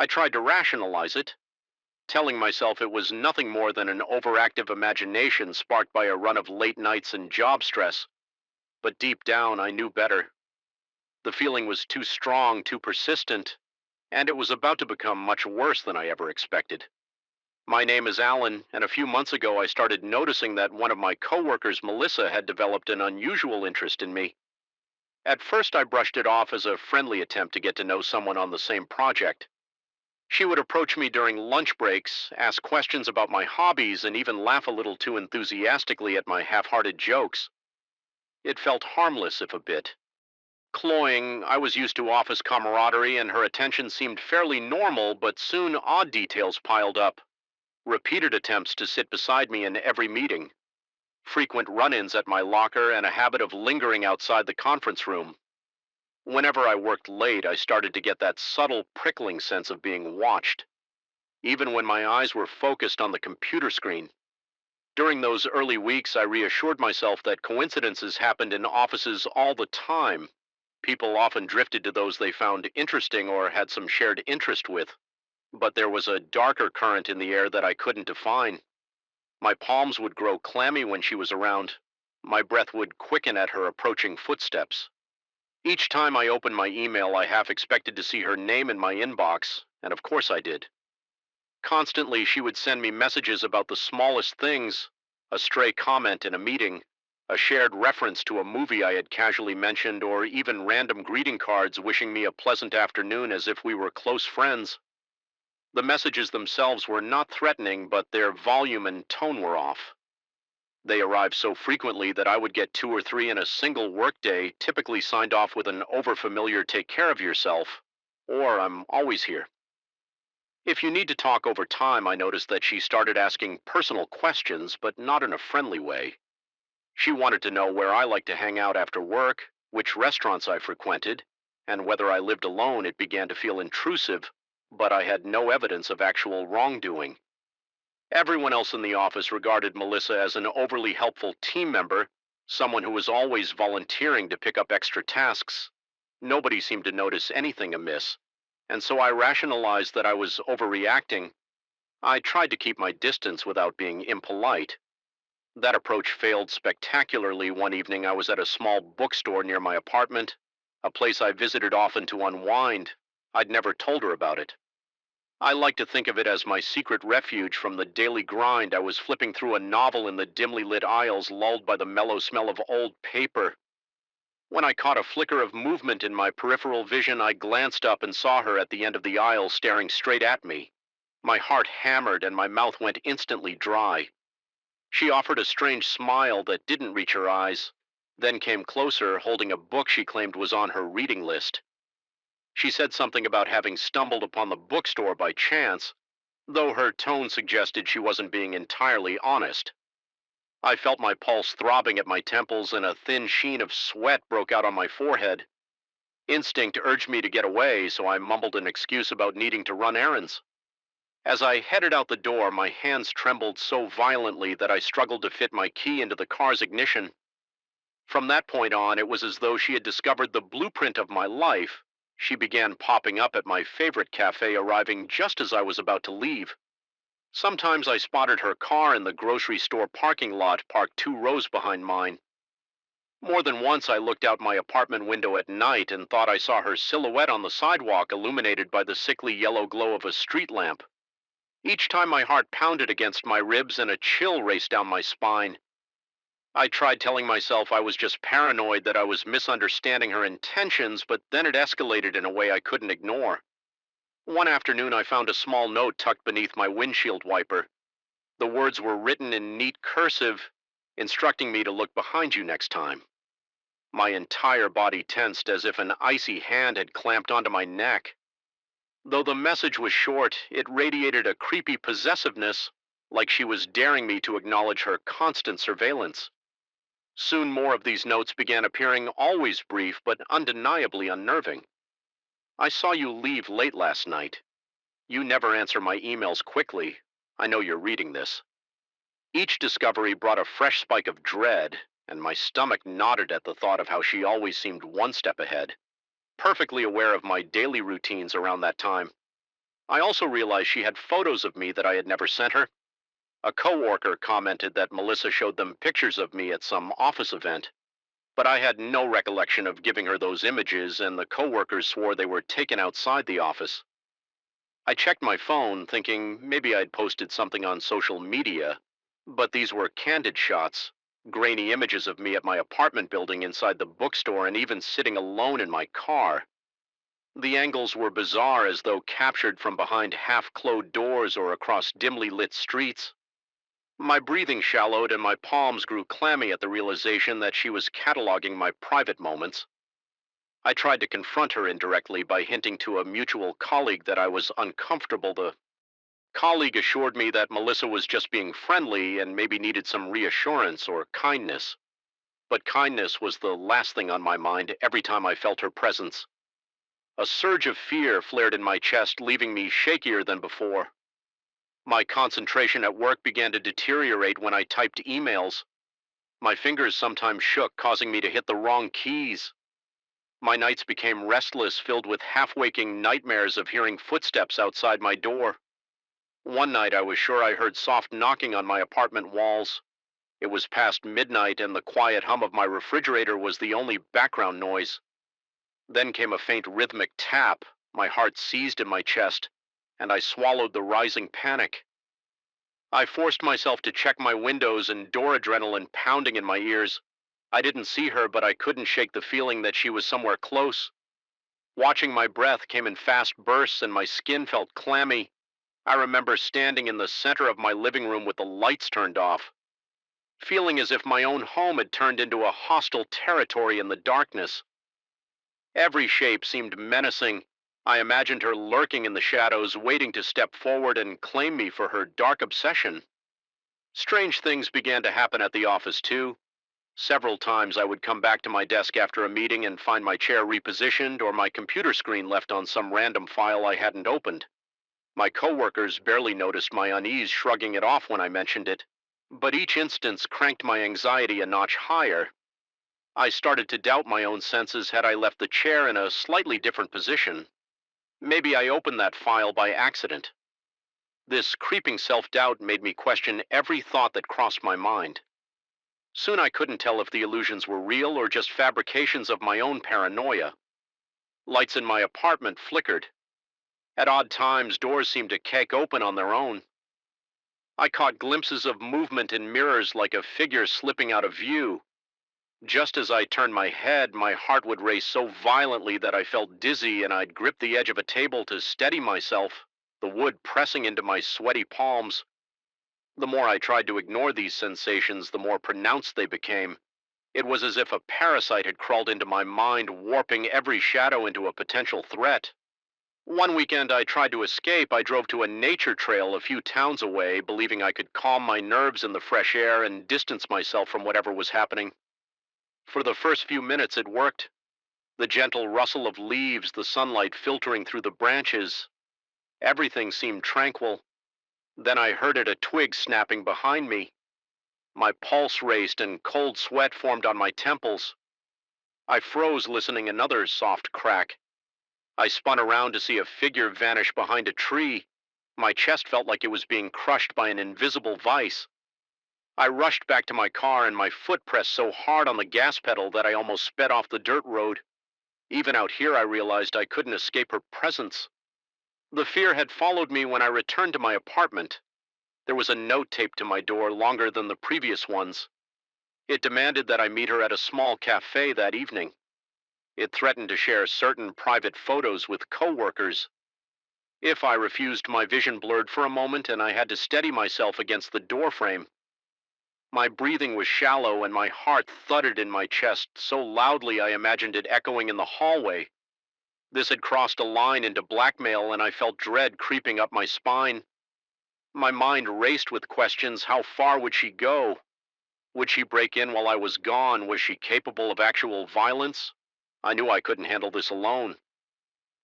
I tried to rationalize it, telling myself it was nothing more than an overactive imagination sparked by a run of late nights and job stress. But deep down, I knew better. The feeling was too strong, too persistent, and it was about to become much worse than I ever expected. My name is Alan, and a few months ago I started noticing that one of my coworkers, Melissa, had developed an unusual interest in me. At first, I brushed it off as a friendly attempt to get to know someone on the same project. She would approach me during lunch breaks, ask questions about my hobbies, and even laugh a little too enthusiastically at my half-hearted jokes. It felt harmless, if a bit. Cloying, I was used to office camaraderie, and her attention seemed fairly normal, but soon odd details piled up. Repeated attempts to sit beside me in every meeting, frequent run-ins at my locker, and a habit of lingering outside the conference room. Whenever I worked late, I started to get that subtle, prickling sense of being watched, even when my eyes were focused on the computer screen. During those early weeks, I reassured myself that coincidences happened in offices all the time. People often drifted to those they found interesting or had some shared interest with. But there was a darker current in the air that I couldn't define. My palms would grow clammy when she was around. My breath would quicken at her approaching footsteps. Each time I opened my email, I half expected to see her name in my inbox, and of course I did. Constantly, she would send me messages about the smallest things: a stray comment in a meeting, a shared reference to a movie I had casually mentioned, or even random greeting cards wishing me a pleasant afternoon as if we were close friends. The messages themselves were not threatening, but their volume and tone were off. They arrived so frequently that I would get two or three in a single workday, typically signed off with an overfamiliar "take care of yourself," or "I'm always here." If you need to talk over time, I noticed that she started asking personal questions, but not in a friendly way. She wanted to know where I liked to hang out after work, which restaurants I frequented, and whether I lived alone. It began to feel intrusive, but I had no evidence of actual wrongdoing. Everyone else in the office regarded Melissa as an overly helpful team member, someone who was always volunteering to pick up extra tasks. Nobody seemed to notice anything amiss, and so I rationalized that I was overreacting. I tried to keep my distance without being impolite. That approach failed spectacularly. One evening, I was at a small bookstore near my apartment, a place I visited often to unwind. I'd never told her about it. I like to think of it as my secret refuge from the daily grind. I was flipping through a novel in the dimly lit aisles, lulled by the mellow smell of old paper. When I caught a flicker of movement in my peripheral vision, I glanced up and saw her at the end of the aisle, staring straight at me. My heart hammered and my mouth went instantly dry. She offered a strange smile that didn't reach her eyes, then came closer, holding a book she claimed was on her reading list. She said something about having stumbled upon the bookstore by chance, though her tone suggested she wasn't being entirely honest. I felt my pulse throbbing at my temples, and a thin sheen of sweat broke out on my forehead. Instinct urged me to get away, so I mumbled an excuse about needing to run errands. As I headed out the door, my hands trembled so violently that I struggled to fit my key into the car's ignition. From that point on, it was as though she had discovered the blueprint of my life. She began popping up at my favorite cafe, arriving just as I was about to leave. Sometimes I spotted her car in the grocery store parking lot, parked 2 rows behind mine. More than once I looked out my apartment window at night and thought I saw her silhouette on the sidewalk, illuminated by the sickly yellow glow of a street lamp. Each time my heart pounded against my ribs and a chill raced down my spine. I tried telling myself I was just paranoid, that I was misunderstanding her intentions, but then it escalated in a way I couldn't ignore. One afternoon, I found a small note tucked beneath my windshield wiper. The words were written in neat cursive, instructing me to look behind you next time. My entire body tensed, as if an icy hand had clamped onto my neck. Though the message was short, it radiated a creepy possessiveness, like she was daring me to acknowledge her constant surveillance. Soon more of these notes began appearing, always brief, but undeniably unnerving. I saw you leave late last night. You never answer my emails quickly. I know you're reading this. Each discovery brought a fresh spike of dread, and my stomach knotted at the thought of how she always seemed one step ahead, perfectly aware of my daily routines around that time. I also realized she had photos of me that I had never sent her. A coworker commented that Melissa showed them pictures of me at some office event, but I had no recollection of giving her those images, and the coworkers swore they were taken outside the office. I checked my phone, thinking maybe I'd posted something on social media, but these were candid shots, grainy images of me at my apartment building, inside the bookstore, and even sitting alone in my car. The angles were bizarre, as though captured from behind half-closed doors or across dimly lit streets. My breathing shallowed and my palms grew clammy at the realization that she was cataloging my private moments. I tried to confront her indirectly by hinting to a mutual colleague that I was uncomfortable. The colleague assured me that Melissa was just being friendly and maybe needed some reassurance or kindness. But kindness was the last thing on my mind every time I felt her presence. A surge of fear flared in my chest, leaving me shakier than before. My concentration at work began to deteriorate when I typed emails. My fingers sometimes shook, causing me to hit the wrong keys. My nights became restless, filled with half-waking nightmares of hearing footsteps outside my door. One night I was sure I heard soft knocking on my apartment walls. It was past midnight, and the quiet hum of my refrigerator was the only background noise. Then came a faint rhythmic tap. My heart seized in my chest, and I swallowed the rising panic. I forced myself to check my windows, and door adrenaline pounding in my ears. I didn't see her, but I couldn't shake the feeling that she was somewhere close. Watching my breath came in fast bursts, and my skin felt clammy. I remember standing in the center of my living room with the lights turned off, feeling as if my own home had turned into a hostile territory in the darkness. Every shape seemed menacing. I imagined her lurking in the shadows, waiting to step forward and claim me for her dark obsession. Strange things began to happen at the office, too. Several times I would come back to my desk after a meeting and find my chair repositioned or my computer screen left on some random file I hadn't opened. My coworkers barely noticed my unease, shrugging it off when I mentioned it. But each instance cranked my anxiety a notch higher. I started to doubt my own senses had I left the chair in a slightly different position. Maybe I opened that file by accident. This creeping self-doubt made me question every thought that crossed my mind. Soon I couldn't tell if the illusions were real or just fabrications of my own paranoia. Lights in my apartment flickered. At odd times, doors seemed to kick open on their own. I caught glimpses of movement in mirrors, like a figure slipping out of view. Just as I turned my head, my heart would race so violently that I felt dizzy, and I'd grip the edge of a table to steady myself, the wood pressing into my sweaty palms. The more I tried to ignore these sensations, the more pronounced they became. It was as if a parasite had crawled into my mind, warping every shadow into a potential threat. One weekend I tried to escape. I drove to a nature trail a few towns away, believing I could calm my nerves in the fresh air and distance myself from whatever was happening. For the first few minutes it worked. The gentle rustle of leaves, the sunlight filtering through the branches. Everything seemed tranquil. Then I heard a twig snapping behind me. My pulse raced and cold sweat formed on my temples. I froze, listening another soft crack. I spun around to see a figure vanish behind a tree. My chest felt like it was being crushed by an invisible vice. I rushed back to my car, and my foot pressed so hard on the gas pedal that I almost sped off the dirt road. Even out here, I realized I couldn't escape her presence. The fear had followed me when I returned to my apartment. There was a note taped to my door, longer than the previous ones. It demanded that I meet her at a small cafe that evening. It threatened to share certain private photos with coworkers. If I refused, my vision blurred for a moment, and I had to steady myself against the doorframe. My breathing was shallow, and my heart thudded in my chest so loudly I imagined it echoing in the hallway. This had crossed a line into blackmail, and I felt dread creeping up my spine. My mind raced with questions. How far would she go? Would she break in while I was gone? Was she capable of actual violence? I knew I couldn't handle this alone.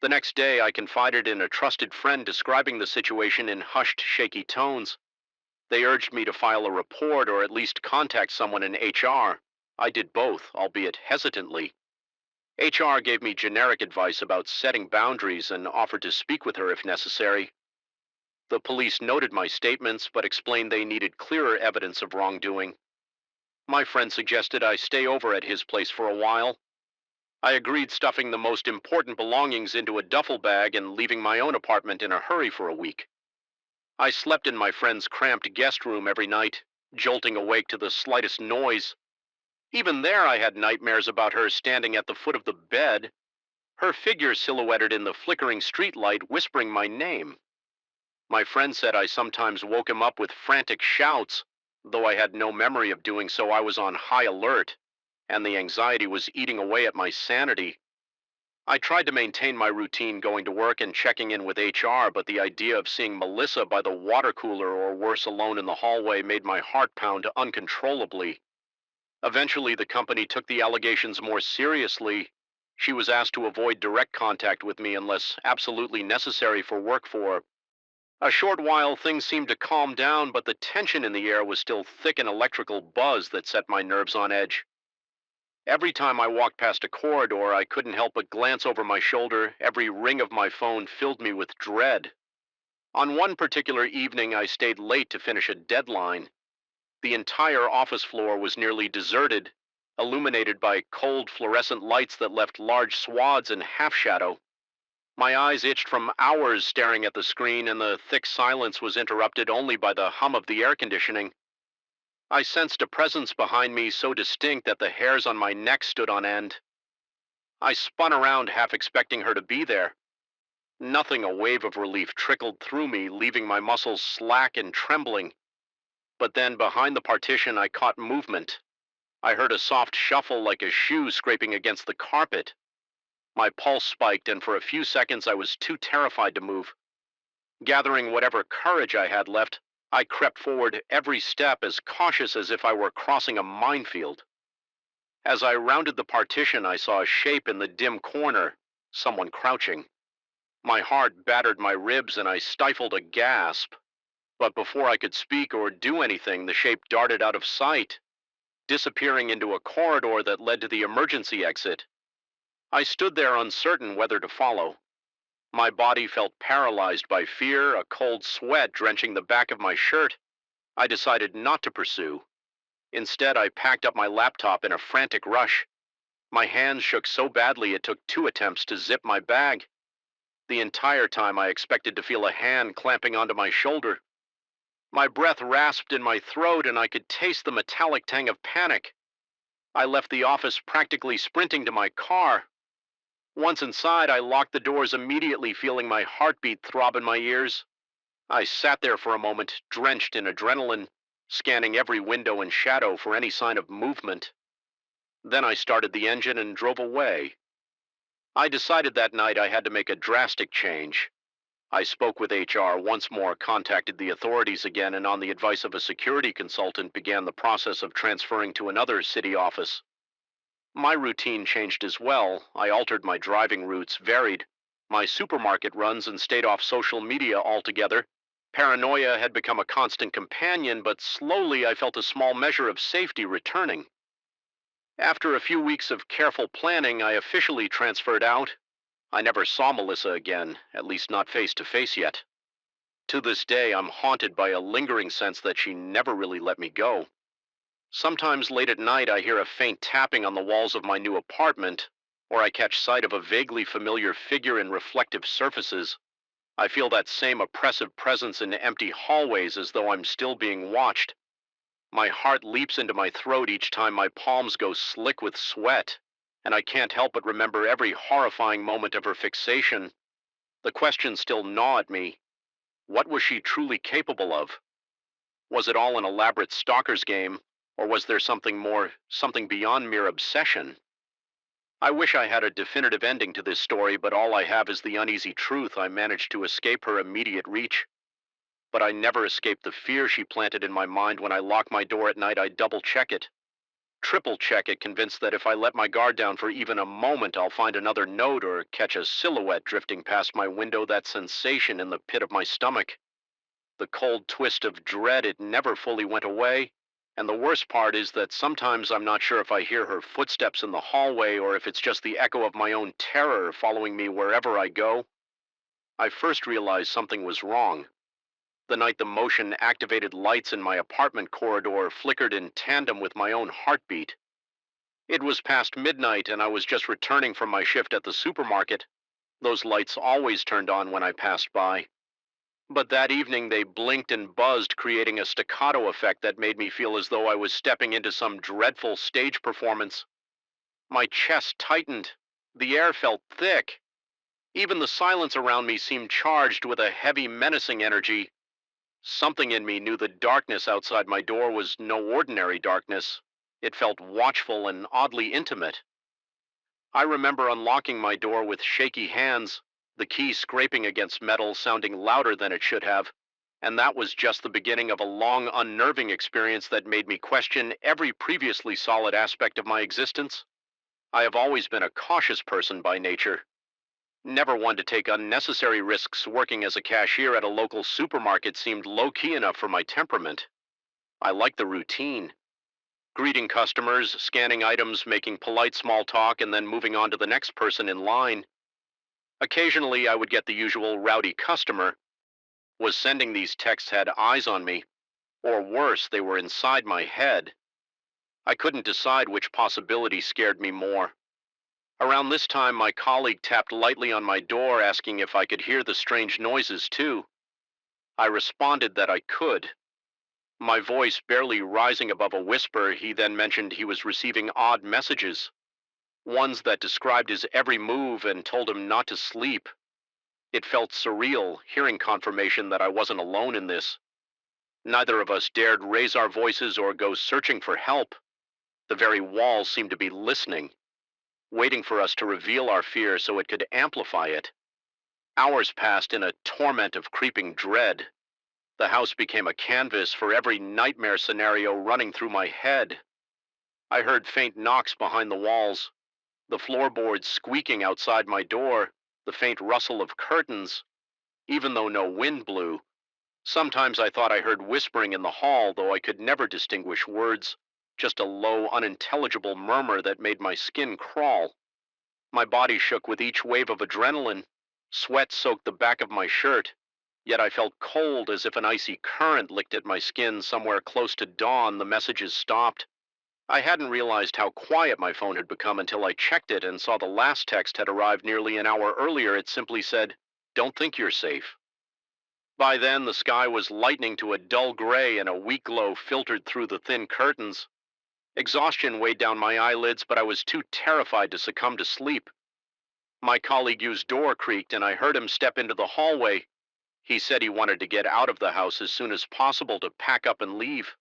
The next day, I confided in a trusted friend, describing the situation in hushed, shaky tones. They urged me to file a report or at least contact someone in HR. I did both, albeit hesitantly. HR gave me generic advice about setting boundaries and offered to speak with her if necessary. The police noted my statements, but explained they needed clearer evidence of wrongdoing. My friend suggested I stay over at his place for a while. I agreed stuffing the most important belongings into a duffel bag and leaving my own apartment in a hurry for a week. I slept in my friend's cramped guest room every night, jolting awake to the slightest noise. Even there, I had nightmares about her standing at the foot of the bed, her figure silhouetted in the flickering streetlight, whispering my name. My friend said I sometimes woke him up with frantic shouts. Though I had no memory of doing so, I was on high alert, and the anxiety was eating away at my sanity. I tried to maintain my routine going to work and checking in with HR, but the idea of seeing Melissa by the water cooler or worse alone in the hallway made my heart pound uncontrollably. Eventually, the company took the allegations more seriously. She was asked to avoid direct contact with me unless absolutely necessary for work. For a short while, things seemed to calm down, but the tension in the air was still thick, an electrical buzz that set my nerves on edge. Every time I walked past a corridor, I couldn't help but glance over my shoulder. Every ring of my phone filled me with dread. On one particular evening, I stayed late to finish a deadline. The entire office floor was nearly deserted, illuminated by cold fluorescent lights that left large swaths in half shadow. My eyes itched from hours staring at the screen, and the thick silence was interrupted only by the hum of the air conditioning. I sensed a presence behind me so distinct that the hairs on my neck stood on end. I spun around, half expecting her to be there. Nothing. A wave of relief trickled through me, leaving my muscles slack and trembling. But then, behind the partition, I caught movement. I heard a soft shuffle like a shoe scraping against the carpet. My pulse spiked, and for a few seconds I was too terrified to move. Gathering whatever courage I had left, I crept forward, every step as cautious as if I were crossing a minefield. As I rounded the partition, I saw a shape in the dim corner, someone crouching. My heart battered my ribs, and I stifled a gasp. But before I could speak or do anything, the shape darted out of sight, disappearing into a corridor that led to the emergency exit. I stood there, uncertain whether to follow. My body felt paralyzed by fear, a cold sweat drenching the back of my shirt. I decided not to pursue. Instead, I packed up my laptop in a frantic rush. My hands shook so badly it took 2 attempts to zip my bag. The entire time, I expected to feel a hand clamping onto my shoulder. My breath rasped in my throat, and I could taste the metallic tang of panic. I left the office practically sprinting to my car. Once inside, I locked the doors immediately, feeling my heartbeat throb in my ears. I sat there for a moment, drenched in adrenaline, scanning every window and shadow for any sign of movement. Then I started the engine and drove away. I decided that night I had to make a drastic change. I spoke with HR once more, contacted the authorities again, and on the advice of a security consultant began the process of transferring to another city office. My routine changed as well. I altered my driving routes, varied my supermarket runs, and stayed off social media altogether. Paranoia had become a constant companion, but slowly I felt a small measure of safety returning. After a few weeks of careful planning, I officially transferred out. I never saw Melissa again, at least not face to face yet. To this day, I'm haunted by a lingering sense that she never really let me go. Sometimes late at night, I hear a faint tapping on the walls of my new apartment, or I catch sight of a vaguely familiar figure in reflective surfaces. I feel that same oppressive presence in empty hallways, as though I'm still being watched. My heart leaps into my throat each time my palms go slick with sweat, and I can't help but remember every horrifying moment of her fixation. The questions still gnaw at me. What was she truly capable of? Was it all an elaborate stalker's game, or was there something more, something beyond mere obsession? I wish I had a definitive ending to this story, but all I have is the uneasy truth. I managed to escape her immediate reach, but I never escaped the fear she planted in my mind. When I lock my door at night, I double check it, triple check it, convinced that if I let my guard down for even a moment, I'll find another note or catch a silhouette drifting past my window. That sensation in the pit of my stomach, the cold twist of dread, it never fully went away. And the worst part is that sometimes I'm not sure if I hear her footsteps in the hallway or if it's just the echo of my own terror following me wherever I go. I first realized something was wrong the night the motion-activated lights in my apartment corridor flickered in tandem with my own heartbeat. It was past midnight and I was just returning from my shift at the supermarket. Those lights always turned on when I passed by. But that evening they blinked and buzzed, creating a staccato effect that made me feel as though I was stepping into some dreadful stage performance. My chest tightened. The air felt thick. Even the silence around me seemed charged with a heavy, menacing energy. Something in me knew the darkness outside my door was no ordinary darkness. It felt watchful and oddly intimate. I remember unlocking my door with shaky hands, the key scraping against metal sounding louder than it should have, and that was just the beginning of a long, unnerving experience that made me question every previously solid aspect of my existence. I have always been a cautious person by nature, never one to take unnecessary risks. Working as a cashier at a local supermarket seemed low-key enough for my temperament. I like the routine. Greeting customers, scanning items, making polite small talk, and then moving on to the next person in line. Occasionally, I would get the usual rowdy customer. Was sending these texts had eyes on me, or worse, they were inside my head. I couldn't decide which possibility scared me more. Around this time, my colleague tapped lightly on my door, asking if I could hear the strange noises too. I responded that I could. My voice barely rising above a whisper, he then mentioned he was receiving odd messages, ones that described his every move and told him not to sleep. It felt surreal, hearing confirmation that I wasn't alone in this. Neither of us dared raise our voices or go searching for help. The very walls seemed to be listening, waiting for us to reveal our fear so it could amplify it. Hours passed in a torment of creeping dread. The house became a canvas for every nightmare scenario running through my head. I heard faint knocks behind the walls, the floorboards squeaking outside my door, the faint rustle of curtains, even though no wind blew. Sometimes I thought I heard whispering in the hall, though I could never distinguish words, just a low, unintelligible murmur that made my skin crawl. My body shook with each wave of adrenaline. Sweat soaked the back of my shirt, yet I felt cold as if an icy current licked at my skin. Somewhere close to dawn, the messages stopped. I hadn't realized how quiet my phone had become until I checked it and saw the last text had arrived nearly an hour earlier. It simply said, "Don't think you're safe." By then, the sky was lightening to a dull gray and a weak glow filtered through the thin curtains. Exhaustion weighed down my eyelids, but I was too terrified to succumb to sleep. My colleague's door creaked and I heard him step into the hallway. He said he wanted to get out of the house as soon as possible to pack up and leave.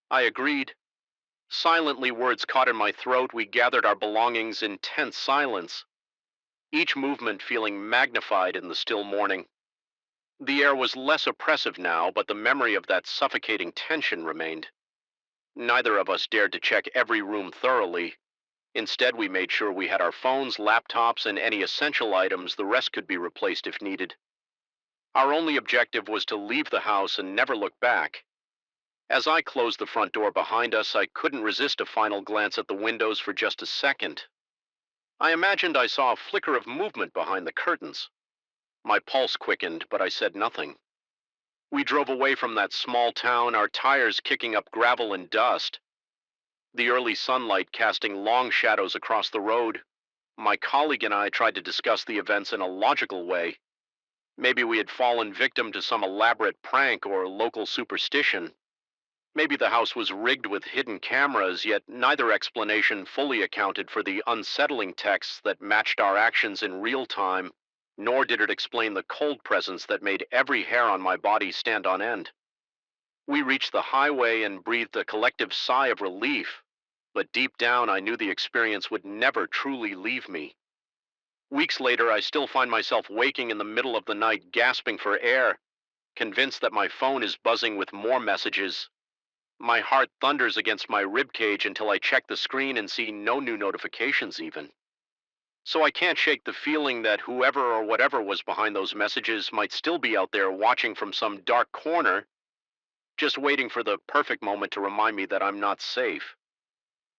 I agreed. Silently, words caught in my throat, we gathered our belongings in tense silence, each movement feeling magnified in the still morning. The air was less oppressive now, but the memory of that suffocating tension remained. Neither of us dared to check every room thoroughly. Instead, we made sure we had our phones, laptops, and any essential items. The rest could be replaced if needed. Our only objective was to leave the house and never look back. As I closed the front door behind us, I couldn't resist a final glance at the windows for just a second. I imagined I saw a flicker of movement behind the curtains. My pulse quickened, but I said nothing. We drove away from that small town, our tires kicking up gravel and dust, the early sunlight casting long shadows across the road. My colleague and I tried to discuss the events in a logical way. Maybe we had fallen victim to some elaborate prank or local superstition. Maybe the house was rigged with hidden cameras, yet neither explanation fully accounted for the unsettling texts that matched our actions in real time, nor did it explain the cold presence that made every hair on my body stand on end. We reached the highway and breathed a collective sigh of relief, but deep down I knew the experience would never truly leave me. Weeks later, I still find myself waking in the middle of the night, gasping for air, convinced that my phone is buzzing with more messages. My heart thunders against my ribcage until I check the screen and see no new notifications even. So I can't shake the feeling that whoever or whatever was behind those messages might still be out there watching from some dark corner, just waiting for the perfect moment to remind me that I'm not safe.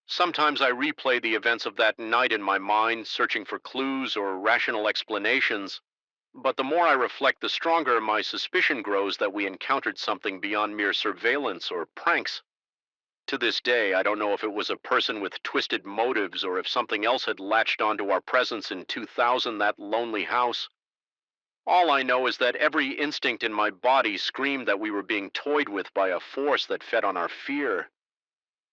Sometimes I replay the events of that night in my mind, searching for clues or rational explanations, but the more I reflect, the stronger my suspicion grows that we encountered something beyond mere surveillance or pranks. To this day, I don't know if it was a person with twisted motives or if something else had latched onto our presence in 2000, that lonely house. All I know is that every instinct in my body screamed that we were being toyed with by a force that fed on our fear.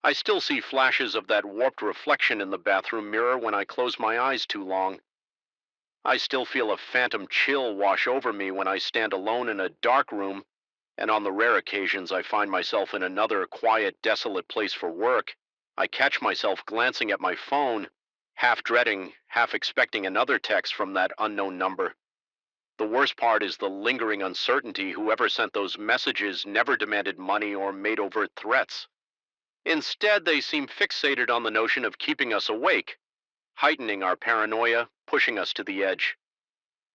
I still see flashes of that warped reflection in the bathroom mirror when I close my eyes too long. I still feel a phantom chill wash over me when I stand alone in a dark room, and on the rare occasions I find myself in another quiet, desolate place for work, I catch myself glancing at my phone, half dreading, half expecting another text from that unknown number. The worst part is the lingering uncertainty whoever sent those messages never demanded money or made overt threats. Instead, they seem fixated on the notion of keeping us awake, heightening our paranoia, pushing us to the edge.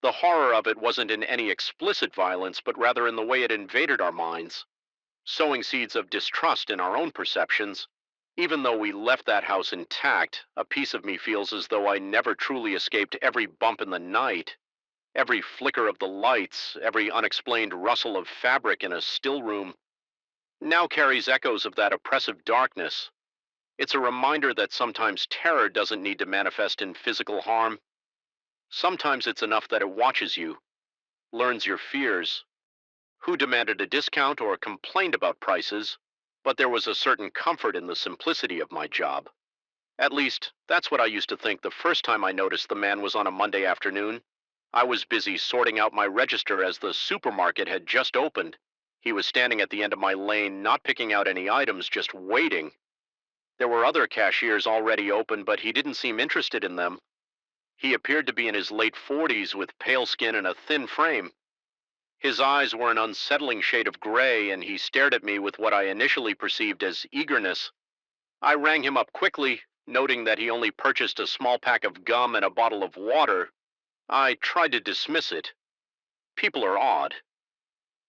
The horror of it wasn't in any explicit violence, but rather in the way it invaded our minds, sowing seeds of distrust in our own perceptions. Even though we left that house intact, a piece of me feels as though I never truly escaped every bump in the night, every flicker of the lights, every unexplained rustle of fabric in a still room. Now carries echoes of that oppressive darkness. It's a reminder that sometimes terror doesn't need to manifest in physical harm. Sometimes it's enough that it watches you, learns your fears, who demanded a discount or complained about prices, but there was a certain comfort in the simplicity of my job. At least, that's what I used to think the first time I noticed the man was on a Monday afternoon. I was busy sorting out my register as the supermarket had just opened. He was standing at the end of my lane, not picking out any items, just waiting. There were other cashiers already open, but he didn't seem interested in them. He appeared to be in his late 40s with pale skin and a thin frame. His eyes were an unsettling shade of gray, and he stared at me with what I initially perceived as eagerness. I rang him up quickly, noting that he only purchased a small pack of gum and a bottle of water. I tried to dismiss it. People are odd.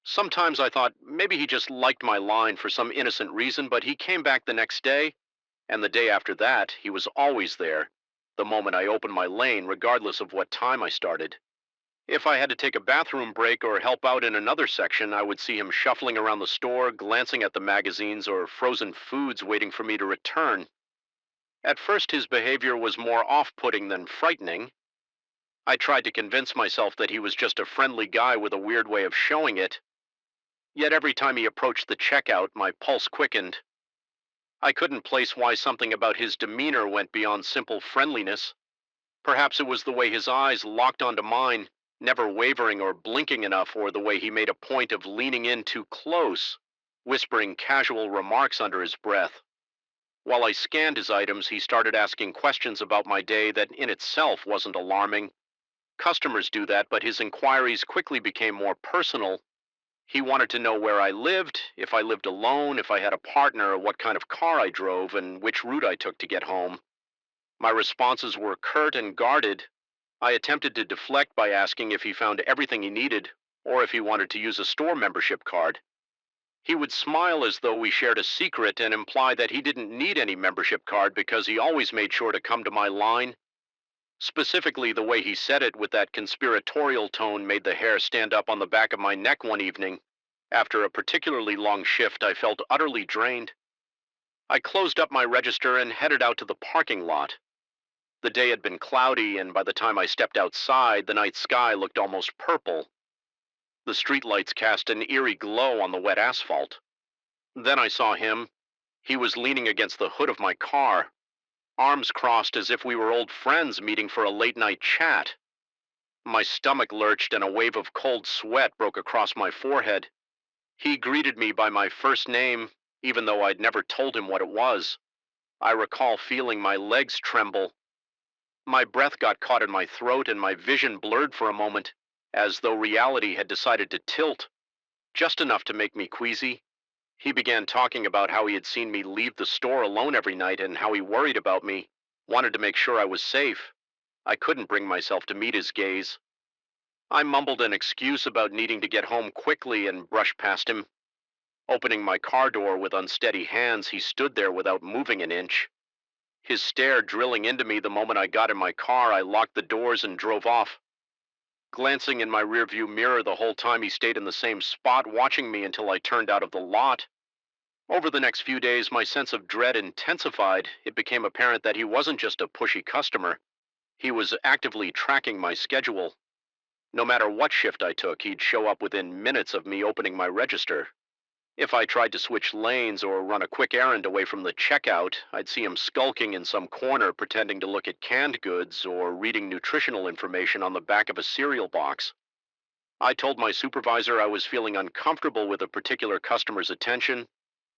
Sometimes I thought maybe he just liked my line for some innocent reason, but he came back the next day, and the day after that, he was always there, the moment I opened my lane, regardless of what time I started. If I had to take a bathroom break or help out in another section, I would see him shuffling around the store, glancing at the magazines or frozen foods, waiting for me to return. At first, his behavior was more off-putting than frightening. I tried to convince myself that he was just a friendly guy with a weird way of showing it. Yet every time he approached the checkout, my pulse quickened. I couldn't place why something about his demeanor went beyond simple friendliness. Perhaps it was the way his eyes locked onto mine, never wavering or blinking enough, or the way he made a point of leaning in too close, whispering casual remarks under his breath. While I scanned his items, he started asking questions about my day that in itself wasn't alarming. Customers do that, but his inquiries quickly became more personal. He wanted to know where I lived, if I lived alone, if I had a partner, what kind of car I drove, and which route I took to get home. My responses were curt and guarded. I attempted to deflect by asking if he found everything he needed, or if he wanted to use a store membership card. He would smile as though we shared a secret and imply that he didn't need any membership card because he always made sure to come to my line. Specifically, the way he said it with that conspiratorial tone made the hair stand up on the back of my neck one evening. After a particularly long shift, I felt utterly drained. I closed up my register and headed out to the parking lot. The day had been cloudy, and by the time I stepped outside, the night sky looked almost purple. The streetlights cast an eerie glow on the wet asphalt. Then I saw him. He was leaning against the hood of my car, arms crossed as if we were old friends meeting for a late-night chat. My stomach lurched and a wave of cold sweat broke across my forehead. He greeted me by my first name, even though I'd never told him what it was. I recall feeling my legs tremble. My breath got caught in my throat and my vision blurred for a moment, as though reality had decided to tilt, just enough to make me queasy. He began talking about how he had seen me leave the store alone every night and how he worried about me, wanted to make sure I was safe. I couldn't bring myself to meet his gaze. I mumbled an excuse about needing to get home quickly and brushed past him. Opening my car door with unsteady hands, he stood there without moving an inch. His stare drilling into me the moment I got in my car, I locked the doors and drove off. Glancing in my rearview mirror the whole time, he stayed in the same spot, watching me until I turned out of the lot. Over the next few days, my sense of dread intensified. It became apparent that he wasn't just a pushy customer, he was actively tracking my schedule. No matter what shift I took, he'd show up within minutes of me opening my register. If I tried to switch lanes or run a quick errand away from the checkout, I'd see him skulking in some corner pretending to look at canned goods or reading nutritional information on the back of a cereal box. I told my supervisor I was feeling uncomfortable with a particular customer's attention.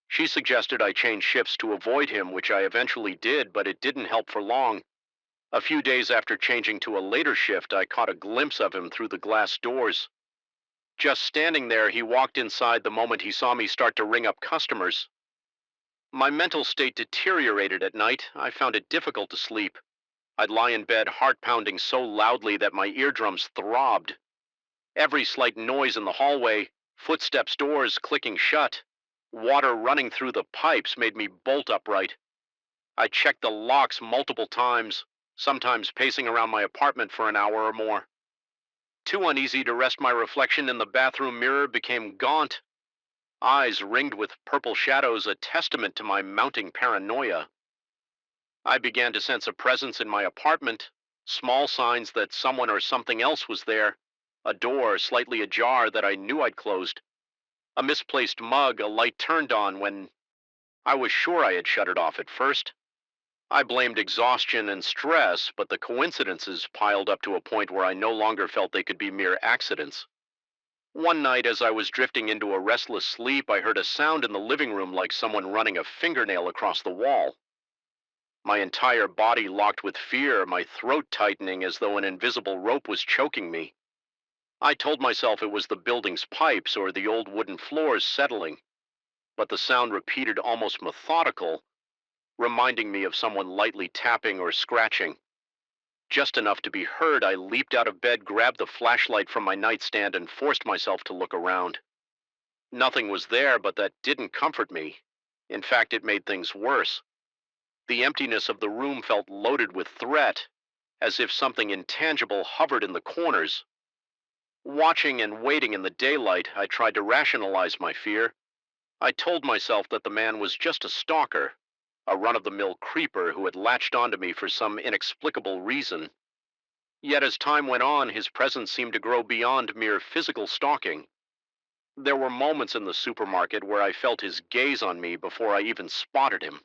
She suggested I change shifts to avoid him, which I eventually did, but it didn't help for long. A few days after changing to a later shift, I caught a glimpse of him through the glass doors. Just standing there, he walked inside the moment he saw me start to ring up customers. My mental state deteriorated at night. I found it difficult to sleep. I'd lie in bed, heart pounding so loudly that my eardrums throbbed. Every slight noise in the hallway, footsteps, doors clicking shut, water running through the pipes made me bolt upright. I checked the locks multiple times, sometimes pacing around my apartment for an hour or more. Too uneasy to rest, my reflection in the bathroom mirror became gaunt, eyes ringed with purple shadows, a testament to my mounting paranoia. I began to sense a presence in my apartment, small signs that someone or something else was there, a door slightly ajar that I knew I'd closed, a misplaced mug, a light turned on when I was sure I had shut it off at first. I blamed exhaustion and stress, but the coincidences piled up to a point where I no longer felt they could be mere accidents. One night, as I was drifting into a restless sleep, I heard a sound in the living room like someone running a fingernail across the wall. My entire body locked with fear, my throat tightening as though an invisible rope was choking me. I told myself it was the building's pipes or the old wooden floors settling, but the sound repeated, almost methodical, reminding me of someone lightly tapping or scratching. Just enough to be heard, I leaped out of bed, grabbed the flashlight from my nightstand, and forced myself to look around. Nothing was there, but that didn't comfort me. In fact, it made things worse. The emptiness of the room felt loaded with threat, as if something intangible hovered in the corners. Watching and waiting in the daylight, I tried to rationalize my fear. I told myself that the man was just a stalker, a run-of-the-mill creeper who had latched onto me for some inexplicable reason. Yet as time went on, his presence seemed to grow beyond mere physical stalking. There were moments in the supermarket where I felt his gaze on me before I even spotted him.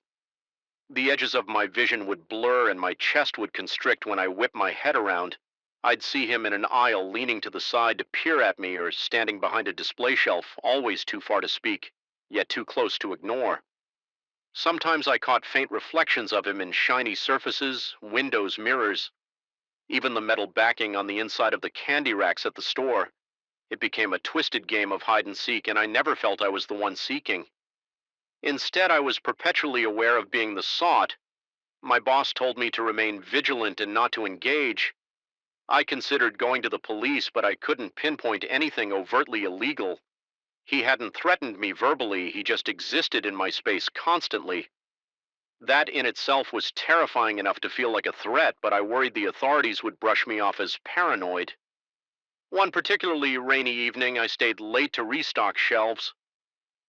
The edges of my vision would blur and my chest would constrict when I whipped my head around. I'd see him in an aisle leaning to the side to peer at me, or standing behind a display shelf, always too far to speak, yet too close to ignore. Sometimes I caught faint reflections of him in shiny surfaces, windows, mirrors, even the metal backing on the inside of the candy racks at the store. It became a twisted game of hide and seek, and I never felt I was the one seeking. Instead, I was perpetually aware of being the sought. My boss told me to remain vigilant and not to engage. I considered going to the police, but I couldn't pinpoint anything overtly illegal. He hadn't threatened me verbally, he just existed in my space constantly. That in itself was terrifying enough to feel like a threat, but I worried the authorities would brush me off as paranoid. One particularly rainy evening, I stayed late to restock shelves.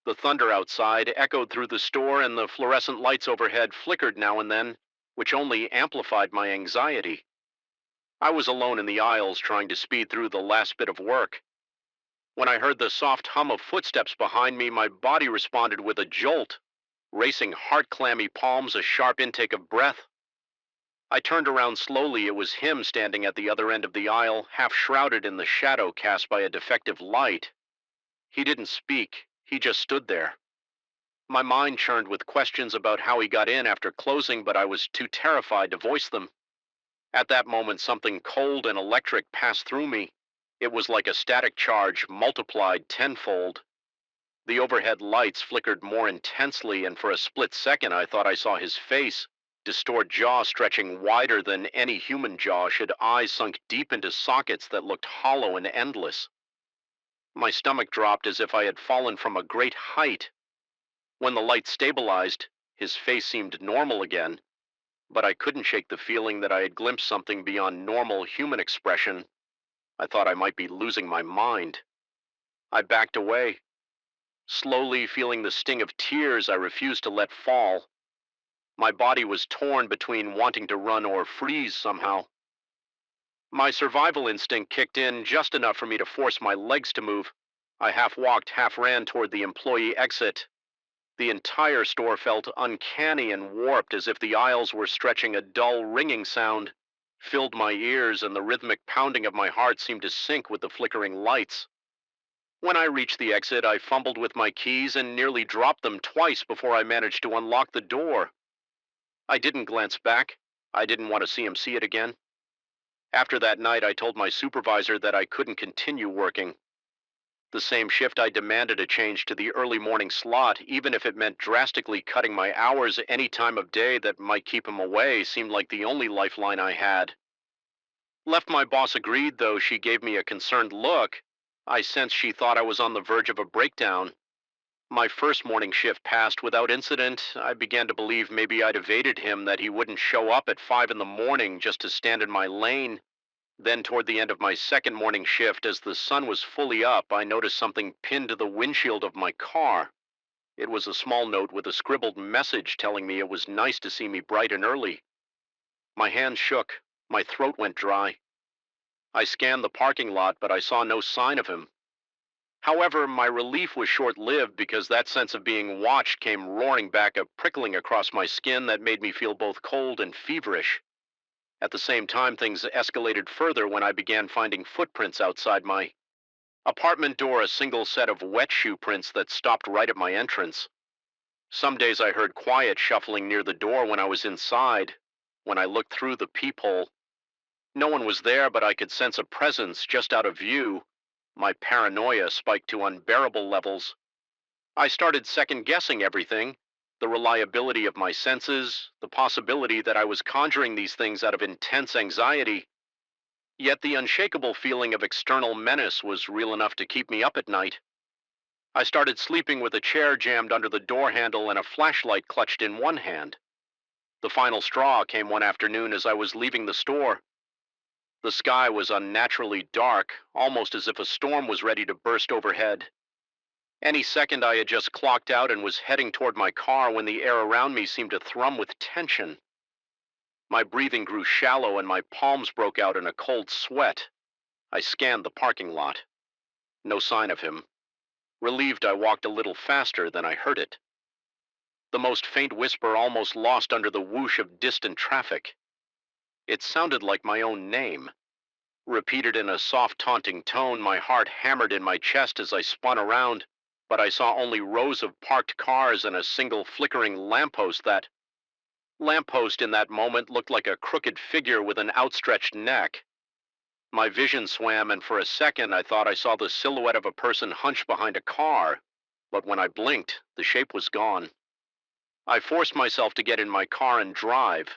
The thunder outside echoed through the store, and the fluorescent lights overhead flickered now and then, which only amplified my anxiety. I was alone in the aisles trying to speed through the last bit of work. When I heard the soft hum of footsteps behind me, my body responded with a jolt, racing heart-clammy palms, a sharp intake of breath. I turned around slowly. It was him standing at the other end of the aisle, half shrouded in the shadow cast by a defective light. He didn't speak. He just stood there. My mind churned with questions about how he got in after closing, but I was too terrified to voice them. At that moment, something cold and electric passed through me. It was like a static charge multiplied tenfold. The overhead lights flickered more intensely, and for a split second I thought I saw his face, distort jaw stretching wider than any human jaw should, eyes sunk deep into sockets that looked hollow and endless. My stomach dropped as if I had fallen from a great height. When the light stabilized, his face seemed normal again, but I couldn't shake the feeling that I had glimpsed something beyond normal human expression. I thought I might be losing my mind. I backed away. Slowly feeling the sting of tears I refused to let fall. My body was torn between wanting to run or freeze somehow. My survival instinct kicked in just enough for me to force my legs to move. I half walked, half ran toward the employee exit. The entire store felt uncanny and warped, as if the aisles were stretching. A dull ringing sound filled my ears, and the rhythmic pounding of my heart seemed to sync with the flickering lights. When I reached the exit, I fumbled with my keys and nearly dropped them twice before I managed to unlock the door. I didn't glance back. I didn't want to see him see it again. After that night, I told my supervisor that I couldn't continue working. The same shift, I demanded a change to the early morning slot, even if it meant drastically cutting my hours. Any time of day that might keep him away seemed like the only lifeline I had. Left my boss agreed, though she gave me a concerned look. I sensed she thought I was on the verge of a breakdown. My first morning shift passed without incident. I began to believe maybe I'd evaded him, that he wouldn't show up at 5 in the morning just to stand in my lane. Then toward the end of my second morning shift, as the sun was fully up, I noticed something pinned to the windshield of my car. It was a small note with a scribbled message telling me it was nice to see me bright and early. My hands shook. My throat went dry. I scanned the parking lot, but I saw no sign of him. However, my relief was short-lived, because that sense of being watched came roaring back, a prickling across my skin that made me feel both cold and feverish. At the same time, things escalated further when I began finding footprints outside my apartment door, a single set of wet shoe prints that stopped right at my entrance. Some days I heard quiet shuffling near the door when I was inside. When I looked through the peephole, no one was there, but I could sense a presence just out of view. My paranoia spiked to unbearable levels. I started second-guessing everything: the reliability of my senses, the possibility that I was conjuring these things out of intense anxiety. Yet the unshakable feeling of external menace was real enough to keep me up at night. I started sleeping with a chair jammed under the door handle and a flashlight clutched in one hand. The final straw came one afternoon as I was leaving the store. The sky was unnaturally dark, almost as if a storm was ready to burst overhead. Any second, I had just clocked out and was heading toward my car when the air around me seemed to thrum with tension. My breathing grew shallow and my palms broke out in a cold sweat. I scanned the parking lot. No sign of him. Relieved, I walked a little faster, then I heard it. The most faint whisper, almost lost under the whoosh of distant traffic. It sounded like my own name. Repeated in a soft, taunting tone, my heart hammered in my chest as I spun around, but I saw only rows of parked cars and a single flickering lamppost. That lamppost in that moment looked like a crooked figure with an outstretched neck. My vision swam, and for a second I thought I saw the silhouette of a person hunched behind a car, but when I blinked, the shape was gone. I forced myself to get in my car and drive.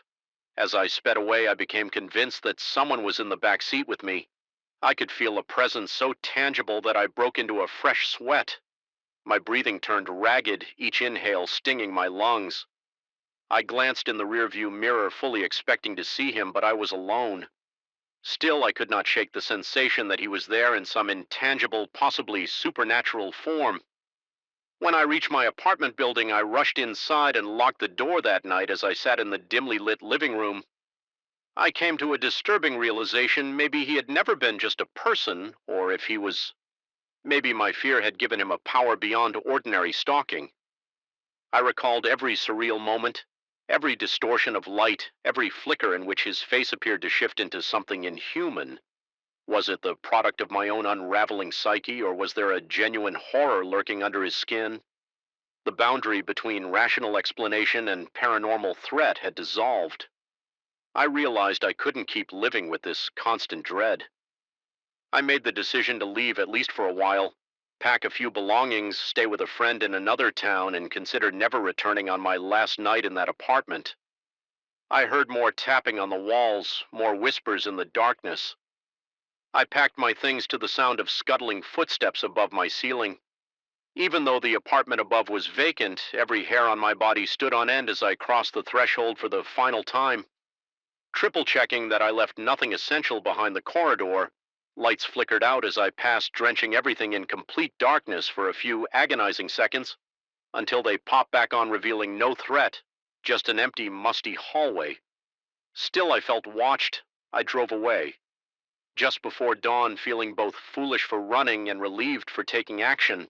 As I sped away, I became convinced that someone was in the back seat with me. I could feel a presence so tangible that I broke into a fresh sweat. My breathing turned ragged, each inhale stinging my lungs. I glanced in the rearview mirror, fully expecting to see him, but I was alone. Still, I could not shake the sensation that he was there in some intangible, possibly supernatural form. When I reached my apartment building, I rushed inside and locked the door. That night, as I sat in the dimly lit living room, I came to a disturbing realization. Maybe he had never been just a person, or if he was, maybe my fear had given him a power beyond ordinary stalking. I recalled every surreal moment, every distortion of light, every flicker in which his face appeared to shift into something inhuman. Was it the product of my own unraveling psyche, or was there a genuine horror lurking under his skin? The boundary between rational explanation and paranormal threat had dissolved. I realized I couldn't keep living with this constant dread. I made the decision to leave, at least for a while, pack a few belongings, stay with a friend in another town, and consider never returning on my last night in that apartment. I heard more tapping on the walls, more whispers in the darkness. I packed my things to the sound of scuttling footsteps above my ceiling. Even though the apartment above was vacant, every hair on my body stood on end as I crossed the threshold for the final time. Triple checking that I left nothing essential behind the corridor, Lights flickered out as I passed, drenching everything in complete darkness for a few agonizing seconds, until they popped back on, revealing no threat, just an empty, musty hallway. Still, I felt watched. I drove away. Just before dawn, feeling both foolish for running and relieved for taking action.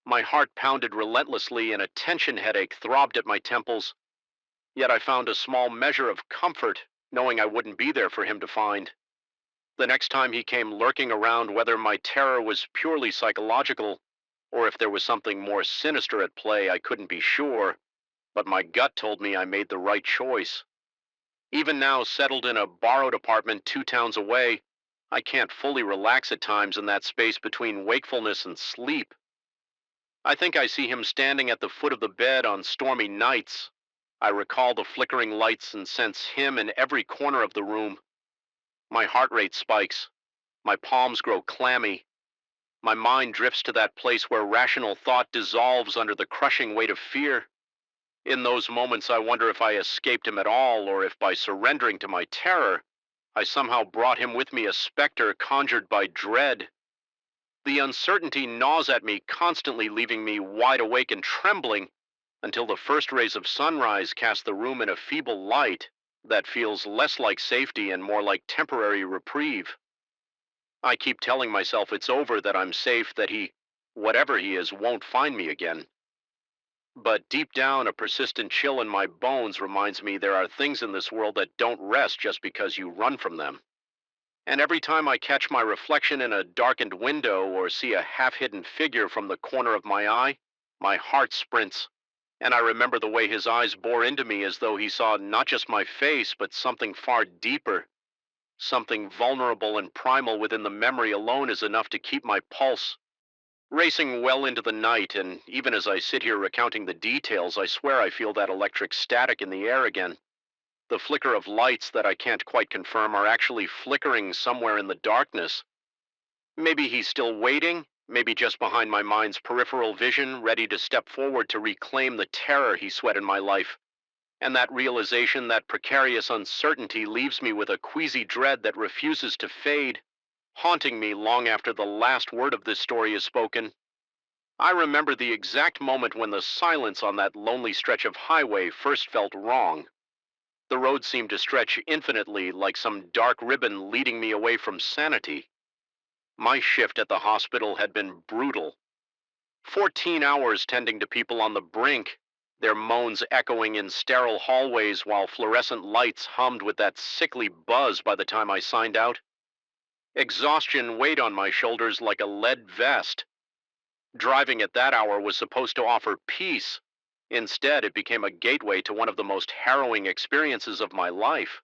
My heart pounded relentlessly and a tension headache throbbed at my temples, yet I found a small measure of comfort knowing I wouldn't be there for him to find. The next time he came lurking around, whether my terror was purely psychological or if there was something more sinister at play, I couldn't be sure, but my gut told me I made the right choice. Even now, settled in a borrowed apartment 2 towns away, I can't fully relax at times in that space between wakefulness and sleep. I think I see him standing at the foot of the bed on stormy nights. I recall the flickering lights and sense him in every corner of the room. My heart rate spikes. My palms grow clammy. My mind drifts to that place where rational thought dissolves under the crushing weight of fear. In those moments, I wonder if I escaped him at all, or if by surrendering to my terror, I somehow brought him with me, a specter conjured by dread. The uncertainty gnaws at me, constantly leaving me wide awake and trembling until the first rays of sunrise cast the room in a feeble light that feels less like safety and more like temporary reprieve. I keep telling myself it's over, that I'm safe, that he, whatever he is, won't find me again. But deep down, a persistent chill in my bones reminds me there are things in this world that don't rest just because you run from them. And every time I catch my reflection in a darkened window or see a half-hidden figure from the corner of my eye, my heart sprints, and I remember the way his eyes bore into me as though he saw not just my face, but something far deeper. Something vulnerable and primal within the memory alone is enough to keep my pulse racing well into the night, and even as I sit here recounting the details, I swear I feel that electric static in the air again. The flicker of lights that I can't quite confirm are actually flickering somewhere in the darkness. Maybe he's still waiting, maybe just behind my mind's peripheral vision, ready to step forward to reclaim the terror he sweat in my life. And that realization, that precarious uncertainty, leaves me with a queasy dread that refuses to fade, haunting me long after the last word of this story is spoken. I remember the exact moment when the silence on that lonely stretch of highway first felt wrong. The road seemed to stretch infinitely, like some dark ribbon leading me away from sanity. My shift at the hospital had been brutal. 14 hours tending to people on the brink, their moans echoing in sterile hallways while fluorescent lights hummed with that sickly buzz by the time I signed out. Exhaustion weighed on my shoulders like a lead vest. Driving at that hour was supposed to offer peace. Instead, it became a gateway to one of the most harrowing experiences of my life.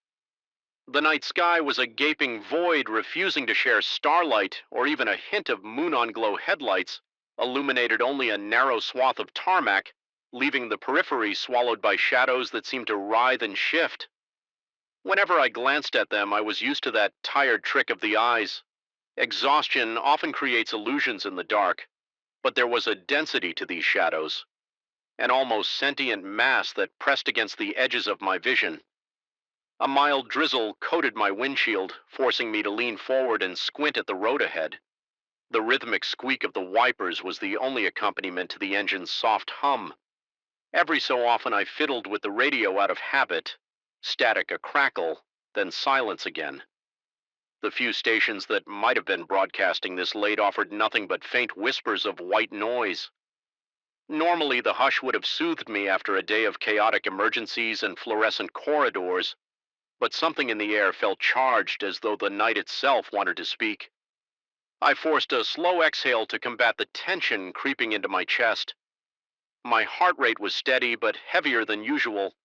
The night sky was a gaping void, refusing to share starlight or even a hint of moon-on-glow headlights, illuminated only a narrow swath of tarmac, leaving the periphery swallowed by shadows that seemed to writhe and shift. Whenever I glanced at them, I was used to that tired trick of the eyes. Exhaustion often creates illusions in the dark, but there was a density to these shadows, an almost sentient mass that pressed against the edges of my vision. A mild drizzle coated my windshield, forcing me to lean forward and squint at the road ahead. The rhythmic squeak of the wipers was the only accompaniment to the engine's soft hum. Every so often I fiddled with the radio out of habit, static a crackle, then silence again. The few stations that might have been broadcasting this late offered nothing but faint whispers of white noise. Normally, the hush would have soothed me after a day of chaotic emergencies and fluorescent corridors, but something in the air felt charged, as though the night itself wanted to speak. I forced a slow exhale to combat the tension creeping into my chest. My heart rate was steady but heavier than usual.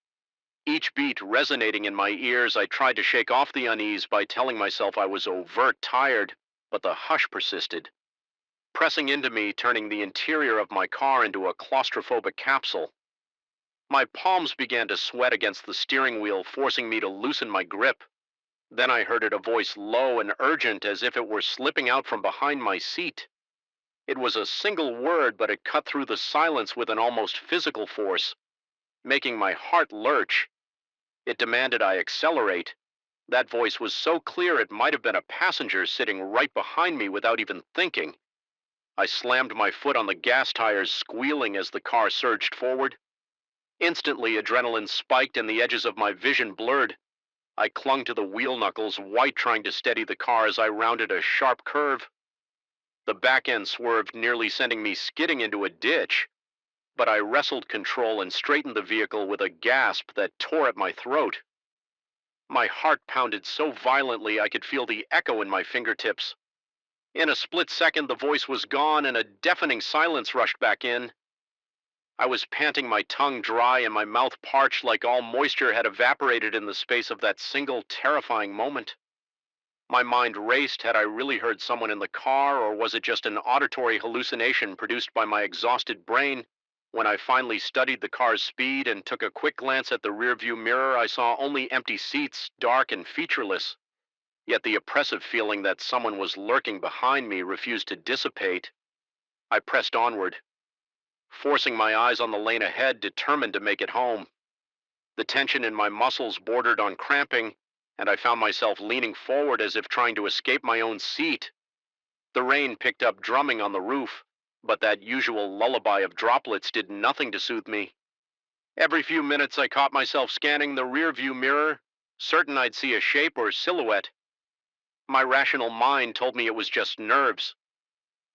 Each beat resonating in my ears, I tried to shake off the unease by telling myself I was overt tired, but the hush persisted, pressing into me, turning the interior of my car into a claustrophobic capsule. My palms began to sweat against the steering wheel, forcing me to loosen my grip. Then I heard it, a voice low and urgent, as if it were slipping out from behind my seat. It was a single word, but it cut through the silence with an almost physical force, making my heart lurch. It demanded I accelerate. That voice was so clear it might have been a passenger sitting right behind me without even thinking. I slammed my foot on the gas tires, squealing as the car surged forward. Instantly, adrenaline spiked and the edges of my vision blurred. I clung to the wheel knuckles, white, trying to steady the car as I rounded a sharp curve. The back end swerved, nearly sending me skidding into a ditch, but I wrestled control and straightened the vehicle with a gasp that tore at my throat. My heart pounded so violently I could feel the echo in my fingertips. In a split second, the voice was gone and a deafening silence rushed back in. I was panting, my tongue dry and my mouth parched, like all moisture had evaporated in the space of that single terrifying moment. My mind raced. Had I really heard someone in the car, or was it just an auditory hallucination produced by my exhausted brain? When I finally studied the car's speed and took a quick glance at the rearview mirror, I saw only empty seats, dark and featureless. Yet the oppressive feeling that someone was lurking behind me refused to dissipate. I pressed onward, forcing my eyes on the lane ahead, determined to make it home. The tension in my muscles bordered on cramping, and I found myself leaning forward as if trying to escape my own seat. The rain picked up drumming on the roof, but that usual lullaby of droplets did nothing to soothe me. Every few minutes I caught myself scanning the rearview mirror, certain I'd see a shape or silhouette. My rational mind told me it was just nerves.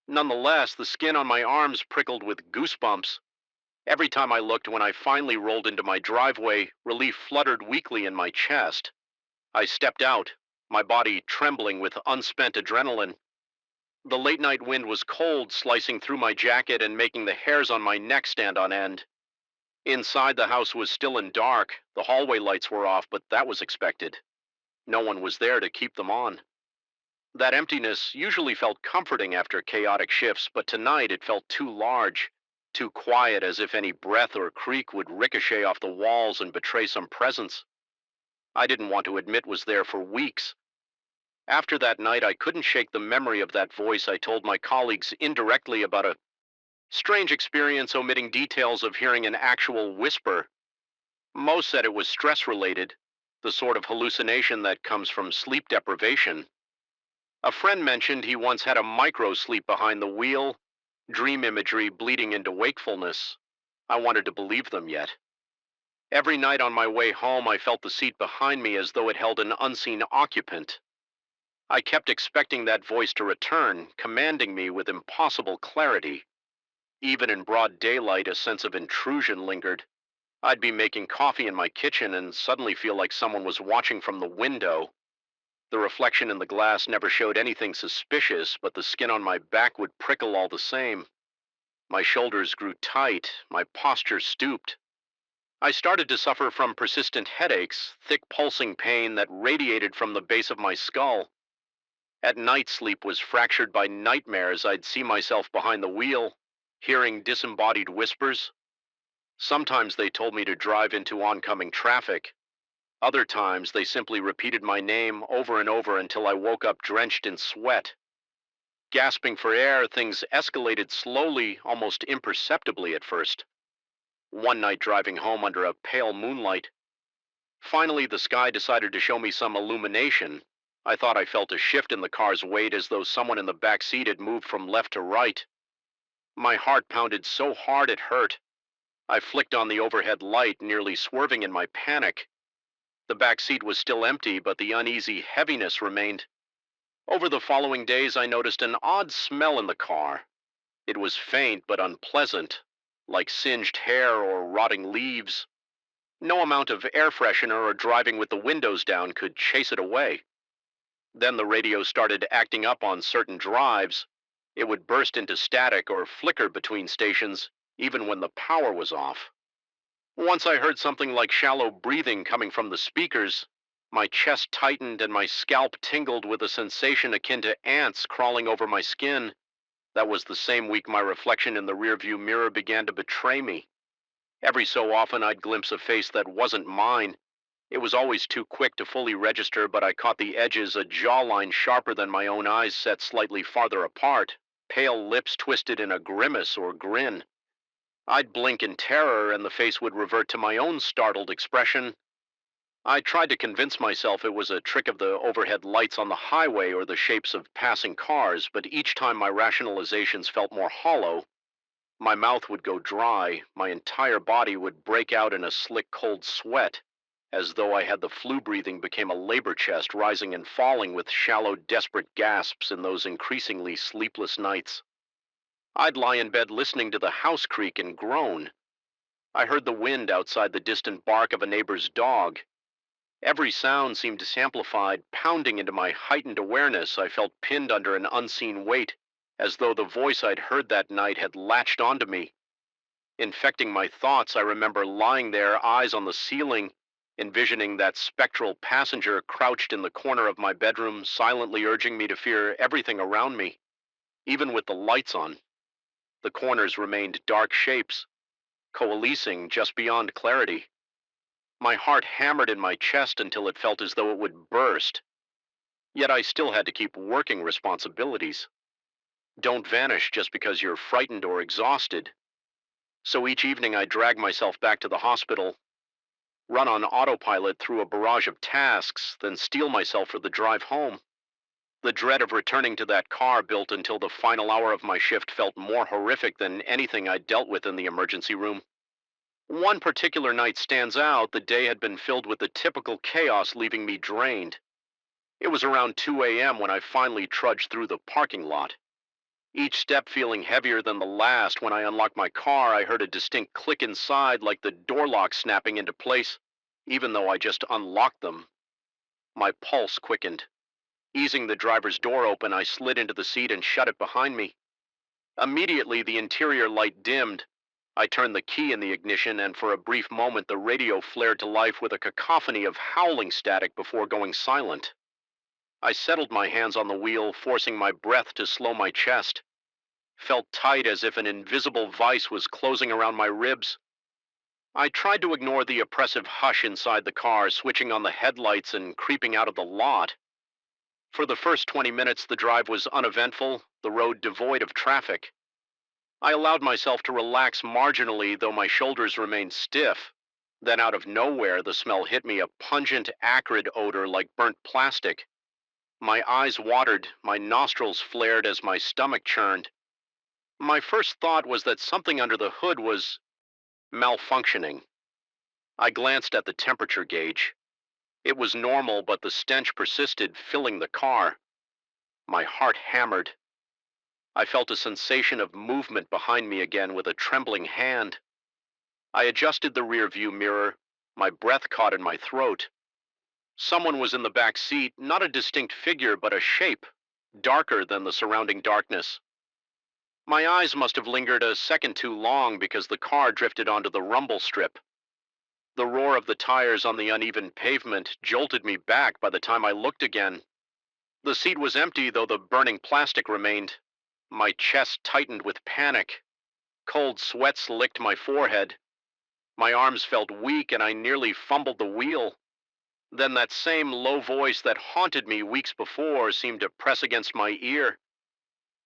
Nonetheless, the skin on my arms prickled with goosebumps. Every time I looked, when I finally rolled into my driveway, relief fluttered weakly in my chest. I stepped out, my body trembling with unspent adrenaline. The late night wind was cold, slicing through my jacket and making the hairs on my neck stand on end. Inside, the house was still and dark. The hallway lights were off, but that was expected. No one was there to keep them on. That emptiness usually felt comforting after chaotic shifts, but tonight it felt too large, too quiet, as if any breath or creak would ricochet off the walls and betray some presence I didn't want to admit was there for weeks. After that night, I couldn't shake the memory of that voice. I told my colleagues indirectly about a strange experience, omitting details of hearing an actual whisper. Most said it was stress-related, the sort of hallucination that comes from sleep deprivation. A friend mentioned he once had a micro-sleep behind the wheel, dream imagery bleeding into wakefulness. I wanted to believe them yet. Every night on my way home, I felt the seat behind me as though it held an unseen occupant. I kept expecting that voice to return, commanding me with impossible clarity. Even in broad daylight, a sense of intrusion lingered. I'd be making coffee in my kitchen and suddenly feel like someone was watching from the window. The reflection in the glass never showed anything suspicious, but the skin on my back would prickle all the same. My shoulders grew tight, my posture stooped. I started to suffer from persistent headaches, thick pulsing pain that radiated from the base of my skull. At night, sleep was fractured by nightmares. I'd see myself behind the wheel, hearing disembodied whispers. Sometimes they told me to drive into oncoming traffic. Other times, they simply repeated my name over and over until I woke up drenched in sweat. Gasping for air, things escalated slowly, almost imperceptibly at first. One night, driving home under a pale moonlight, finally the sky decided to show me some illumination. I thought I felt a shift in the car's weight, as though someone in the back seat had moved from left to right. My heart pounded so hard it hurt. I flicked on the overhead light, nearly swerving in my panic. The back seat was still empty, but the uneasy heaviness remained. Over the following days, I noticed an odd smell in the car. It was faint but unpleasant, like singed hair or rotting leaves. No amount of air freshener or driving with the windows down could chase it away. Then the radio started acting up on certain drives. It would burst into static or flicker between stations, even when the power was off. Once I heard something like shallow breathing coming from the speakers. My chest tightened and my scalp tingled with a sensation akin to ants crawling over my skin. That was the same week my reflection in the rearview mirror began to betray me. Every so often I'd glimpse a face that wasn't mine. It was always too quick to fully register, but I caught the edges, a jawline sharper than my own eyes set slightly farther apart, pale lips twisted in a grimace or grin. I'd blink in terror and the face would revert to my own startled expression. I tried to convince myself it was a trick of the overhead lights on the highway or the shapes of passing cars, but each time my rationalizations felt more hollow. My mouth would go dry, my entire body would break out in a slick cold sweat, as though I had the flu. Breathing became a labor chest, rising and falling with shallow, desperate gasps in those increasingly sleepless nights. I'd lie in bed listening to the house creak and groan. I heard the wind outside, the distant bark of a neighbor's dog. Every sound seemed amplified, pounding into my heightened awareness. I felt pinned under an unseen weight, as though the voice I'd heard that night had latched onto me, infecting my thoughts. I remember lying there, eyes on the ceiling, envisioning that spectral passenger crouched in the corner of my bedroom, silently urging me to fear everything around me. Even with the lights on, the corners remained dark shapes, coalescing just beyond clarity. My heart hammered in my chest until it felt as though it would burst. Yet I still had to keep working. Responsibilities don't vanish just because you're frightened or exhausted. So each evening I drag myself back to the hospital, run on autopilot through a barrage of tasks, then steel myself for the drive home. The dread of returning to that car built until the final hour of my shift felt more horrific than anything I'd dealt with in the emergency room. One particular night stands out. The day had been filled with the typical chaos, leaving me drained. It was around 2 a.m. when I finally trudged through the parking lot, each step feeling heavier than the last. When I unlocked my car, I heard a distinct click inside, like the door lock snapping into place, even though I just unlocked them. My pulse quickened. Easing the driver's door open, I slid into the seat and shut it behind me. Immediately, the interior light dimmed. I turned the key in the ignition, and for a brief moment, the radio flared to life with a cacophony of howling static before going silent. I settled my hands on the wheel, forcing my breath to slow my chest. Felt tight, as if an invisible vice was closing around my ribs. I tried to ignore the oppressive hush inside the car, switching on the headlights and creeping out of the lot. For the first 20 minutes, the drive was uneventful, the road devoid of traffic. I allowed myself to relax marginally, though my shoulders remained stiff. Then out of nowhere, the smell hit me, a pungent, acrid odor like burnt plastic. My eyes watered, my nostrils flared as my stomach churned. My first thought was that something under the hood was malfunctioning. I glanced at the temperature gauge. It was normal, but the stench persisted, filling the car. My heart hammered. I felt a sensation of movement behind me again with a trembling hand. I adjusted the rear view mirror. My breath caught in my throat. Someone was in the back seat, not a distinct figure, but a shape, darker than the surrounding darkness. My eyes must have lingered a second too long because the car drifted onto the rumble strip. The roar of the tires on the uneven pavement jolted me back by the time I looked again. The seat was empty, though the burning plastic remained. My chest tightened with panic. Cold sweats licked my forehead. My arms felt weak, and I nearly fumbled the wheel. Then that same low voice that haunted me weeks before seemed to press against my ear.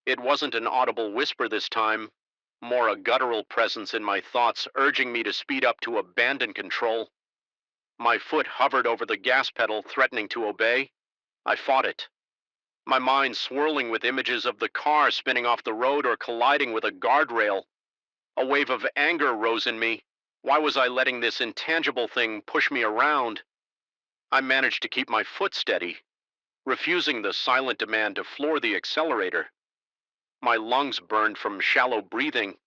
It wasn't an audible whisper this time, more a guttural presence in my thoughts, urging me to speed up, to abandon control. My foot hovered over the gas pedal, threatening to obey. I fought it, my mind swirling with images of the car spinning off the road or colliding with a guardrail. A wave of anger rose in me. Why was I letting this intangible thing push me around? I managed to keep my foot steady, refusing the silent demand to floor the accelerator. My lungs burned from shallow breathing.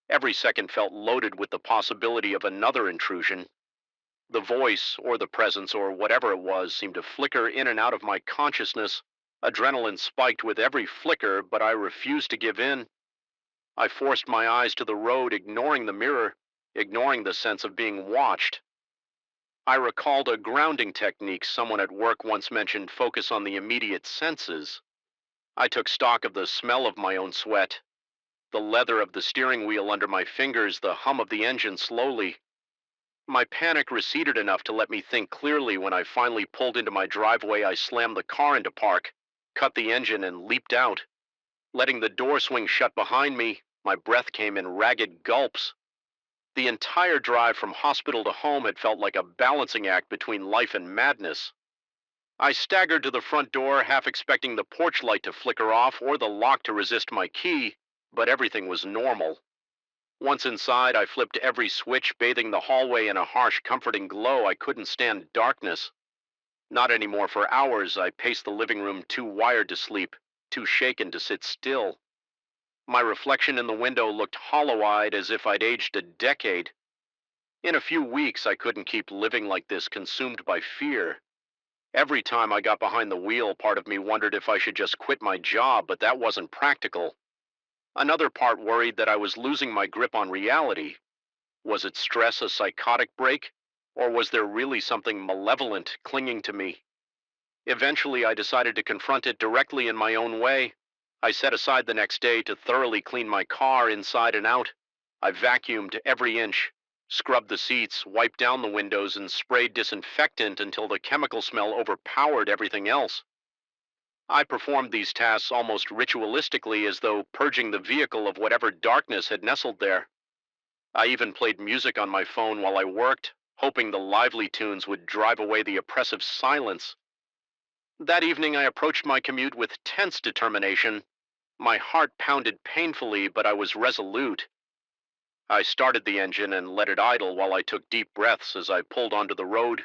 Every second felt loaded with the possibility of another intrusion. The voice, or the presence, or whatever it was, seemed to flicker in and out of my consciousness. Adrenaline spiked with every flicker, but I refused to give in. I forced my eyes to the road, ignoring the mirror, ignoring the sense of being watched. I recalled a grounding technique someone at work once mentioned: focus on the immediate senses. I took stock of the smell of my own sweat, the leather of the steering wheel under my fingers, the hum of the engine slowly. My panic receded enough to let me think clearly. When I finally pulled into my driveway, I slammed the car into park, cut the engine, and leaped out. Letting the door swing shut behind me, my breath came in ragged gulps. The entire drive from hospital to home had felt like a balancing act between life and madness. I staggered to the front door, half expecting the porch light to flicker off or the lock to resist my key, but everything was normal. Once inside, I flipped every switch, bathing the hallway in a harsh, comforting glow. I couldn't stand darkness. Not anymore. For hours, I paced the living room, too wired to sleep, too shaken to sit still. My reflection in the window looked hollow-eyed, as if I'd aged a decade. In a few weeks, I couldn't keep living like this, consumed by fear. Every time I got behind the wheel, part of me wondered if I should just quit my job, but that wasn't practical. Another part worried that I was losing my grip on reality. Was it stress, a psychotic break? Or was there really something malevolent clinging to me? Eventually, I decided to confront it directly in my own way. I set aside the next day to thoroughly clean my car inside and out. I vacuumed every inch, scrubbed the seats, wiped down the windows, and sprayed disinfectant until the chemical smell overpowered everything else. I performed these tasks almost ritualistically, as though purging the vehicle of whatever darkness had nestled there. I even played music on my phone while I worked, hoping the lively tunes would drive away the oppressive silence. That evening, I approached my commute with tense determination. My heart pounded painfully, but I was resolute. I started the engine and let it idle while I took deep breaths as I pulled onto the road.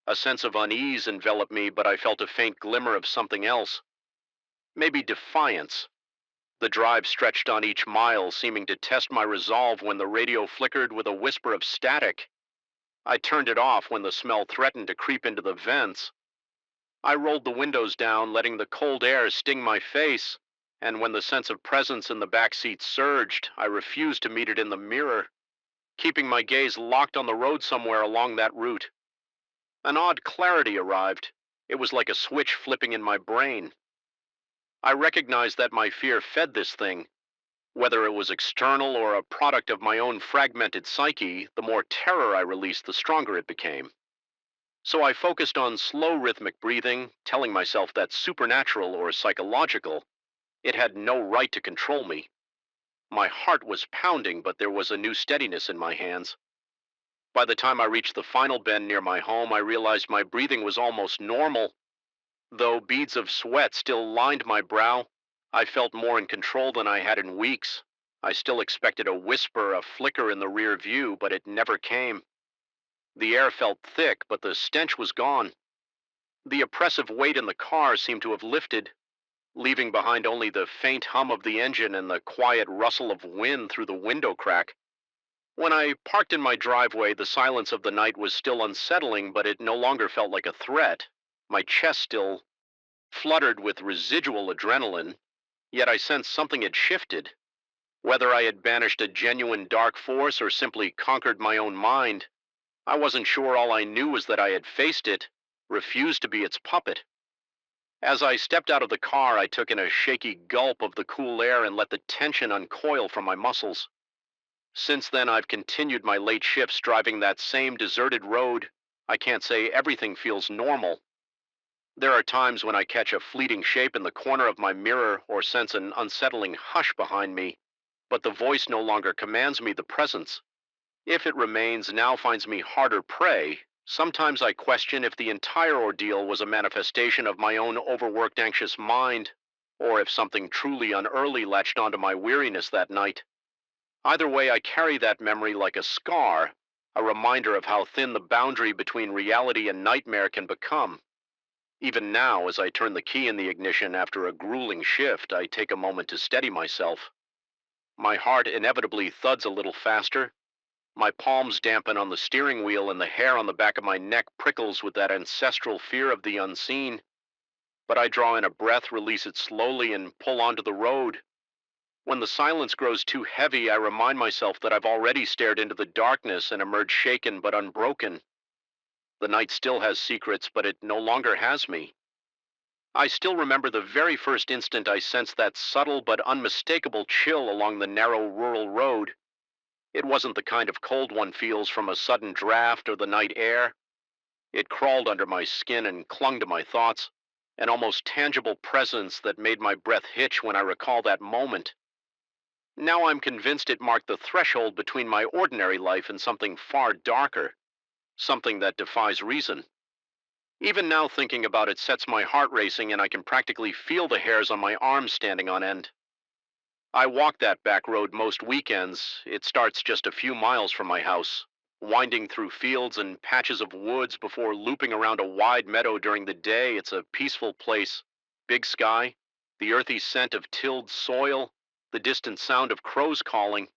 A sense of unease enveloped me, but I felt a faint glimmer of something else. Maybe defiance. The drive stretched on each mile, seeming to test my resolve when the radio flickered with a whisper of static. I turned it off when the smell threatened to creep into the vents. I rolled the windows down, letting the cold air sting my face, and when the sense of presence in the back seat surged, I refused to meet it in the mirror, keeping my gaze locked on the road somewhere along that route. An odd clarity arrived. It was like a switch flipping in my brain. I recognized that my fear fed this thing. Whether it was external or a product of my own fragmented psyche, the more terror I released, the stronger it became. So I focused on slow rhythmic breathing, telling myself that supernatural or psychological, it had no right to control me. My heart was pounding, but there was a new steadiness in my hands. By the time I reached the final bend near my home, I realized my breathing was almost normal. Though beads of sweat still lined my brow, I felt more in control than I had in weeks. I still expected a whisper, a flicker in the rear view, but it never came. The air felt thick, but the stench was gone. The oppressive weight in the car seemed to have lifted, leaving behind only the faint hum of the engine and the quiet rustle of wind through the window crack. When I parked in my driveway, the silence of the night was still unsettling, but it no longer felt like a threat. My chest still fluttered with residual adrenaline, yet I sensed something had shifted. Whether I had banished a genuine dark force or simply conquered my own mind, I wasn't sure. All I knew was that I had faced it, refused to be its puppet. As I stepped out of the car, I took in a shaky gulp of the cool air and let the tension uncoil from my muscles. Since then, I've continued my late shifts driving that same deserted road. I can't say everything feels normal. There are times when I catch a fleeting shape in the corner of my mirror or sense an unsettling hush behind me, but the voice no longer commands me. The presence, if it remains, now finds me harder prey. Sometimes I question if the entire ordeal was a manifestation of my own overworked, anxious mind, or if something truly unearthly latched onto my weariness that night. Either way, I carry that memory like a scar, a reminder of how thin the boundary between reality and nightmare can become. Even now, as I turn the key in the ignition after a grueling shift, I take a moment to steady myself. My heart inevitably thuds a little faster. My palms dampen on the steering wheel, and the hair on the back of my neck prickles with that ancestral fear of the unseen. But I draw in a breath, release it slowly, and pull onto the road. When the silence grows too heavy, I remind myself that I've already stared into the darkness and emerged shaken but unbroken. The night still has secrets, but it no longer has me. I still remember the very first instant I sensed that subtle but unmistakable chill along the narrow rural road. It wasn't the kind of cold one feels from a sudden draft or the night air. It crawled under my skin and clung to my thoughts, an almost tangible presence that made my breath hitch when I recall that moment. Now I'm convinced it marked the threshold between my ordinary life and something far darker, something that defies reason. Even now, thinking about it sets my heart racing, and I can practically feel the hairs on my arms standing on end. I walk that back road most weekends. It starts just a few miles from my house, winding through fields and patches of woods before looping around a wide meadow during the day. It's a peaceful place. Big sky, the earthy scent of tilled soil, the distant sound of crows calling.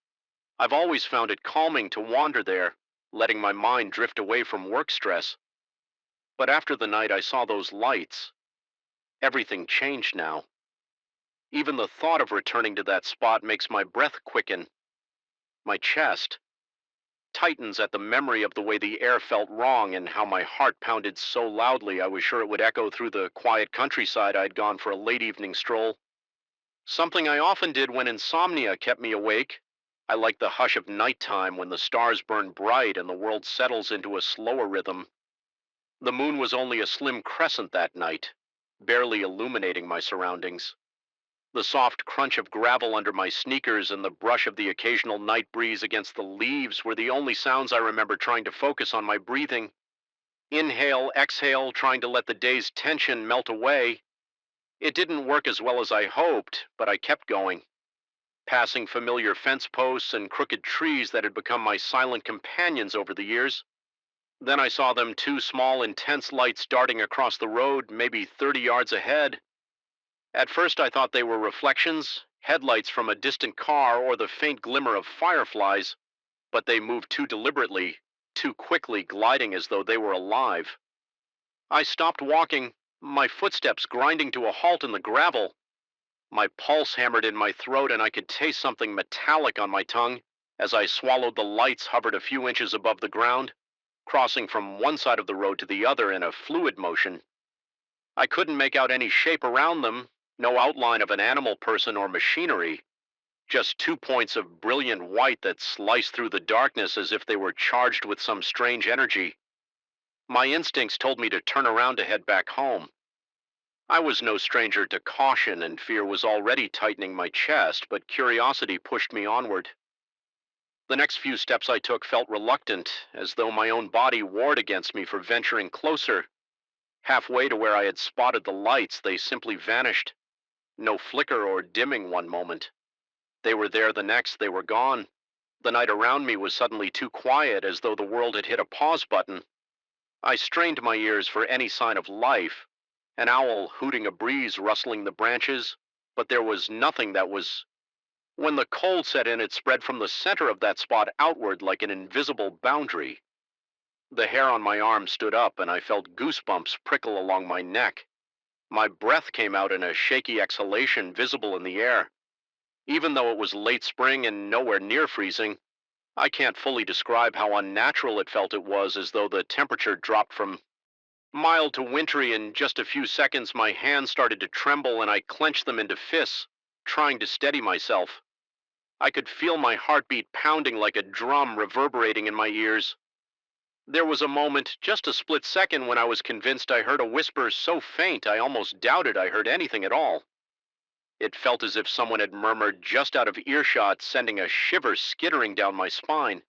I've always found it calming to wander there, letting my mind drift away from work stress. But after the night I saw those lights, everything changed now. Even the thought of returning to that spot makes my breath quicken. My chest tightens at the memory of the way the air felt wrong and how my heart pounded so loudly I was sure it would echo through the quiet countryside I'd gone for a late evening stroll. Something I often did when insomnia kept me awake. I like the hush of nighttime when the stars burn bright and the world settles into a slower rhythm. The moon was only a slim crescent that night, barely illuminating my surroundings. The soft crunch of gravel under my sneakers and the brush of the occasional night breeze against the leaves were the only sounds I remember trying to focus on my breathing. Inhale, exhale, trying to let the day's tension melt away. It didn't work as well as I hoped, but I kept going, passing familiar fence posts and crooked trees that had become my silent companions over the years. Then I saw them, two small, intense lights darting across the road, maybe 30 yards ahead. At first I thought they were reflections, headlights from a distant car or the faint glimmer of fireflies, but they moved too deliberately, too quickly, gliding as though they were alive. I stopped walking, my footsteps grinding to a halt in the gravel. My pulse hammered in my throat and I could taste something metallic on my tongue as I swallowed. The lights hovered a few inches above the ground, crossing from one side of the road to the other in a fluid motion. I couldn't make out any shape around them, no outline of an animal, person, or machinery, just 2 points of brilliant white that sliced through the darkness as if they were charged with some strange energy. My instincts told me to turn around to head back home. I was no stranger to caution, and fear was already tightening my chest, but curiosity pushed me onward. The next few steps I took felt reluctant, as though my own body warred against me for venturing closer. Halfway to where I had spotted the lights, they simply vanished. No flicker or dimming one moment. They were there the next, they were gone. The night around me was suddenly too quiet, as though the world had hit a pause button. I strained my ears for any sign of life, an owl hooting, a breeze rustling the branches, but there was nothing that was. When the cold set in, it spread from the center of that spot outward like an invisible boundary. The hair on my arm stood up, and I felt goosebumps prickle along my neck. My breath came out in a shaky exhalation visible in the air. Even though it was late spring and nowhere near freezing, I can't fully describe how unnatural it felt. It was as though the temperature dropped from mild to wintry in just a few seconds. My hands started to tremble and I clenched them into fists, trying to steady myself. I could feel my heartbeat pounding like a drum reverberating in my ears. There was a moment, just a split second, when I was convinced I heard a whisper so faint I almost doubted I heard anything at all. It felt as if someone had murmured just out of earshot, sending a shiver skittering down my spine.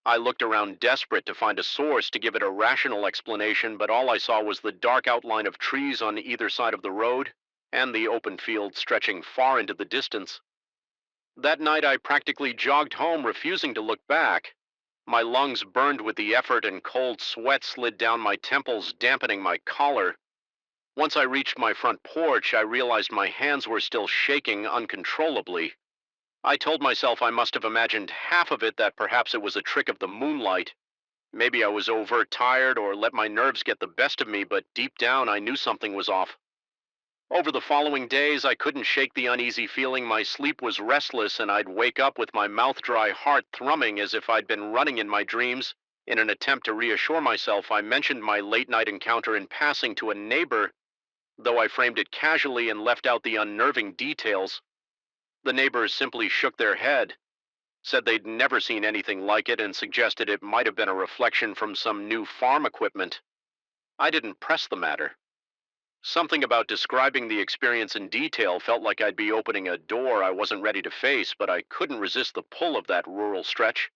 I looked around, desperate to find a source to give it a rational explanation, but all I saw was the dark outline of trees on either side of the road and the open field stretching far into the distance. That night I practically jogged home, refusing to look back. My lungs burned with the effort and cold sweat slid down my temples, dampening my collar. Once I reached my front porch, I realized my hands were still shaking uncontrollably. I told myself I must have imagined half of it, that perhaps it was a trick of the moonlight. Maybe I was overtired or let my nerves get the best of me, but deep down I knew something was off. Over the following days, I couldn't shake the uneasy feeling. My sleep was restless, and I'd wake up with my mouth dry, heart thrumming as if I'd been running in my dreams. In an attempt to reassure myself, I mentioned my late-night encounter in passing to a neighbor, though I framed it casually and left out the unnerving details. The neighbors simply shook their head, said they'd never seen anything like it, and suggested it might have been a reflection from some new farm equipment. I didn't press the matter. Something about describing the experience in detail felt like I'd be opening a door I wasn't ready to face, but I couldn't resist the pull of that rural stretch.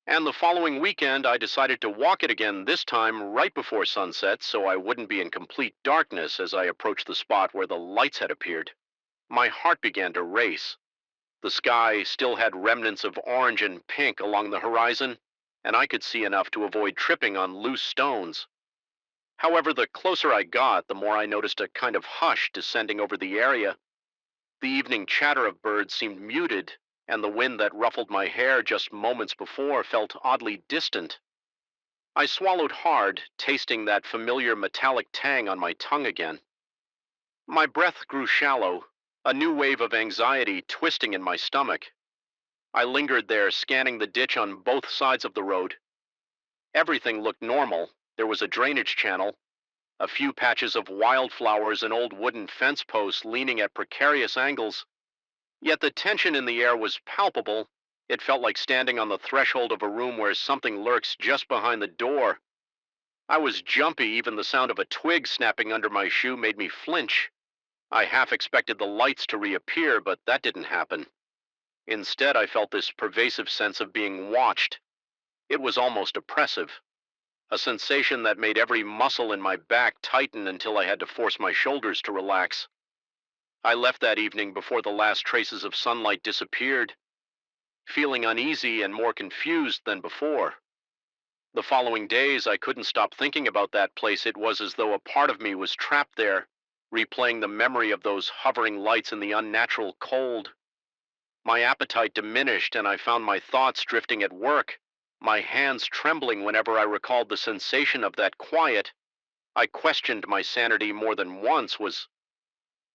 And the following weekend, I decided to walk it again, this time right before sunset, so I wouldn't be in complete darkness as I approached the spot where the lights had appeared. My heart began to race. The sky still had remnants of orange and pink along the horizon, and I could see enough to avoid tripping on loose stones. However, the closer I got, the more I noticed a kind of hush descending over the area. The evening chatter of birds seemed muted, and the wind that ruffled my hair just moments before felt oddly distant. I swallowed hard, tasting that familiar metallic tang on my tongue again. My breath grew shallow, a new wave of anxiety twisting in my stomach. I lingered there, scanning the ditch on both sides of the road. Everything looked normal. There was a drainage channel, a few patches of wildflowers and old wooden fence posts leaning at precarious angles. Yet the tension in the air was palpable. It felt like standing on the threshold of a room where something lurks just behind the door. I was jumpy, even the sound of a twig snapping under my shoe made me flinch. I half expected the lights to reappear, but that didn't happen. Instead, I felt this pervasive sense of being watched. It was almost oppressive, a sensation that made every muscle in my back tighten until I had to force my shoulders to relax. I left that evening before the last traces of sunlight disappeared, feeling uneasy and more confused than before. The following days, I couldn't stop thinking about that place. It was as though a part of me was trapped there, replaying the memory of those hovering lights in the unnatural cold. My appetite diminished, and I found my thoughts drifting at work, my hands trembling whenever I recalled the sensation of that quiet. I questioned my sanity more than once. Was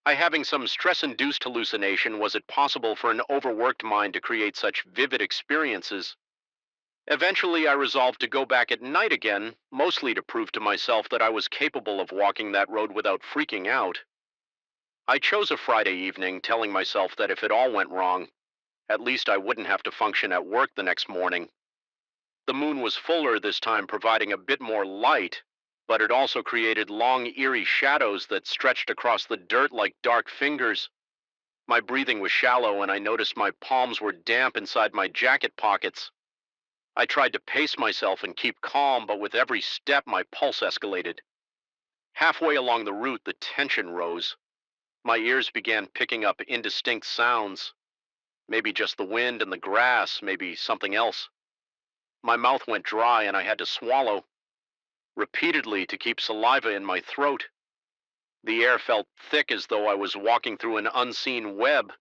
I having some stress-induced hallucination? Was it possible for an overworked mind to create such vivid experiences? Eventually, I resolved to go back at night again, mostly to prove to myself that I was capable of walking that road without freaking out. I chose a Friday evening, telling myself that if it all went wrong, at least I wouldn't have to function at work the next morning. The moon was fuller this time, providing a bit more light, but it also created long, eerie shadows that stretched across the dirt like dark fingers. My breathing was shallow, and I noticed my palms were damp inside my jacket pockets. I tried to pace myself and keep calm, but with every step, my pulse escalated. Halfway along the route, the tension rose. My ears began picking up indistinct sounds. Maybe just the wind and the grass, maybe something else. My mouth went dry, and I had to swallow repeatedly to keep saliva in my throat. The air felt thick, as though I was walking through an unseen web.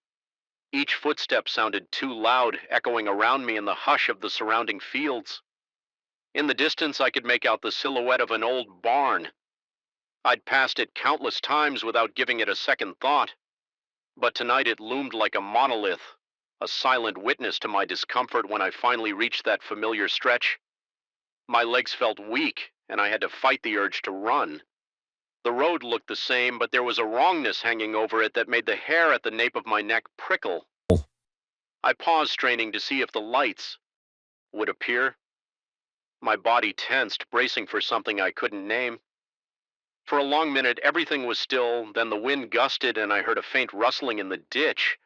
Each footstep sounded too loud, echoing around me in the hush of the surrounding fields. In the distance, I could make out the silhouette of an old barn. I'd passed it countless times without giving it a second thought, but tonight it loomed like a monolith, a silent witness to my discomfort. When I finally reached that familiar stretch, my legs felt weak, and I had to fight the urge to run. The road looked the same, but there was a wrongness hanging over it that made the hair at the nape of my neck prickle. I paused, straining to see if the lights would appear. My body tensed, bracing for something I couldn't name. For a long minute, everything was still, then the wind gusted, and I heard a faint rustling in the ditch.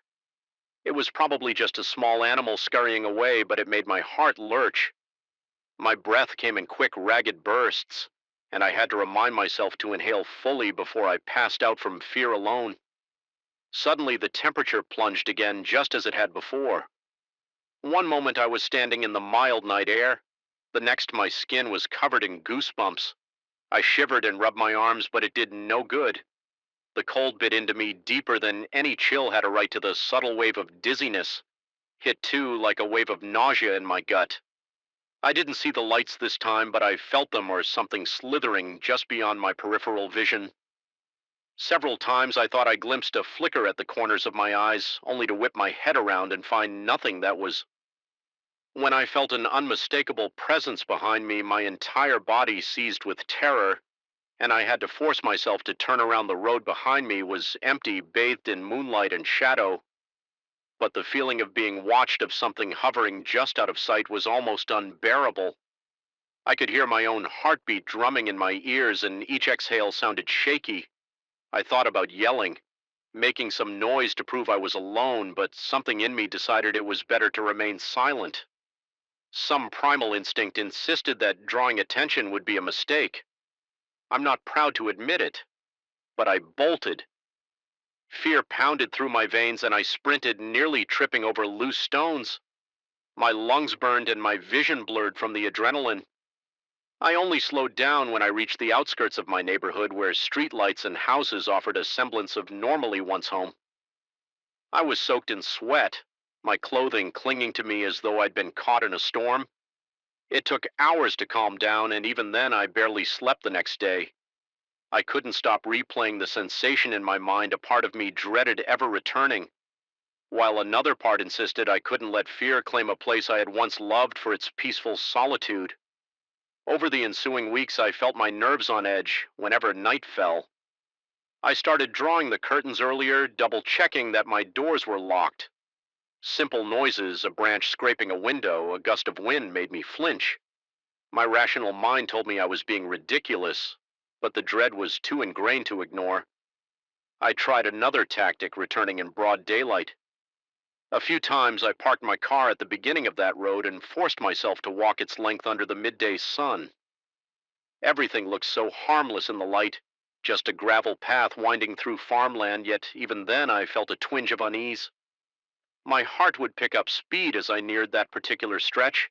It was probably just a small animal scurrying away, but it made my heart lurch. My breath came in quick, ragged bursts, and I had to remind myself to inhale fully before I passed out from fear alone. Suddenly, the temperature plunged again, just as it had before. One moment I was standing in the mild night air. The next, my skin was covered in goosebumps. I shivered and rubbed my arms, but it did no good. The cold bit into me deeper than any chill had a right to. The subtle wave of dizziness hit too, like a wave of nausea in my gut. I didn't see the lights this time, but I felt them, or something slithering just beyond my peripheral vision. Several times I thought I glimpsed a flicker at the corners of my eyes, only to whip my head around and find nothing. That was when I felt an unmistakable presence behind me. My entire body seized with terror, and I had to force myself to turn around. The road behind me was empty, bathed in moonlight and shadow, but the feeling of being watched, of something hovering just out of sight, was almost unbearable. I could hear my own heartbeat drumming in my ears, and each exhale sounded shaky. I thought about yelling, making some noise to prove I was alone, but something in me decided it was better to remain silent. Some primal instinct insisted that drawing attention would be a mistake. I'm not proud to admit it, but I bolted. Fear pounded through my veins and I sprinted, nearly tripping over loose stones. My lungs burned and my vision blurred from the adrenaline. I only slowed down when I reached the outskirts of my neighborhood where street lights and houses offered a semblance of normally once home. I was soaked in sweat, my clothing clinging to me as though I'd been caught in a storm. It took hours to calm down, and even then I barely slept the next day. I couldn't stop replaying the sensation in my mind a part of me dreaded ever returning, while another part insisted I couldn't let fear claim a place I had once loved for its peaceful solitude. Over the ensuing weeks, I felt my nerves on edge whenever night fell. I started drawing the curtains earlier, double-checking that my doors were locked. Simple noises, a branch scraping a window, a gust of wind made me flinch. My rational mind told me I was being ridiculous, but the dread was too ingrained to ignore. I tried another tactic, returning in broad daylight. A few times I parked my car at the beginning of that road and forced myself to walk its length under the midday sun. Everything looked so harmless in the light, just a gravel path winding through farmland, yet even then I felt a twinge of unease. My heart would pick up speed as I neared that particular stretch,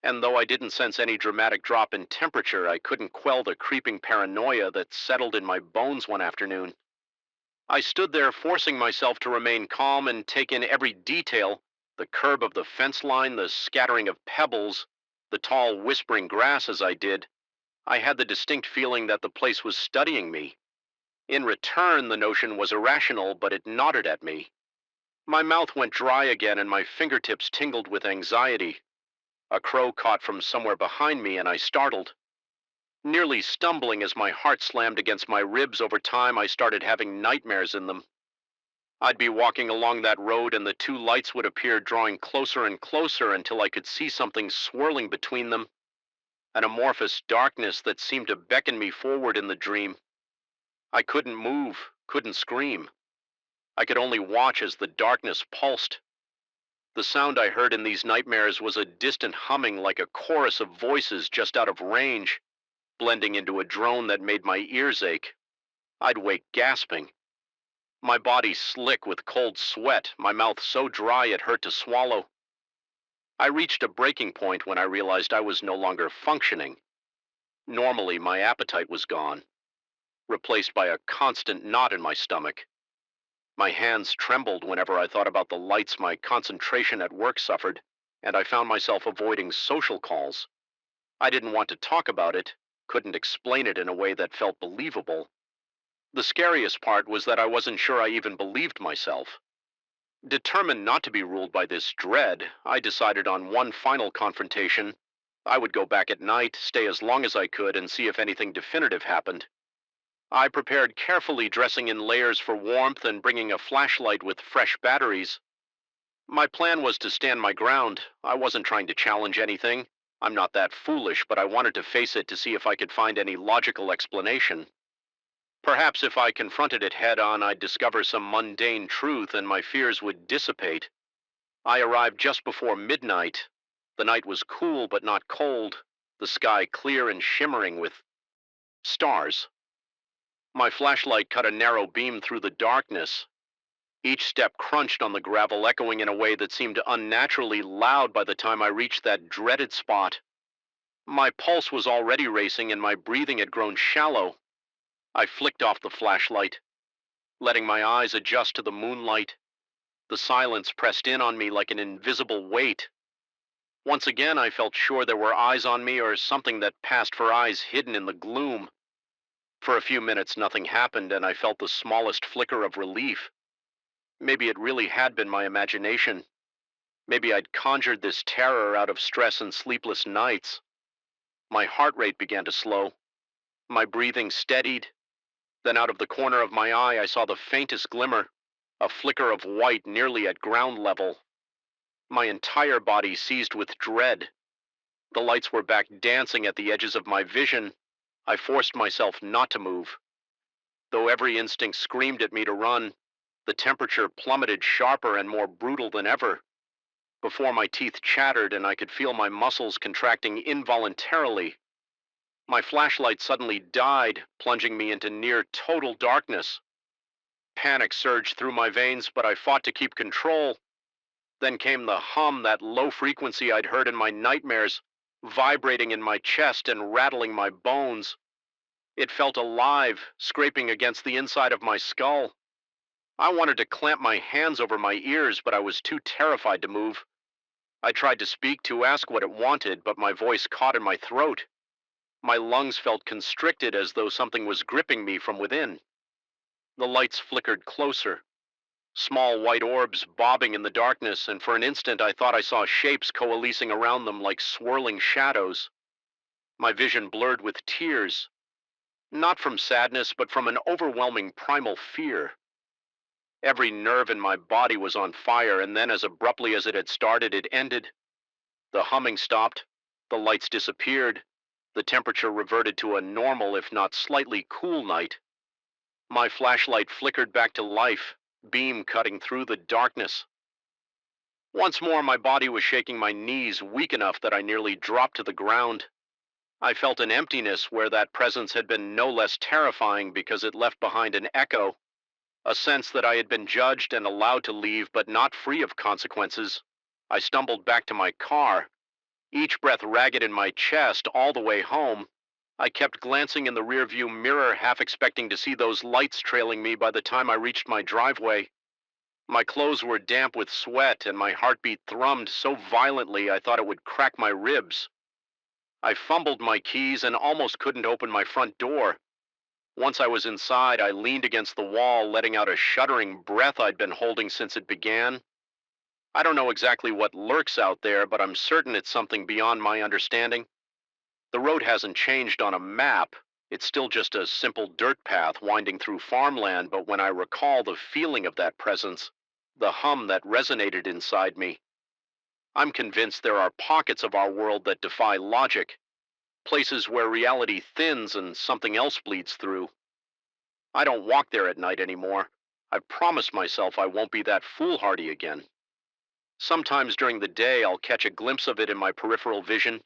and though I didn't sense any dramatic drop in temperature, I couldn't quell the creeping paranoia that settled in my bones one afternoon. I stood there forcing myself to remain calm and take in every detail: the curb of the fence line, the scattering of pebbles, the tall whispering grass. As I did, I had the distinct feeling that the place was studying me. In return, the notion was irrational, but it nodded at me. My mouth went dry again and my fingertips tingled with anxiety. A crow caught from somewhere behind me and I startled. Nearly stumbling as my heart slammed against my ribs, over time I started having nightmares in them. I'd be walking along that road and the two lights would appear, drawing closer and closer until I could see something swirling between them, an amorphous darkness that seemed to beckon me forward in the dream. I couldn't move, couldn't scream. I could only watch as the darkness pulsed. The sound I heard in these nightmares was a distant humming, like a chorus of voices just out of range, blending into a drone that made my ears ache. I'd wake gasping, my body slick with cold sweat, my mouth so dry it hurt to swallow. I reached a breaking point when I realized I was no longer functioning. Normally, my appetite was gone, replaced by a constant knot in my stomach. My hands trembled whenever I thought about the lights my concentration at work suffered, and I found myself avoiding social calls. I didn't want to talk about it, couldn't explain it in a way that felt believable. The scariest part was that I wasn't sure I even believed myself. Determined not to be ruled by this dread, I decided on one final confrontation. I would go back at night, stay as long as I could, and see if anything definitive happened. I prepared carefully, dressing in layers for warmth and bringing a flashlight with fresh batteries. My plan was to stand my ground. I wasn't trying to challenge anything. I'm not that foolish, but I wanted to face it to see if I could find any logical explanation. Perhaps if I confronted it head on, I'd discover some mundane truth and my fears would dissipate. I arrived just before midnight. The night was cool but not cold, the sky clear and shimmering with stars. My flashlight cut a narrow beam through the darkness. Each step crunched on the gravel, echoing in a way that seemed unnaturally loud by the time I reached that dreaded spot. My pulse was already racing and my breathing had grown shallow. I flicked off the flashlight, letting my eyes adjust to the moonlight. The silence pressed in on me like an invisible weight. Once again, I felt sure there were eyes on me, or something that passed for eyes hidden in the gloom. For a few minutes, nothing happened, and I felt the smallest flicker of relief. Maybe it really had been my imagination. Maybe I'd conjured this terror out of stress and sleepless nights. My heart rate began to slow. My breathing steadied. Then out of the corner of my eye, I saw the faintest glimmer, a flicker of white nearly at ground level. My entire body seized with dread. The lights were back dancing at the edges of my vision. I forced myself not to move. Though every instinct screamed at me to run, the temperature plummeted sharper and more brutal than ever. Before my teeth chattered and I could feel my muscles contracting involuntarily, my flashlight suddenly died, plunging me into near total darkness. Panic surged through my veins, but I fought to keep control. Then came the hum, that low frequency I'd heard in my nightmares, vibrating in my chest and rattling my bones. It felt alive, scraping against the inside of my skull. I wanted to clamp my hands over my ears, but I was too terrified to move. I tried to speak, to ask what it wanted, but my voice caught in my throat. My lungs felt constricted, as though something was gripping me from within. The lights flickered closer, small white orbs bobbing in the darkness, and for an instant I thought I saw shapes coalescing around them like swirling shadows. My vision blurred with tears, not from sadness, but from an overwhelming primal fear. Every nerve in my body was on fire, and then, as abruptly as it had started, it ended. The humming stopped, the lights disappeared, the temperature reverted to a normal, if not slightly cool night. My flashlight flickered back to life, beam cutting through the darkness. Once more, my body was shaking, my knees weak enough that I nearly dropped to the ground. I felt an emptiness where that presence had been no less terrifying because it left behind an echo, a sense that I had been judged and allowed to leave, but not free of consequences. I stumbled back to my car, each breath ragged in my chest all the way home. I kept glancing in the rearview mirror, half expecting to see those lights trailing me by the time I reached my driveway. My clothes were damp with sweat, and my heartbeat thrummed so violently I thought it would crack my ribs. I fumbled my keys and almost couldn't open my front door. Once I was inside, I leaned against the wall, letting out a shuddering breath I'd been holding since it began. I don't know exactly what lurks out there, but I'm certain it's something beyond my understanding. The road hasn't changed on a map. It's still just a simple dirt path winding through farmland, but when I recall the feeling of that presence, the hum that resonated inside me, I'm convinced there are pockets of our world that defy logic, places where reality thins and something else bleeds through. I don't walk there at night anymore. I've promised myself I won't be that foolhardy again. Sometimes during the day, I'll catch a glimpse of it in my peripheral vision,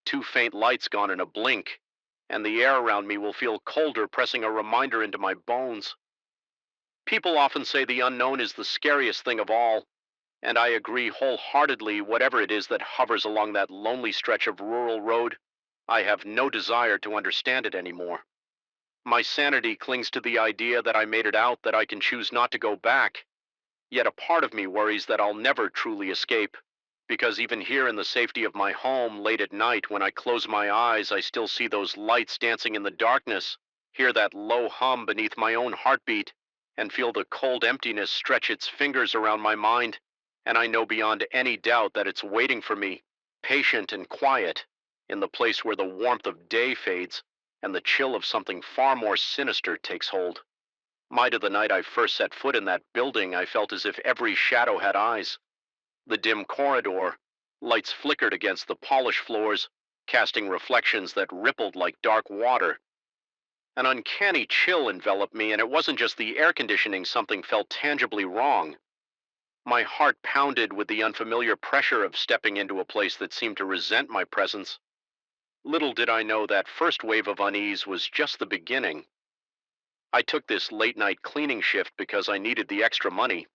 two faint lights gone in a blink, and the air around me will feel colder, pressing a reminder into my bones. People often say the unknown is the scariest thing of all, and I agree wholeheartedly. Whatever it is that hovers along that lonely stretch of rural road, I have no desire to understand it anymore. My sanity clings to the idea that I made it out, that I can choose not to go back. Yet a part of me worries that I'll never truly escape, because even here in the safety of my home, late at night, when I close my eyes, I still see those lights dancing in the darkness, hear that low hum beneath my own heartbeat, and feel the cold emptiness stretch its fingers around my mind. And I know beyond any doubt that it's waiting for me, patient and quiet, in the place where the warmth of day fades and the chill of something far more sinister takes hold. Might of the night I first set foot in that building, I felt as if every shadow had eyes. The dim corridor, lights flickered against the polished floors, casting reflections that rippled like dark water. An uncanny chill enveloped me, and it wasn't just the air conditioning. Something felt tangibly wrong. My heart pounded with the unfamiliar pressure of stepping into a place that seemed to resent my presence. Little did I know that first wave of unease was just the beginning. I took this late-night cleaning shift because I needed the extra money.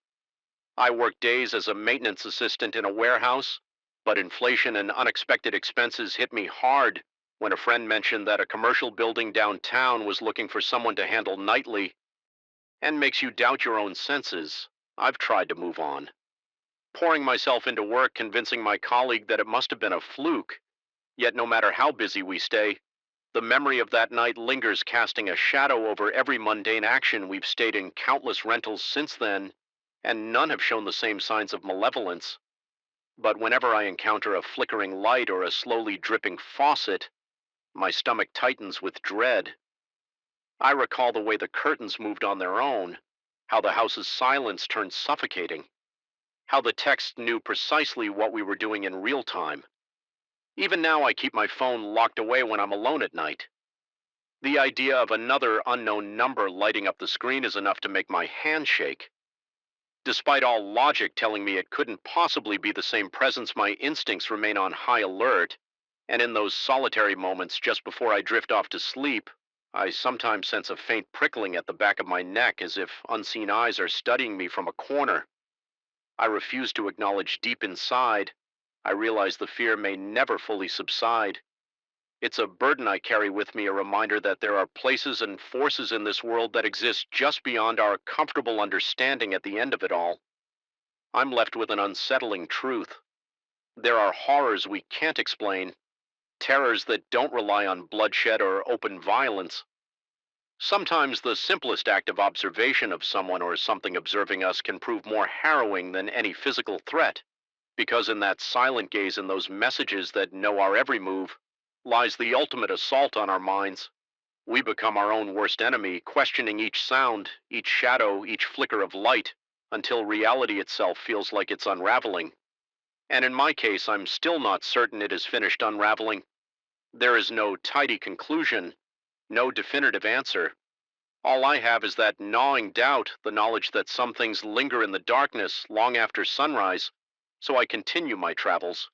I worked days as a maintenance assistant in a warehouse, but inflation and unexpected expenses hit me hard when a friend mentioned that a commercial building downtown was looking for someone to handle nightly, and makes you doubt your own senses. I've tried to move on, pouring myself into work, convincing my colleague that it must have been a fluke. Yet no matter how busy we stay, the memory of that night lingers, casting a shadow over every mundane action. We've stayed in countless rentals since then, and none have shown the same signs of malevolence. But whenever I encounter a flickering light or a slowly dripping faucet, my stomach tightens with dread. I recall the way the curtains moved on their own, how the house's silence turned suffocating, how the text knew precisely what we were doing in real time. Even now, I keep my phone locked away when I'm alone at night. The idea of another unknown number lighting up the screen is enough to make my hand shake. Despite all logic telling me it couldn't possibly be the same presence, my instincts remain on high alert, and in those solitary moments just before I drift off to sleep, I sometimes sense a faint prickling at the back of my neck as if unseen eyes are studying me from a corner. I refuse to acknowledge deep inside. I realize the fear may never fully subside. It's a burden I carry with me, a reminder that there are places and forces in this world that exist just beyond our comfortable understanding at the end of it all. I'm left with an unsettling truth. There are horrors we can't explain, terrors that don't rely on bloodshed or open violence. Sometimes the simplest act of observation of someone or something observing us can prove more harrowing than any physical threat, because in that silent gaze and those messages that know our every move lies the ultimate assault on our minds. We become our own worst enemy, questioning each sound, each shadow, each flicker of light, until reality itself feels like it's unraveling. And in my case, I'm still not certain it has finished unraveling. There is no tidy conclusion, no definitive answer. All I have is that gnawing doubt, the knowledge that some things linger in the darkness long after sunrise, so I continue my travels,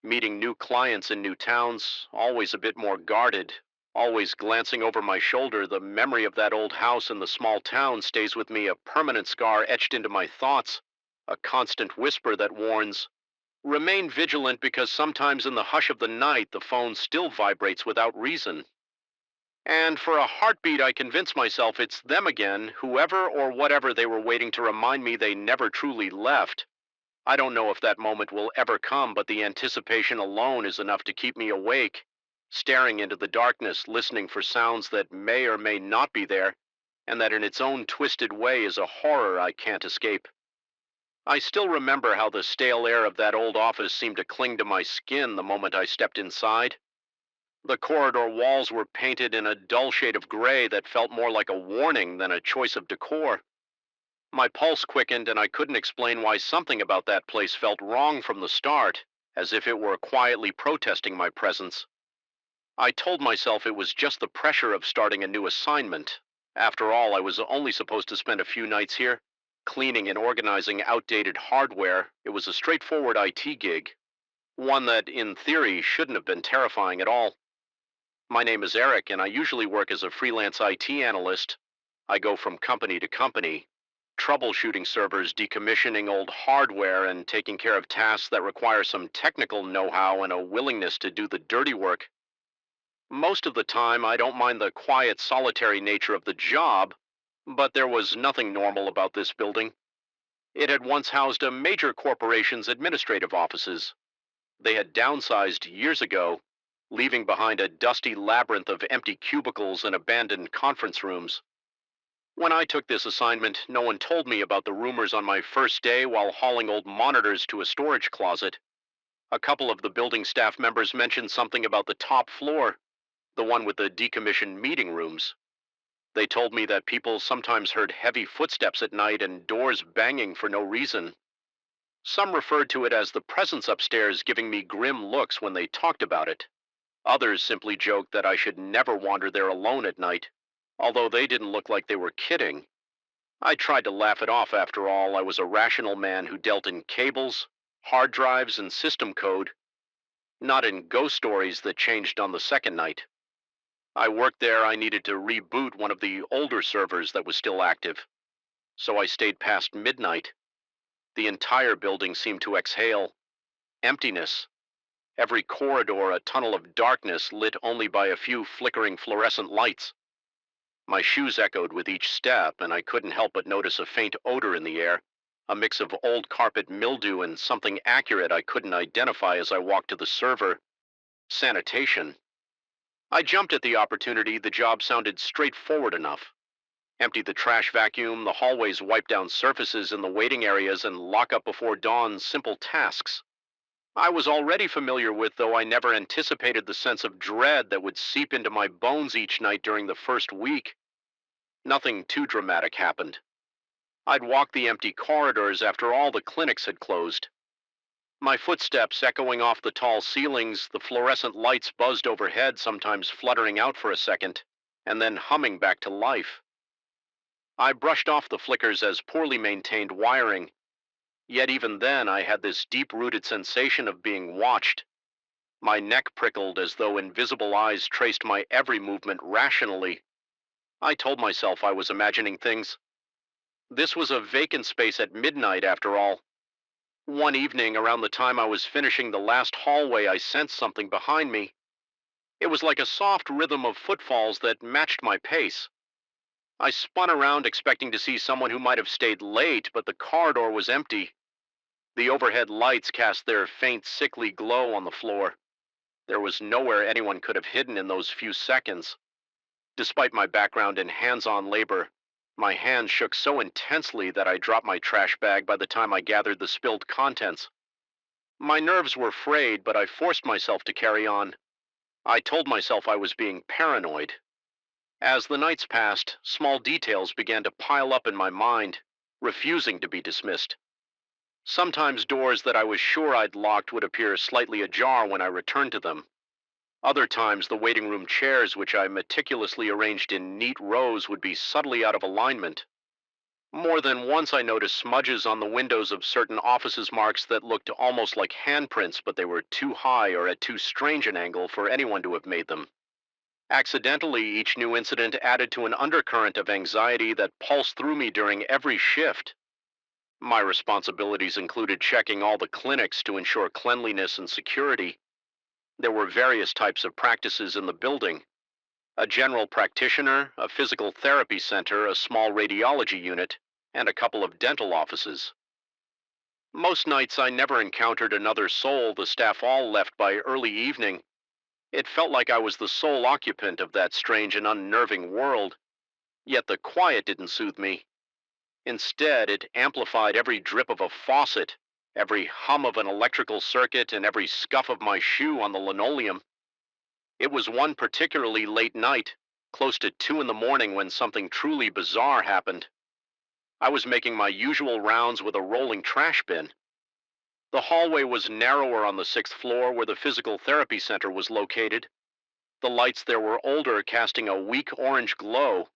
meeting new clients in new towns, always a bit more guarded, always glancing over my shoulder. The memory of that old house in the small town stays with me, a permanent scar etched into my thoughts, a constant whisper that warns, remain vigilant, because sometimes in the hush of the night the phone still vibrates without reason. And for a heartbeat, I convince myself it's them again, whoever or whatever they were waiting to remind me they never truly left. I don't know if that moment will ever come, but the anticipation alone is enough to keep me awake, staring into the darkness, listening for sounds that may or may not be there, and that in its own twisted way is a horror I can't escape. I still remember how the stale air of that old office seemed to cling to my skin the moment I stepped inside. The corridor walls were painted in a dull shade of gray that felt more like a warning than a choice of decor. My pulse quickened, and I couldn't explain why something about that place felt wrong from the start, as if it were quietly protesting my presence. I told myself it was just the pressure of starting a new assignment. After all, I was only supposed to spend a few nights here, cleaning and organizing outdated hardware. It was a straightforward IT gig, one that, in theory, shouldn't have been terrifying at all. My name is Eric, and I usually work as a freelance IT analyst. I go from company to company, troubleshooting servers, decommissioning old hardware, and taking care of tasks that require some technical know-how and a willingness to do the dirty work. Most of the time, I don't mind the quiet, solitary nature of the job, but there was nothing normal about this building. It had once housed a major corporation's administrative offices. They had downsized years ago, leaving behind a dusty labyrinth of empty cubicles and abandoned conference rooms. When I took this assignment, no one told me about the rumors on my first day while hauling old monitors to a storage closet. A couple of the building staff members mentioned something about the top floor, the one with the decommissioned meeting rooms. They told me that people sometimes heard heavy footsteps at night and doors banging for no reason. Some referred to it as the presence upstairs, giving me grim looks when they talked about it. Others simply joked that I should never wander there alone at night, although they didn't look like they were kidding. I tried to laugh it off. After all, I was a rational man who dealt in cables, hard drives, and system code, not in ghost stories that changed on the second night. I worked there. I needed to reboot one of the older servers that was still active, so I stayed past midnight. The entire building seemed to exhale emptiness. Every corridor a tunnel of darkness lit only by a few flickering fluorescent lights. My shoes echoed with each step, and I couldn't help but notice a faint odor in the air, a mix of old carpet mildew and something accurate I couldn't identify as I walked to the server. Sanitation. I jumped at the opportunity. The job sounded straightforward enough. Empty the trash vacuum, the hallways, wipe down surfaces in the waiting areas, and lock up before dawn. Simple tasks I was already familiar with, though I never anticipated the sense of dread that would seep into my bones each night during the first week. Nothing too dramatic happened. I'd walk the empty corridors after all the clinics had closed. My footsteps echoing off the tall ceilings, the fluorescent lights buzzed overhead, sometimes fluttering out for a second. and then humming back to life. I brushed off the flickers as poorly maintained wiring, yet even then I had this deep-rooted sensation of being watched. My neck prickled as though invisible eyes traced my every movement rationally. I told myself I was imagining things. This was a vacant space at midnight, after all. One evening, around the time I was finishing the last hallway, I sensed something behind me. It was like a soft rhythm of footfalls that matched my pace. I spun around expecting to see someone who might have stayed late, but the corridor was empty. The overhead lights cast their faint, sickly glow on the floor. There was nowhere anyone could have hidden in those few seconds. Despite my background in hands-on labor, my hands shook so intensely that I dropped my trash bag by the time I gathered the spilled contents. My nerves were frayed, but I forced myself to carry on. I told myself I was being paranoid. As the nights passed, small details began to pile up in my mind, refusing to be dismissed. Sometimes doors that I was sure I'd locked would appear slightly ajar when I returned to them. Other times, the waiting room chairs, which I meticulously arranged in neat rows, would be subtly out of alignment. More than once I noticed smudges on the windows of certain offices' marks that looked almost like handprints, but they were too high or at too strange an angle for anyone to have made them. Accidentally, each new incident added to an undercurrent of anxiety that pulsed through me during every shift. My responsibilities included checking all the clinics to ensure cleanliness and security. There were various types of practices in the building: a general practitioner, a physical therapy center, a small radiology unit, and a couple of dental offices. Most nights I never encountered another soul, the staff all left by early evening. It felt like I was the sole occupant of that strange and unnerving world, yet the quiet didn't soothe me. Instead, it amplified every drip of a faucet, every hum of an electrical circuit, and every scuff of my shoe on the linoleum. It was one particularly late night, close to 2 in the morning, when something truly bizarre happened. I was making my usual rounds with a rolling trash bin. The hallway was narrower on the 6th floor where the physical therapy center was located. The lights there were older, casting a weak orange glow.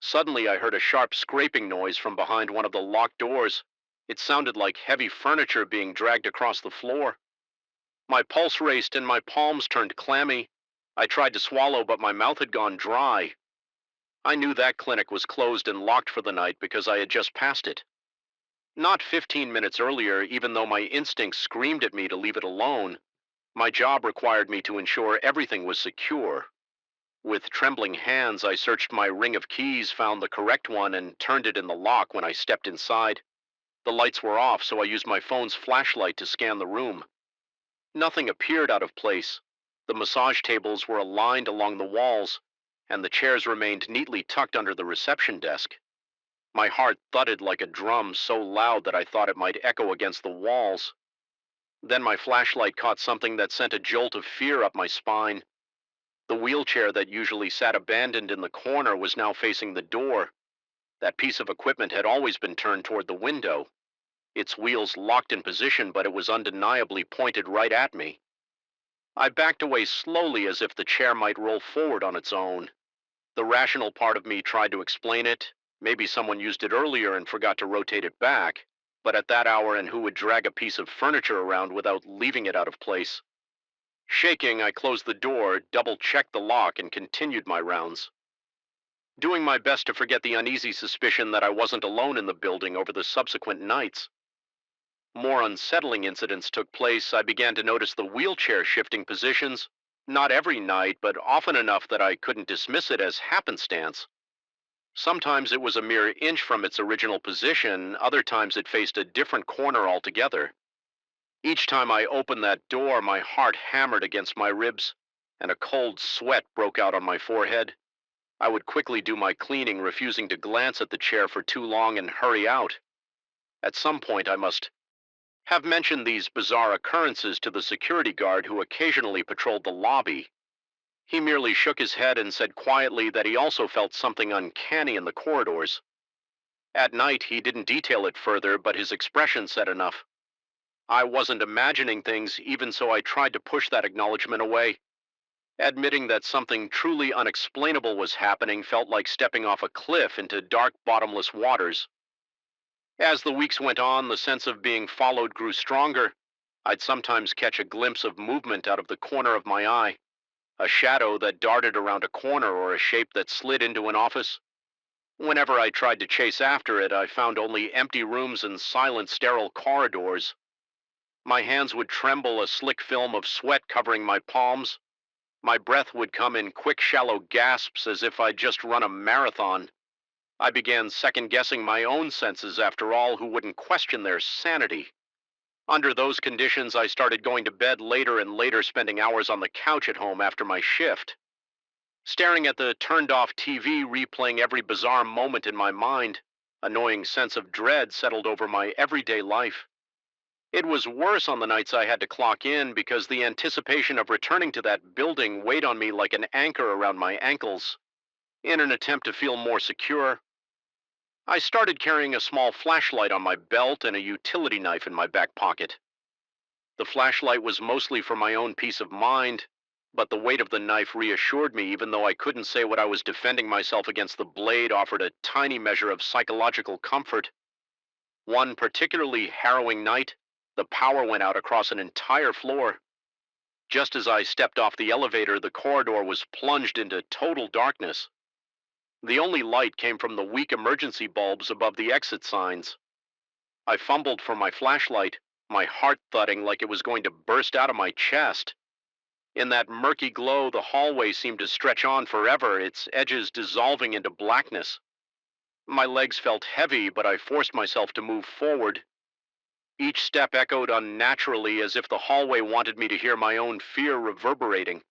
Suddenly I heard a sharp scraping noise from behind one of the locked doors. It sounded like heavy furniture being dragged across the floor. My pulse raced and my palms turned clammy. I tried to swallow, but my mouth had gone dry. I knew that clinic was closed and locked for the night because I had just passed it. Not 15 minutes earlier, even though my instincts screamed at me to leave it alone, my job required me to ensure everything was secure. With trembling hands, I searched my ring of keys, found the correct one, and turned it in the lock when I stepped inside. The lights were off, so I used my phone's flashlight to scan the room. Nothing appeared out of place. The massage tables were aligned along the walls, and the chairs remained neatly tucked under the reception desk. My heart thudded like a drum, so loud that I thought it might echo against the walls. Then my flashlight caught something that sent a jolt of fear up my spine. The wheelchair that usually sat abandoned in the corner was now facing the door. That piece of equipment had always been turned toward the window. Its wheels locked in position, but it was undeniably pointed right at me. I backed away slowly, as if the chair might roll forward on its own. The rational part of me tried to explain it. Maybe someone used it earlier and forgot to rotate it back. But at that hour, and who would drag a piece of furniture around without leaving it out of place? Shaking, I closed the door, double-checked the lock, and continued my rounds, doing my best to forget the uneasy suspicion that I wasn't alone in the building over the subsequent nights. More unsettling incidents took place. I began to notice the wheelchair shifting positions, not every night, but often enough that I couldn't dismiss it as happenstance. Sometimes it was a mere inch from its original position, other times it faced a different corner altogether. Each time I opened that door, my heart hammered against my ribs, and a cold sweat broke out on my forehead. I would quickly do my cleaning, refusing to glance at the chair for too long, and hurry out. At some point I must have mentioned these bizarre occurrences to the security guard who occasionally patrolled the lobby. He merely shook his head and said quietly that he also felt something uncanny in the corridors. At night, he didn't detail it further, but his expression said enough. I wasn't imagining things, even so I tried to push that acknowledgement away. Admitting that something truly unexplainable was happening felt like stepping off a cliff into dark, bottomless waters. As the weeks went on, the sense of being followed grew stronger. I'd sometimes catch a glimpse of movement out of the corner of my eye, a shadow that darted around a corner or a shape that slid into an office. Whenever I tried to chase after it, I found only empty rooms and silent, sterile corridors. My hands would tremble, a slick film of sweat covering my palms. My breath would come in quick, shallow gasps as if I'd just run a marathon. I began second-guessing my own senses, after all, who wouldn't question their sanity? Under those conditions, I started going to bed later and later, spending hours on the couch at home after my shift. Staring at the turned-off TV, replaying every bizarre moment in my mind, a gnawing sense of dread settled over my everyday life. It was worse on the nights I had to clock in because the anticipation of returning to that building weighed on me like an anchor around my ankles. In an attempt to feel more secure, I started carrying a small flashlight on my belt and a utility knife in my back pocket. The flashlight was mostly for my own peace of mind, but the weight of the knife reassured me. Even though I couldn't say what I was defending myself against, the blade offered a tiny measure of psychological comfort. One particularly harrowing night, the power went out across an entire floor. Just as I stepped off the elevator, the corridor was plunged into total darkness. The only light came from the weak emergency bulbs above the exit signs. I fumbled for my flashlight, my heart thudding like it was going to burst out of my chest. In that murky glow, the hallway seemed to stretch on forever, its edges dissolving into blackness. My legs felt heavy, but I forced myself to move forward. Each step echoed unnaturally, as if the hallway wanted me to hear my own fear reverberating.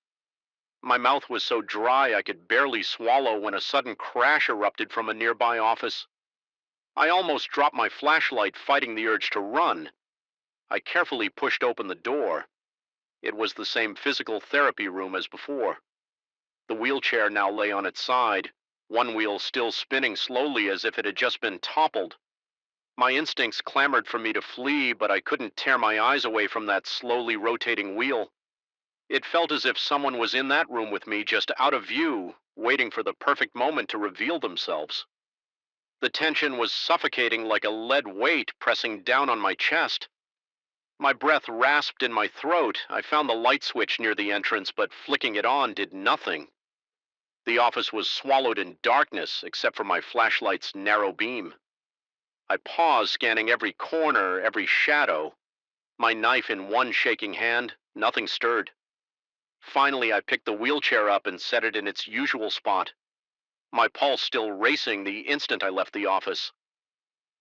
My mouth was so dry I could barely swallow when a sudden crash erupted from a nearby office. I almost dropped my flashlight, fighting the urge to run. I carefully pushed open the door. It was the same physical therapy room as before. The wheelchair now lay on its side, one wheel still spinning slowly as if it had just been toppled. My instincts clamored for me to flee, but I couldn't tear my eyes away from that slowly rotating wheel. It felt as if someone was in that room with me, just out of view, waiting for the perfect moment to reveal themselves. The tension was suffocating, like a lead weight pressing down on my chest. My breath rasped in my throat. I found the light switch near the entrance, but flicking it on did nothing. The office was swallowed in darkness, except for my flashlight's narrow beam. I paused, scanning every corner, every shadow. My knife in one shaking hand, nothing stirred. Finally, I picked the wheelchair up and set it in its usual spot, my pulse still racing the instant I left the office.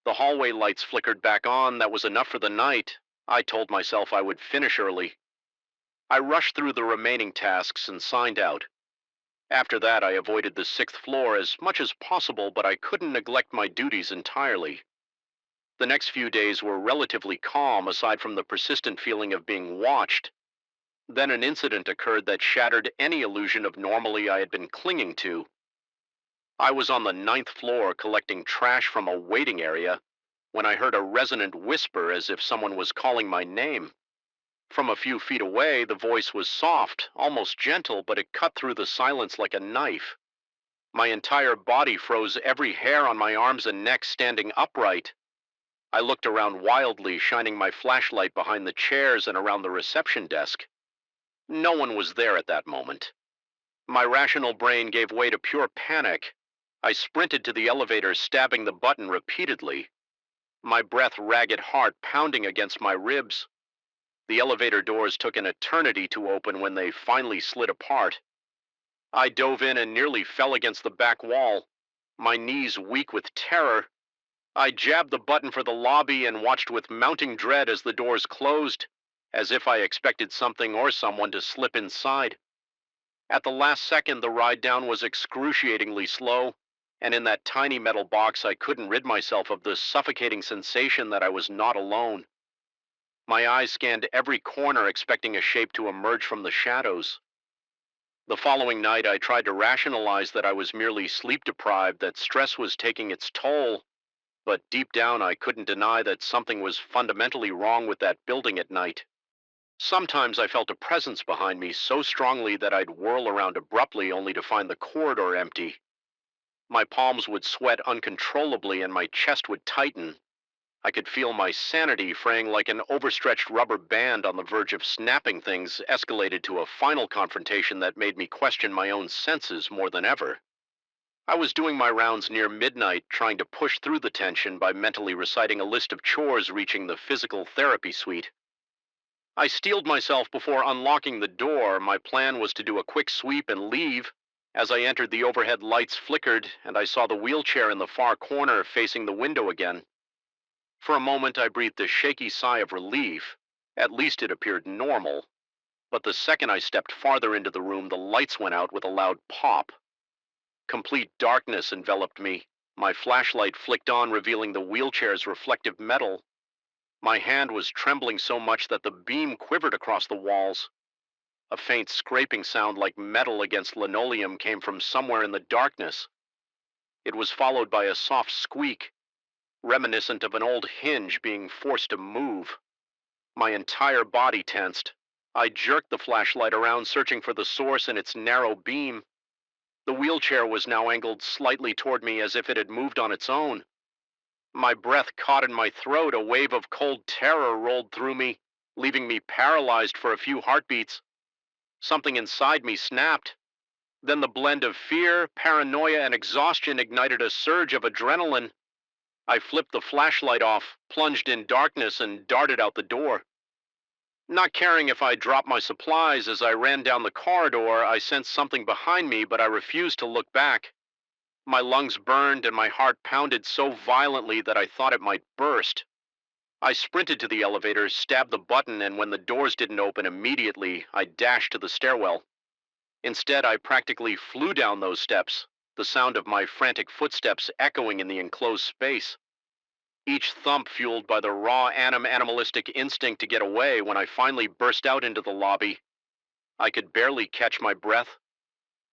The hallway lights flickered back on. That was enough for the night. I told myself I would finish early. I rushed through the remaining tasks and signed out. After that, I avoided the 6th floor as much as possible, but I couldn't neglect my duties entirely. The next few days were relatively calm, aside from the persistent feeling of being watched. Then an incident occurred that shattered any illusion of normalcy I had been clinging to. I was on the 9th floor collecting trash from a waiting area when I heard a resonant whisper, as if someone was calling my name. From a few feet away, the voice was soft, almost gentle, but it cut through the silence like a knife. My entire body froze, every hair on my arms and neck standing upright. I looked around wildly, shining my flashlight behind the chairs and around the reception desk. No one was there at that moment. My rational brain gave way to pure panic. I sprinted to the elevator, stabbing the button repeatedly, my breath ragged heart pounding against my ribs. The elevator doors took an eternity to open when they finally slid apart. I dove in and nearly fell against the back wall, my knees weak with terror. I jabbed the button for the lobby and watched with mounting dread as the doors closed, as if I expected something or someone to slip inside. At the last second, the ride down was excruciatingly slow, and in that tiny metal box, I couldn't rid myself of the suffocating sensation that I was not alone. My eyes scanned every corner, expecting a shape to emerge from the shadows. The following night, I tried to rationalize that I was merely sleep deprived, that stress was taking its toll, but deep down, I couldn't deny that something was fundamentally wrong with that building at night. Sometimes I felt a presence behind me so strongly that I'd whirl around abruptly only to find the corridor empty. My palms would sweat uncontrollably and my chest would tighten. I could feel my sanity fraying like an overstretched rubber band on the verge of snapping. Things escalated to a final confrontation that made me question my own senses more than ever. I was doing my rounds near midnight, trying to push through the tension by mentally reciting a list of chores reaching the physical therapy suite. I steeled myself before unlocking the door. My plan was to do a quick sweep and leave. As I entered, the overhead lights flickered, and I saw the wheelchair in the far corner facing the window again. For a moment, I breathed a shaky sigh of relief. At least it appeared normal. But the second I stepped farther into the room, the lights went out with a loud pop. Complete darkness enveloped me. My flashlight flicked on, revealing the wheelchair's reflective metal. My hand was trembling so much that the beam quivered across the walls. A faint scraping sound like metal against linoleum came from somewhere in the darkness. It was followed by a soft squeak, reminiscent of an old hinge being forced to move. My entire body tensed. I jerked the flashlight around, searching for the source in its narrow beam. The wheelchair was now angled slightly toward me as if it had moved on its own. My breath caught in my throat. A wave of cold terror rolled through me, leaving me paralyzed for a few heartbeats. Something inside me snapped. Then the blend of fear, paranoia, and exhaustion ignited a surge of adrenaline. I flipped the flashlight off, plunged in darkness, and darted out the door. Not caring if I dropped my supplies, as I ran down the corridor, I sensed something behind me, but I refused to look back. My lungs burned and my heart pounded so violently that I thought it might burst. I sprinted to the elevator, stabbed the button, and when the doors didn't open immediately, I dashed to the stairwell. Instead, I practically flew down those steps, the sound of my frantic footsteps echoing in the enclosed space. Each thump fueled by the raw animalistic instinct to get away. When I finally burst out into the lobby, I could barely catch my breath.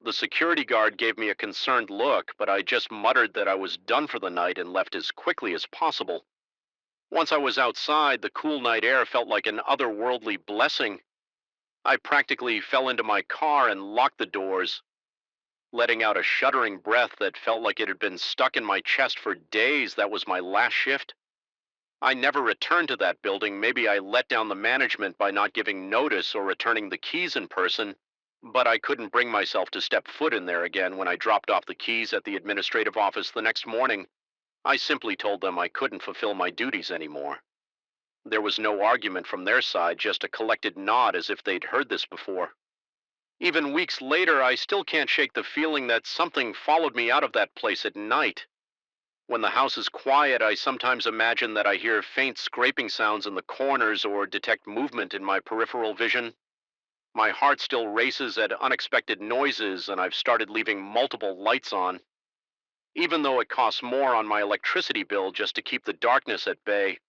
The security guard gave me a concerned look, but I just muttered that I was done for the night and left as quickly as possible. Once I was outside, the cool night air felt like an otherworldly blessing. I practically fell into my car and locked the doors, letting out a shuddering breath that felt like it had been stuck in my chest for days. That was my last shift. I never returned to that building. Maybe I let down the management by not giving notice or returning the keys in person, but I couldn't bring myself to step foot in there again. When I dropped off the keys at the administrative office the next morning, I simply told them I couldn't fulfill my duties anymore. There was no argument from their side, just a collected nod as if they'd heard this before. Even weeks later, I still can't shake the feeling that something followed me out of that place at night. When the house is quiet, I sometimes imagine that I hear faint scraping sounds in the corners or detect movement in my peripheral vision. My heart still races at unexpected noises, and I've started leaving multiple lights on, even though it costs more on my electricity bill just to keep the darkness at bay.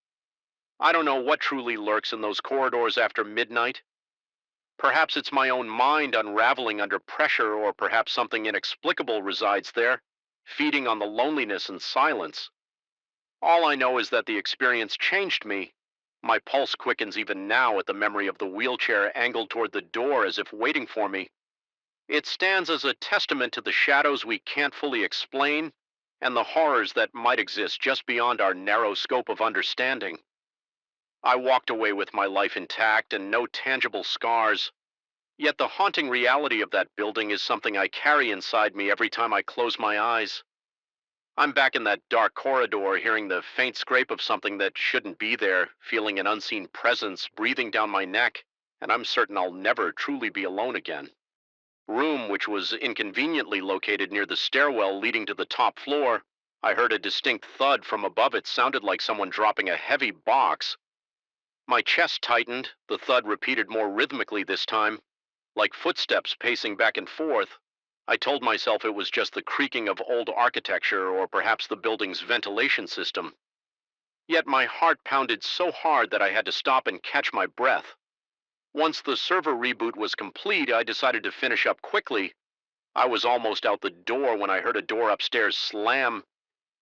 I don't know what truly lurks in those corridors after midnight. Perhaps it's my own mind unraveling under pressure, or perhaps something inexplicable resides there, feeding on the loneliness and silence. All I know is that the experience changed me. My pulse quickens even now at the memory of the wheelchair angled toward the door as if waiting for me. It stands as a testament to the shadows we can't fully explain and the horrors that might exist just beyond our narrow scope of understanding. I walked away with my life intact and no tangible scars, yet the haunting reality of that building is something I carry inside me every time I close my eyes. I'm back in that dark corridor, hearing the faint scrape of something that shouldn't be there, feeling an unseen presence breathing down my neck, and I'm certain I'll never truly be alone again. Room, which was inconveniently located near the stairwell leading to the top floor, I heard a distinct thud from above. It sounded like someone dropping a heavy box. My chest tightened, the thud repeated more rhythmically this time, like footsteps pacing back and forth. I told myself it was just the creaking of old architecture or perhaps the building's ventilation system. Yet my heart pounded so hard that I had to stop and catch my breath. Once the server reboot was complete, I decided to finish up quickly. I was almost out the door when I heard a door upstairs slam.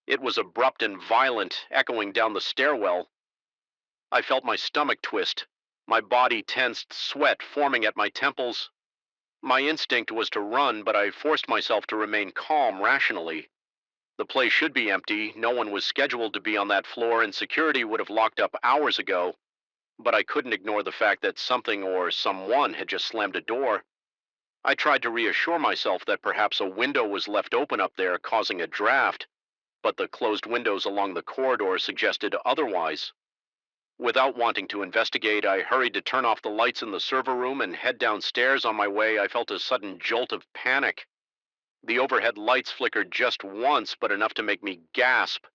It was abrupt and violent, echoing down the stairwell. I felt my stomach twist. My body tensed, sweat forming at my temples. My instinct was to run, but I forced myself to remain calm rationally. The place should be empty, no one was scheduled to be on that floor, and security would have locked up hours ago, but I couldn't ignore the fact that something or someone had just slammed a door. I tried to reassure myself that perhaps a window was left open up there, causing a draft, but the closed windows along the corridor suggested otherwise. Without wanting to investigate, I hurried to turn off the lights in the server room and head downstairs. On my way, I felt a sudden jolt of panic. The overhead lights flickered just once, but enough to make me gasp.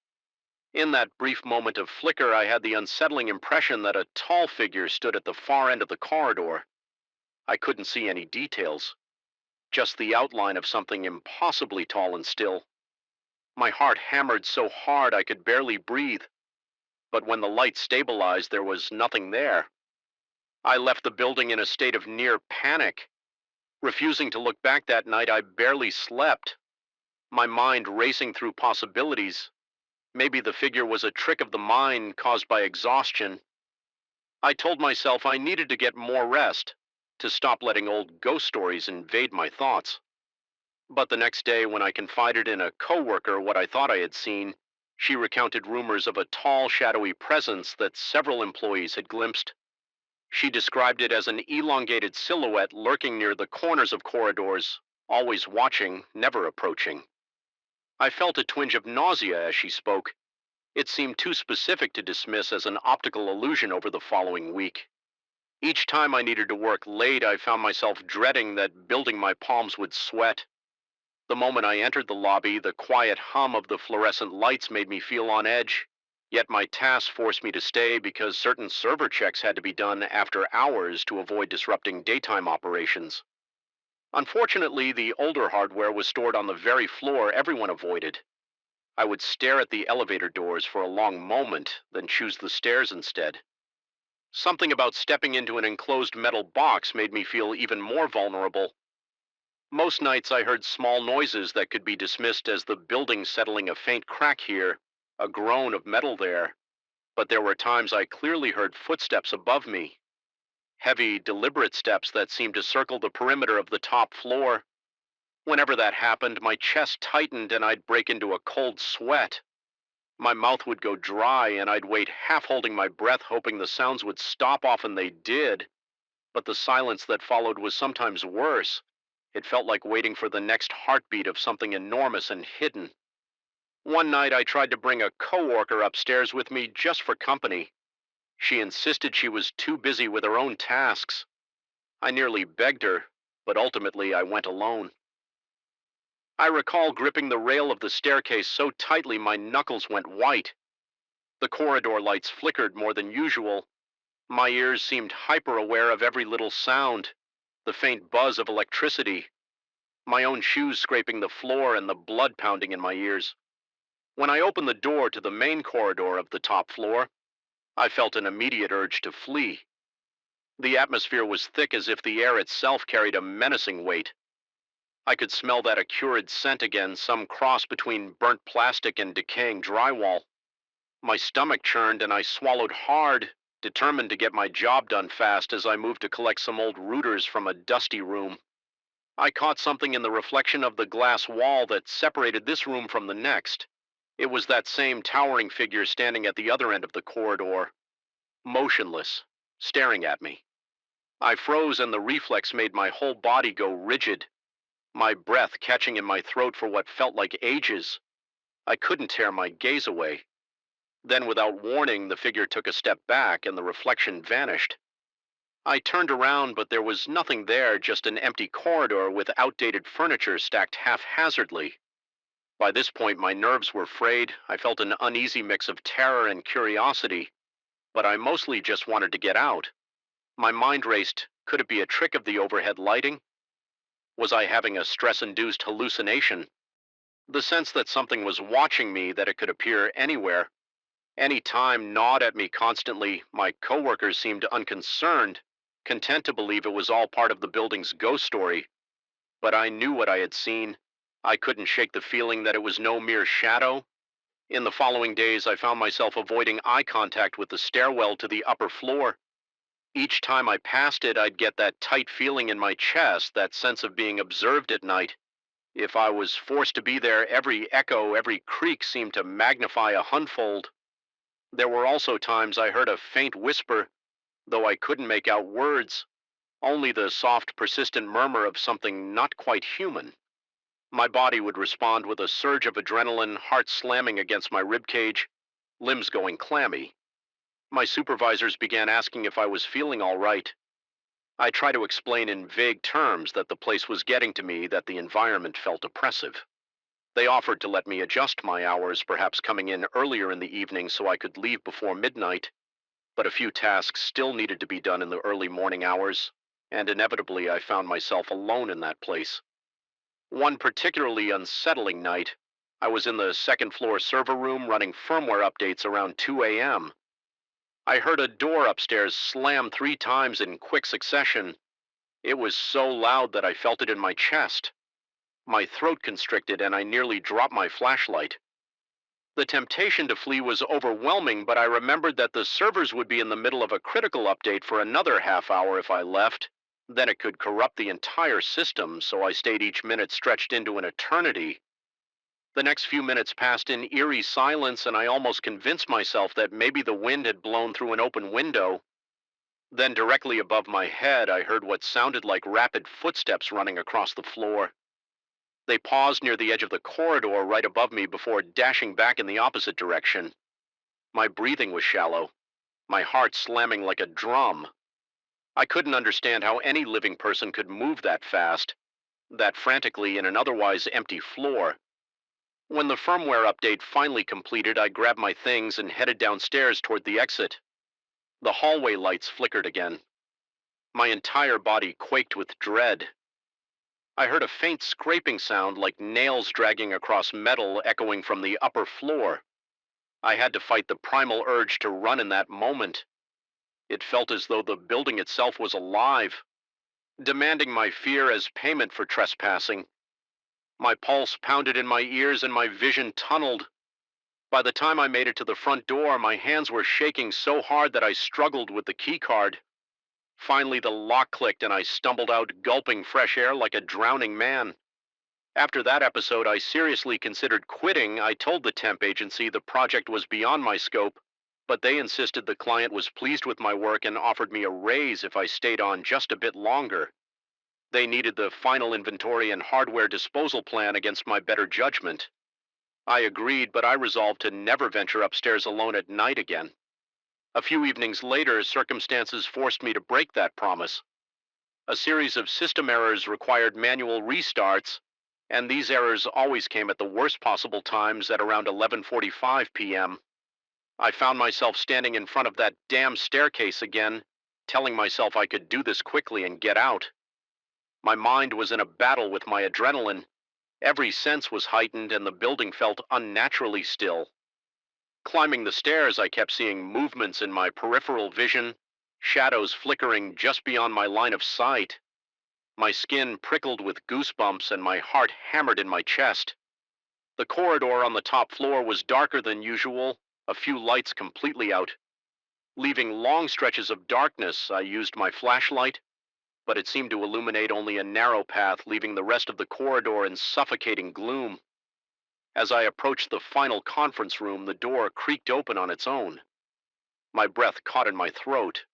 In that brief moment of flicker, I had the unsettling impression that a tall figure stood at the far end of the corridor. I couldn't see any details, just the outline of something impossibly tall and still. My heart hammered so hard I could barely breathe, but when the light stabilized, there was nothing there. I left the building in a state of near panic. Refusing to look back that night, I barely slept, my mind racing through possibilities. Maybe the figure was a trick of the mind caused by exhaustion. I told myself I needed to get more rest, to stop letting old ghost stories invade my thoughts. But the next day, when I confided in a coworker what I thought I had seen, she recounted rumors of a tall, shadowy presence that several employees had glimpsed. She described it as an elongated silhouette lurking near the corners of corridors, always watching, never approaching. I felt a twinge of nausea as she spoke. It seemed too specific to dismiss as an optical illusion over the following week. Each time I needed to work late, I found myself dreading that building my palms would sweat. The moment I entered the lobby, the quiet hum of the fluorescent lights made me feel on edge. Yet my tasks forced me to stay because certain server checks had to be done after hours to avoid disrupting daytime operations. Unfortunately, the older hardware was stored on the very floor everyone avoided. I would stare at the elevator doors for a long moment, then choose the stairs instead. Something about stepping into an enclosed metal box made me feel even more vulnerable. Most nights I heard small noises that could be dismissed as the building settling a faint crack here, a groan of metal there. But there were times I clearly heard footsteps above me, heavy, deliberate steps that seemed to circle the perimeter of the top floor. Whenever that happened, my chest tightened and I'd break into a cold sweat. My mouth would go dry and I'd wait, half holding my breath, hoping the sounds would stop. Often they did, but the silence that followed was sometimes worse. It felt like waiting for the next heartbeat of something enormous and hidden. One night I tried to bring a coworker upstairs with me just for company. She insisted she was too busy with her own tasks. I nearly begged her, but ultimately I went alone. I recall gripping the rail of the staircase so tightly my knuckles went white. The corridor lights flickered more than usual. My ears seemed hyper-aware of every little sound, the faint buzz of electricity, my own shoes scraping the floor and the blood pounding in my ears. When I opened the door to the main corridor of the top floor, I felt an immediate urge to flee. The atmosphere was thick, as if the air itself carried a menacing weight. I could smell that acrid scent again, some cross between burnt plastic and decaying drywall. My stomach churned and I swallowed hard, determined to get my job done fast as I moved to collect some old routers from a dusty room. I caught something in the reflection of the glass wall that separated this room from the next. It was that same towering figure standing at the other end of the corridor, motionless, staring at me. I froze and the reflex made my whole body go rigid, my breath catching in my throat for what felt like ages. I couldn't tear my gaze away. Then, without warning, the figure took a step back and the reflection vanished. I turned around, but there was nothing there, just an empty corridor with outdated furniture stacked haphazardly. By this point, my nerves were frayed. I felt an uneasy mix of terror and curiosity, but I mostly just wanted to get out. My mind raced. Could it be a trick of the overhead lighting? Was I having a stress-induced hallucination? The sense that something was watching me, that it could appear anywhere, any time, gnawed at me constantly. My coworkers seemed unconcerned, content to believe it was all part of the building's ghost story. But I knew what I had seen. I couldn't shake the feeling that it was no mere shadow. In the following days, I found myself avoiding eye contact with the stairwell to the upper floor. Each time I passed it, I'd get that tight feeling in my chest, that sense of being observed at night. If I was forced to be there, every echo, every creak seemed to magnify a hundredfold. There were also times I heard a faint whisper, though I couldn't make out words, only the soft, persistent murmur of something not quite human. My body would respond with a surge of adrenaline, heart slamming against my ribcage, limbs going clammy. My supervisors began asking if I was feeling all right. I tried to explain in vague terms that the place was getting to me, that the environment felt oppressive. They offered to let me adjust my hours, perhaps coming in earlier in the evening so I could leave before midnight, but a few tasks still needed to be done in the early morning hours, and inevitably I found myself alone in that place. One particularly unsettling night, I was in the second floor server room running firmware updates around 2 a.m. I heard a door upstairs slam 3 times in quick succession. It was so loud that I felt it in my chest. My throat constricted and I nearly dropped my flashlight. The temptation to flee was overwhelming, but I remembered that the servers would be in the middle of a critical update for another half hour if I left. Then it could corrupt the entire system, so I stayed, each minute stretched into an eternity. The next few minutes passed in eerie silence, and I almost convinced myself that maybe the wind had blown through an open window. Then directly above my head, I heard what sounded like rapid footsteps running across the floor. They paused near the edge of the corridor right above me before dashing back in the opposite direction. My breathing was shallow, my heart slamming like a drum. I couldn't understand how any living person could move that fast, that frantically, in an otherwise empty floor. When the firmware update finally completed, I grabbed my things and headed downstairs toward the exit. The hallway lights flickered again. My entire body quaked with dread. I heard a faint scraping sound like nails dragging across metal, echoing from the upper floor. I had to fight the primal urge to run in that moment. It felt as though the building itself was alive, demanding my fear as payment for trespassing. My pulse pounded in my ears and my vision tunneled. By the time I made it to the front door, my hands were shaking so hard that I struggled with the key card. Finally, the lock clicked and I stumbled out, gulping fresh air like a drowning man. After that episode, I seriously considered quitting. I told the temp agency the project was beyond my scope, but they insisted the client was pleased with my work and offered me a raise if I stayed on just a bit longer. They needed the final inventory and hardware disposal plan against my better judgment. I agreed, but I resolved to never venture upstairs alone at night again. A few evenings later, circumstances forced me to break that promise. A series of system errors required manual restarts, and these errors always came at the worst possible times, at around 11:45 p.m. I found myself standing in front of that damn staircase again, telling myself I could do this quickly and get out. My mind was in a battle with my adrenaline. Every sense was heightened and the building felt unnaturally still. Climbing the stairs, I kept seeing movements in my peripheral vision, shadows flickering just beyond my line of sight. My skin prickled with goosebumps and my heart hammered in my chest. The corridor on the top floor was darker than usual, a few lights completely out. Leaving long stretches of darkness, I used my flashlight, but it seemed to illuminate only a narrow path, leaving the rest of the corridor in suffocating gloom. As I approached the final conference room, the door creaked open on its own. My breath caught in my throat.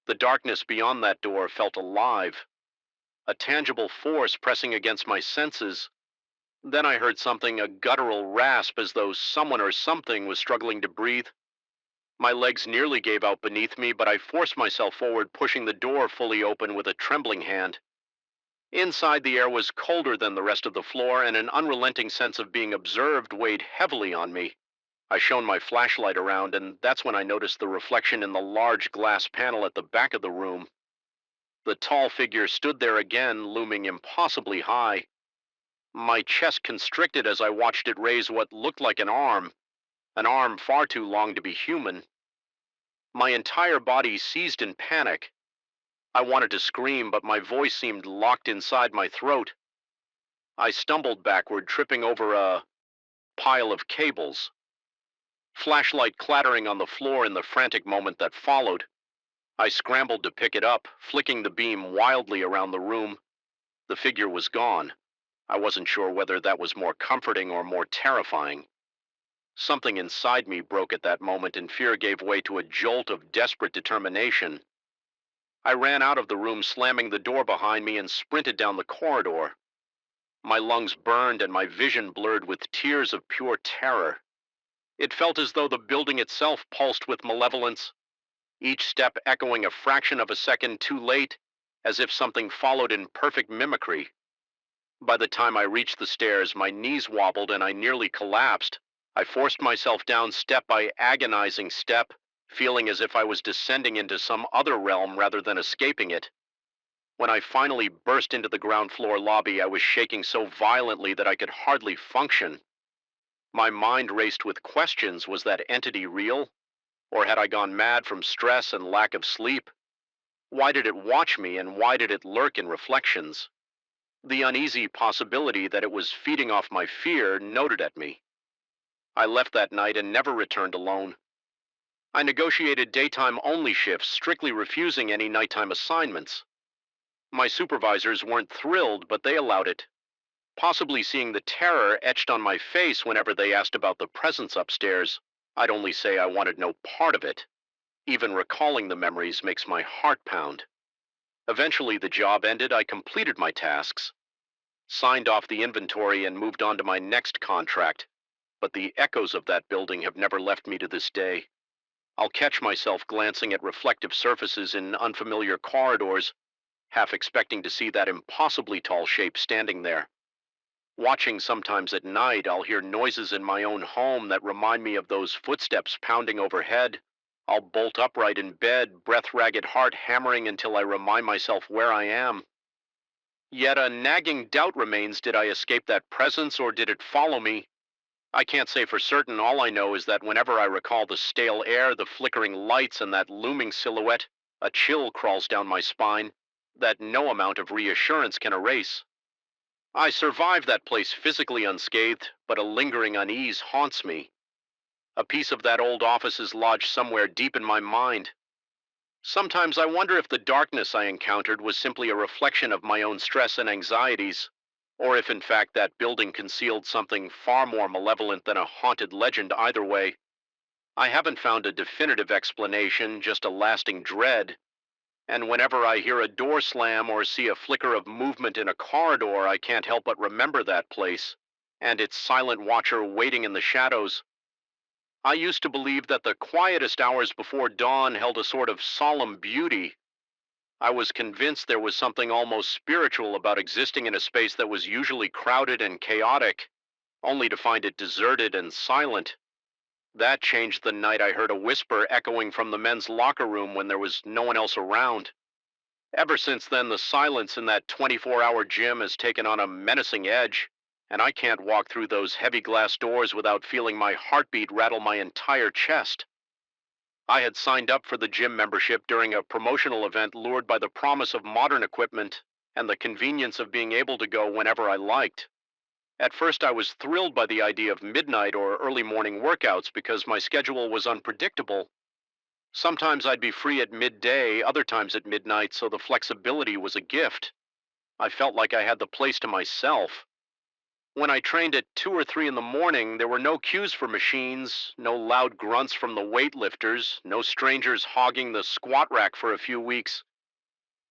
The darkness beyond that door felt alive, a tangible force pressing against my senses. Then I heard something, a guttural rasp, as though someone or something was struggling to breathe. My legs nearly gave out beneath me, but I forced myself forward, pushing the door fully open with a trembling hand. Inside, the air was colder than the rest of the floor, and an unrelenting sense of being observed weighed heavily on me. I shone my flashlight around, and that's when I noticed the reflection in the large glass panel at the back of the room. The tall figure stood there again, looming impossibly high. My chest constricted as I watched it raise what looked like an arm far too long to be human. My entire body seized in panic. I wanted to scream, but my voice seemed locked inside my throat. I stumbled backward, tripping over a pile of cables. Flashlight clattering on the floor in the frantic moment that followed. I scrambled to pick it up, flicking the beam wildly around the room. The figure was gone. I wasn't sure whether that was more comforting or more terrifying. Something inside me broke at that moment, and fear gave way to a jolt of desperate determination. I ran out of the room, slamming the door behind me, and sprinted down the corridor. My lungs burned and my vision blurred with tears of pure terror. It felt as though the building itself pulsed with malevolence, each step echoing a fraction of a second too late, as if something followed in perfect mimicry. By the time I reached the stairs, my knees wobbled and I nearly collapsed. I forced myself down step by agonizing step, feeling as if I was descending into some other realm rather than escaping it. When I finally burst into the ground floor lobby, I was shaking so violently that I could hardly function. My mind raced with questions. Was that entity real? Or had I gone mad from stress and lack of sleep? Why did it watch me, and why did it lurk in reflections? The uneasy possibility that it was feeding off my fear gnawed at me. I left that night and never returned alone. I negotiated daytime-only shifts, strictly refusing any nighttime assignments. My supervisors weren't thrilled, but they allowed it, possibly seeing the terror etched on my face whenever they asked about the presence upstairs. I'd only say I wanted no part of it. Even recalling the memories makes my heart pound. Eventually, the job ended. I completed my tasks, signed off the inventory, and moved on to my next contract. But the echoes of that building have never left me to this day. I'll catch myself glancing at reflective surfaces in unfamiliar corridors, half expecting to see that impossibly tall shape standing there. Watching sometimes at night, I'll hear noises in my own home that remind me of those footsteps pounding overhead. I'll bolt upright in bed, breath-ragged heart hammering until I remind myself where I am. Yet a nagging doubt remains: did I escape that presence, or did it follow me? I can't say for certain. All I know is that whenever I recall the stale air, the flickering lights, and that looming silhouette, a chill crawls down my spine that no amount of reassurance can erase. I survived that place physically unscathed, but a lingering unease haunts me. A piece of that old office is lodged somewhere deep in my mind. Sometimes I wonder if the darkness I encountered was simply a reflection of my own stress and anxieties, or if in fact that building concealed something far more malevolent than a haunted legend. Either way, I haven't found a definitive explanation, just a lasting dread. And whenever I hear a door slam or see a flicker of movement in a corridor, I can't help but remember that place and its silent watcher waiting in the shadows. I used to believe that the quietest hours before dawn held a sort of solemn beauty. I was convinced there was something almost spiritual about existing in a space that was usually crowded and chaotic, only to find it deserted and silent. That changed the night I heard a whisper echoing from the men's locker room when there was no one else around. Ever since then, the silence in that 24-hour gym has taken on a menacing edge, and I can't walk through those heavy glass doors without feeling my heartbeat rattle my entire chest. I had signed up for the gym membership during a promotional event, lured by the promise of modern equipment and the convenience of being able to go whenever I liked. At first, I was thrilled by the idea of midnight or early morning workouts because my schedule was unpredictable. Sometimes I'd be free at midday, other times at midnight, so the flexibility was a gift. I felt like I had the place to myself. When I trained at 2 or 3 in the morning, there were no cues for machines, no loud grunts from the weightlifters, no strangers hogging the squat rack for a few weeks.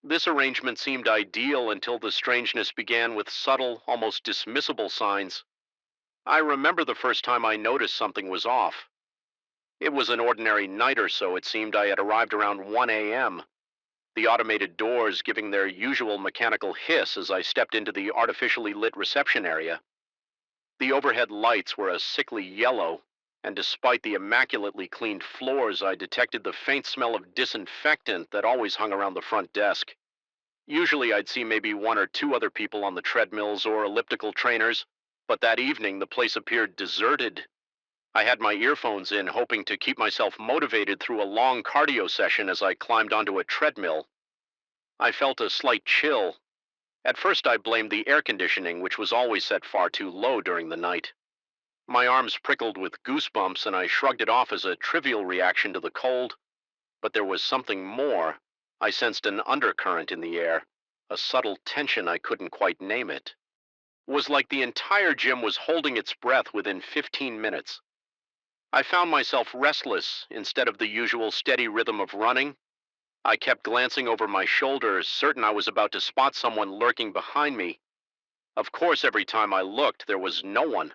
This arrangement seemed ideal until the strangeness began with subtle, almost dismissible signs. I remember the first time I noticed something was off. It was an ordinary night or so. It seemed I had arrived around 1 a.m., the automated doors giving their usual mechanical hiss as I stepped into the artificially lit reception area. The overhead lights were a sickly yellow, and despite the immaculately cleaned floors, I detected the faint smell of disinfectant that always hung around the front desk. Usually I'd see maybe 1 or 2 other people on the treadmills or elliptical trainers, but that evening the place appeared deserted. I had my earphones in, hoping to keep myself motivated through a long cardio session as I climbed onto a treadmill. I felt a slight chill. At first I blamed the air conditioning, which was always set far too low during the night. My arms prickled with goosebumps, and I shrugged it off as a trivial reaction to the cold. But there was something more. I sensed an undercurrent in the air, a subtle tension I couldn't quite name it. It was like the entire gym was holding its breath within 15 minutes. I found myself restless instead of the usual steady rhythm of running. I kept glancing over my shoulders, certain I was about to spot someone lurking behind me. Of course, every time I looked, there was no one.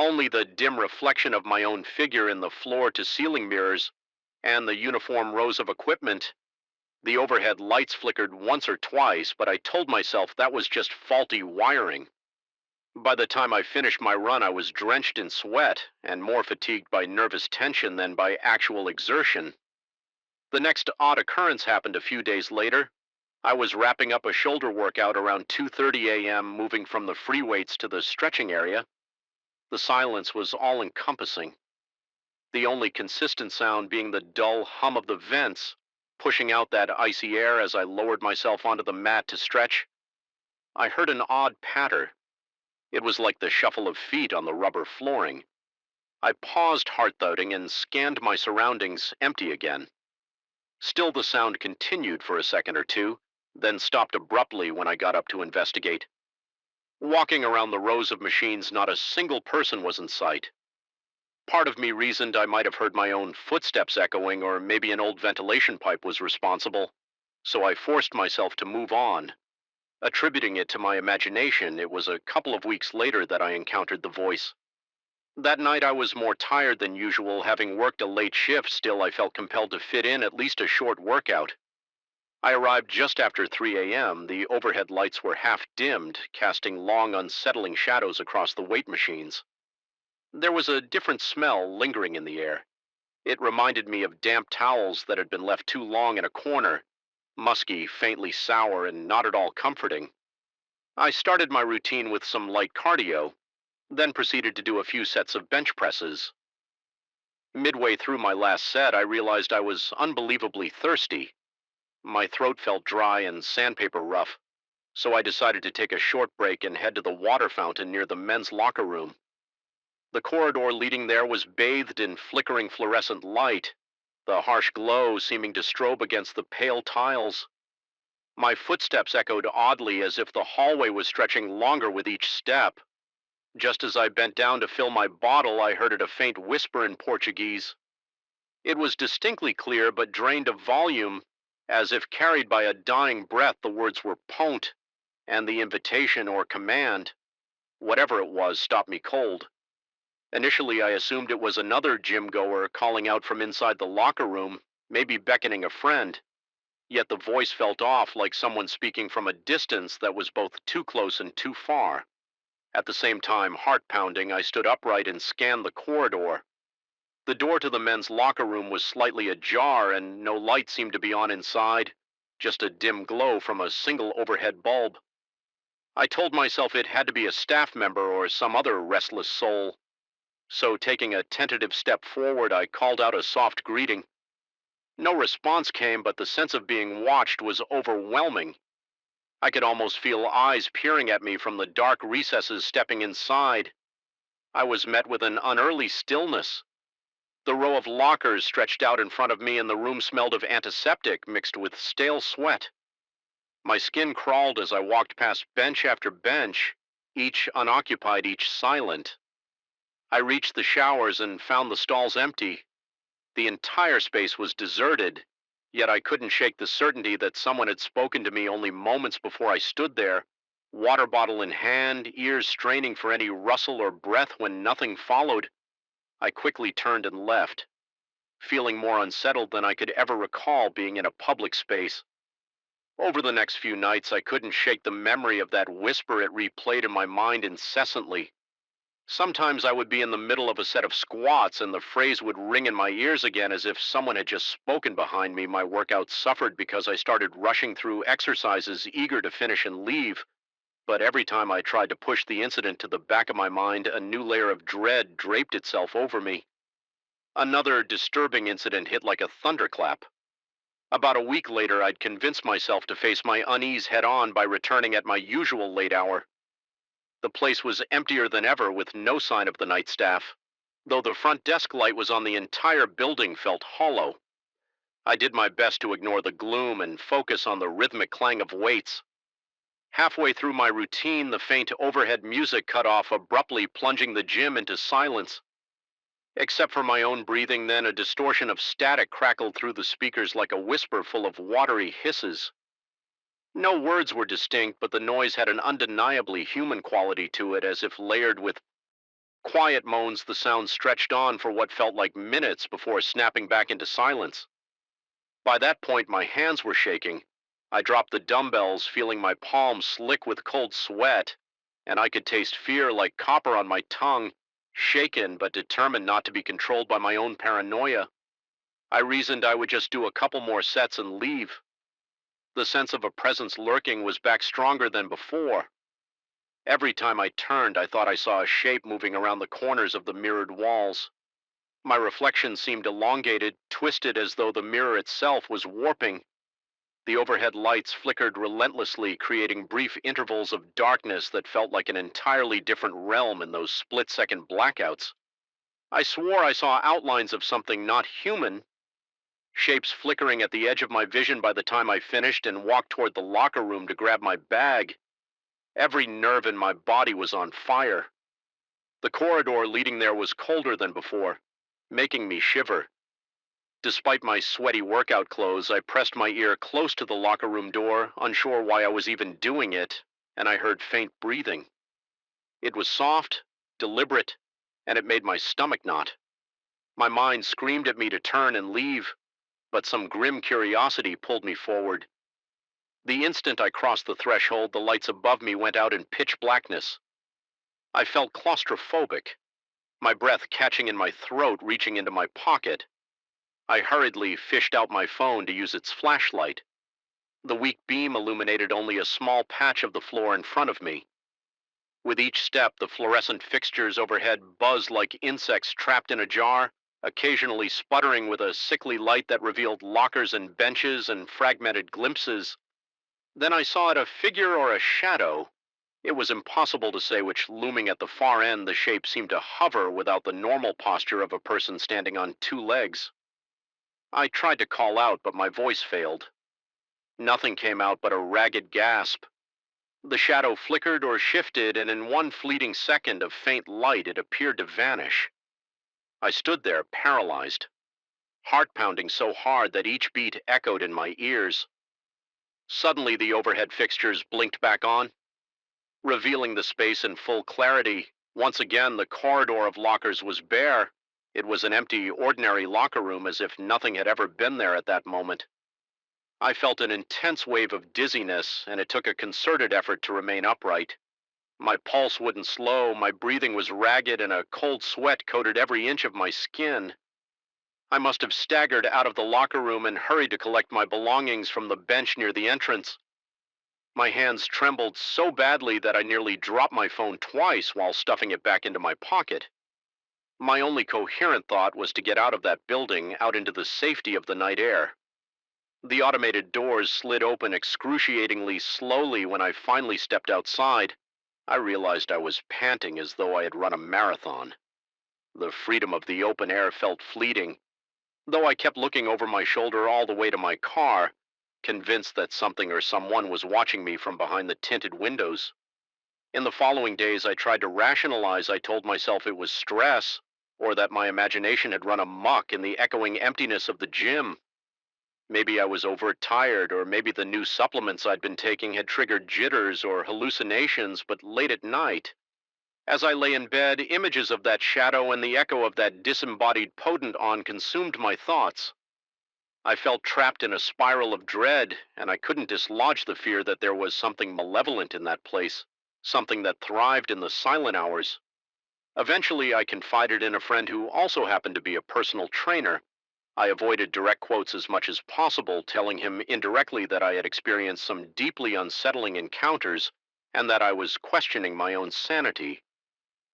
Only the dim reflection of my own figure in the floor-to-ceiling mirrors and the uniform rows of equipment. The overhead lights flickered once or twice, but I told myself that was just faulty wiring. By the time I finished my run, I was drenched in sweat and more fatigued by nervous tension than by actual exertion. The next odd occurrence happened a few days later. I was wrapping up a shoulder workout around 2:30 a.m., moving from the free weights to the stretching area. The silence was all-encompassing, the only consistent sound being the dull hum of the vents, pushing out that icy air as I lowered myself onto the mat to stretch. I heard an odd patter. It was like the shuffle of feet on the rubber flooring. I paused heart-thudding and scanned my surroundings, empty again. Still the sound continued for a second or two, then stopped abruptly when I got up to investigate. Walking around the rows of machines, not a single person was in sight. Part of me reasoned I might have heard my own footsteps echoing, or maybe an old ventilation pipe was responsible, so I forced myself to move on. Attributing it to my imagination, it was a couple of weeks later that I encountered the voice. That night I was more tired than usual, having worked a late shift. Still, I felt compelled to fit in at least a short workout. I arrived just after 3 a.m. The overhead lights were half dimmed, casting long, unsettling shadows across the weight machines. There was a different smell lingering in the air. It reminded me of damp towels that had been left too long in a corner, musky, faintly sour, and not at all comforting. I started my routine with some light cardio, then proceeded to do a few sets of bench presses. Midway through my last set, I realized I was unbelievably thirsty. My throat felt dry and sandpaper rough, so I decided to take a short break and head to the water fountain near the men's locker room. The corridor leading there was bathed in flickering fluorescent light, the harsh glow seeming to strobe against the pale tiles. My footsteps echoed oddly, as if the hallway was stretching longer with each step. Just as I bent down to fill my bottle, I heard a faint whisper in Portuguese. It was distinctly clear, but drained of volume, as if carried by a dying breath. The words were "Ponte," and the invitation or command, whatever it was, stopped me cold. Initially, I assumed it was another gym goer calling out from inside the locker room, maybe beckoning a friend. Yet the voice felt off, like someone speaking from a distance that was both too close and too far. At the same time, heart pounding, I stood upright and scanned the corridor. The door to the men's locker room was slightly ajar, and no light seemed to be on inside, just a dim glow from a single overhead bulb. I told myself it had to be a staff member or some other restless soul. So taking a tentative step forward, I called out a soft greeting. No response came, but the sense of being watched was overwhelming. I could almost feel eyes peering at me from the dark recesses. Stepping inside, I was met with an unearthly stillness. The row of lockers stretched out in front of me, and the room smelled of antiseptic mixed with stale sweat. My skin crawled as I walked past bench after bench, each unoccupied, each silent. I reached the showers and found the stalls empty. The entire space was deserted, yet I couldn't shake the certainty that someone had spoken to me only moments before I stood there, water bottle in hand, ears straining for any rustle or breath. When nothing followed, I quickly turned and left, feeling more unsettled than I could ever recall being in a public space. Over the next few nights, I couldn't shake the memory of that whisper. It replayed in my mind incessantly. Sometimes I would be in the middle of a set of squats and the phrase would ring in my ears again, as if someone had just spoken behind me. My workout suffered because I started rushing through exercises, eager to finish and leave. But every time I tried to push the incident to the back of my mind, a new layer of dread draped itself over me. Another disturbing incident hit like a thunderclap. About a week later, I'd convinced myself to face my unease head on by returning at my usual late hour. The place was emptier than ever, with no sign of the night staff, though the front desk light was on. The entire building felt hollow. I did my best to ignore the gloom and focus on the rhythmic clang of weights. Halfway through my routine, the faint overhead music cut off, abruptly plunging the gym into silence. Except for my own breathing, then a distortion of static crackled through the speakers like a whisper full of watery hisses. No words were distinct, but the noise had an undeniably human quality to it, as if layered with quiet moans. The sound stretched on for what felt like minutes before snapping back into silence. By that point, my hands were shaking. I dropped the dumbbells, feeling my palms slick with cold sweat, and I could taste fear like copper on my tongue, shaken but determined not to be controlled by my own paranoia. I reasoned I would just do a couple more sets and leave. The sense of a presence lurking was back stronger than before. Every time I turned, I thought I saw a shape moving around the corners of the mirrored walls. My reflection seemed elongated, twisted as though the mirror itself was warping. The overhead lights flickered relentlessly, creating brief intervals of darkness that felt like an entirely different realm in those split-second blackouts. I swore I saw outlines of something not human, shapes flickering at the edge of my vision by the time I finished and walked toward the locker room to grab my bag. Every nerve in my body was on fire. The corridor leading there was colder than before, making me shiver. Despite my sweaty workout clothes, I pressed my ear close to the locker room door, unsure why I was even doing it, and I heard faint breathing. It was soft, deliberate, and it made my stomach knot. My mind screamed at me to turn and leave, but some grim curiosity pulled me forward. The instant I crossed the threshold, the lights above me went out in pitch blackness. I felt claustrophobic, my breath catching in my throat, reaching into my pocket. I hurriedly fished out my phone to use its flashlight. The weak beam illuminated only a small patch of the floor in front of me. With each step, the fluorescent fixtures overhead buzzed like insects trapped in a jar, occasionally sputtering with a sickly light that revealed lockers and benches and fragmented glimpses. Then I saw it a figure or a shadow. It was impossible to say which, looming at the far end, the shape seemed to hover without the normal posture of a person standing on two legs. I tried to call out, but my voice failed. Nothing came out but a ragged gasp. The shadow flickered or shifted, and in one fleeting second of faint light, it appeared to vanish. I stood there, paralyzed, heart pounding so hard that each beat echoed in my ears. Suddenly, the overhead fixtures blinked back on, revealing the space in full clarity. Once again, the corridor of lockers was bare. It was an empty, ordinary locker room, as if nothing had ever been there at that moment. I felt an intense wave of dizziness, and it took a concerted effort to remain upright. My pulse wouldn't slow, my breathing was ragged, and a cold sweat coated every inch of my skin. I must have staggered out of the locker room and hurried to collect my belongings from the bench near the entrance. My hands trembled so badly that I nearly dropped my phone twice while stuffing it back into my pocket. My only coherent thought was to get out of that building, out into the safety of the night air. The automated doors slid open excruciatingly slowly when I finally stepped outside. I realized I was panting as though I had run a marathon. The freedom of the open air felt fleeting, though I kept looking over my shoulder all the way to my car, convinced that something or someone was watching me from behind the tinted windows. In the following days, I tried to rationalize. I told myself it was stress, or that my imagination had run amok in the echoing emptiness of the gym. Maybe I was overtired, or maybe the new supplements I'd been taking had triggered jitters or hallucinations. But late at night, as I lay in bed, images of that shadow and the echo of that disembodied potentate consumed my thoughts. I felt trapped in a spiral of dread, and I couldn't dislodge the fear that there was something malevolent in that place, something that thrived in the silent hours. Eventually, I confided in a friend who also happened to be a personal trainer. I avoided direct quotes as much as possible, telling him indirectly that I had experienced some deeply unsettling encounters and that I was questioning my own sanity.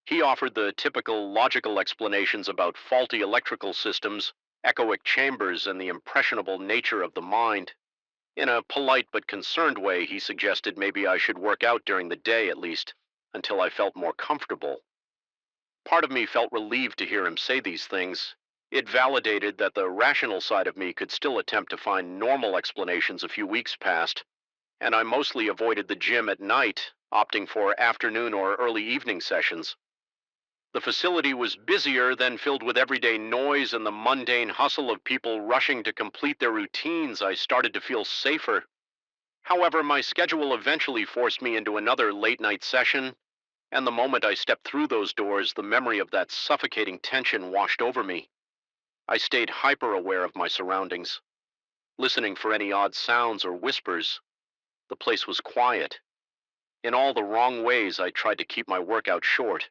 He offered the typical logical explanations about faulty electrical systems, echoic chambers, and the impressionable nature of the mind. In a polite but concerned way, he suggested maybe I should work out during the day at least, until I felt more comfortable. Part of me felt relieved to hear him say these things. It validated that the rational side of me could still attempt to find normal explanations a few weeks past, and I mostly avoided the gym at night, opting for afternoon or early evening sessions. The facility was busier, then filled with everyday noise and the mundane hustle of people rushing to complete their routines. I started to feel safer. However, my schedule eventually forced me into another late night session, and the moment I stepped through those doors, the memory of that suffocating tension washed over me. I stayed hyper aware of my surroundings, listening for any odd sounds or whispers. The place was quiet. In all the wrong ways, I tried to keep my workout short.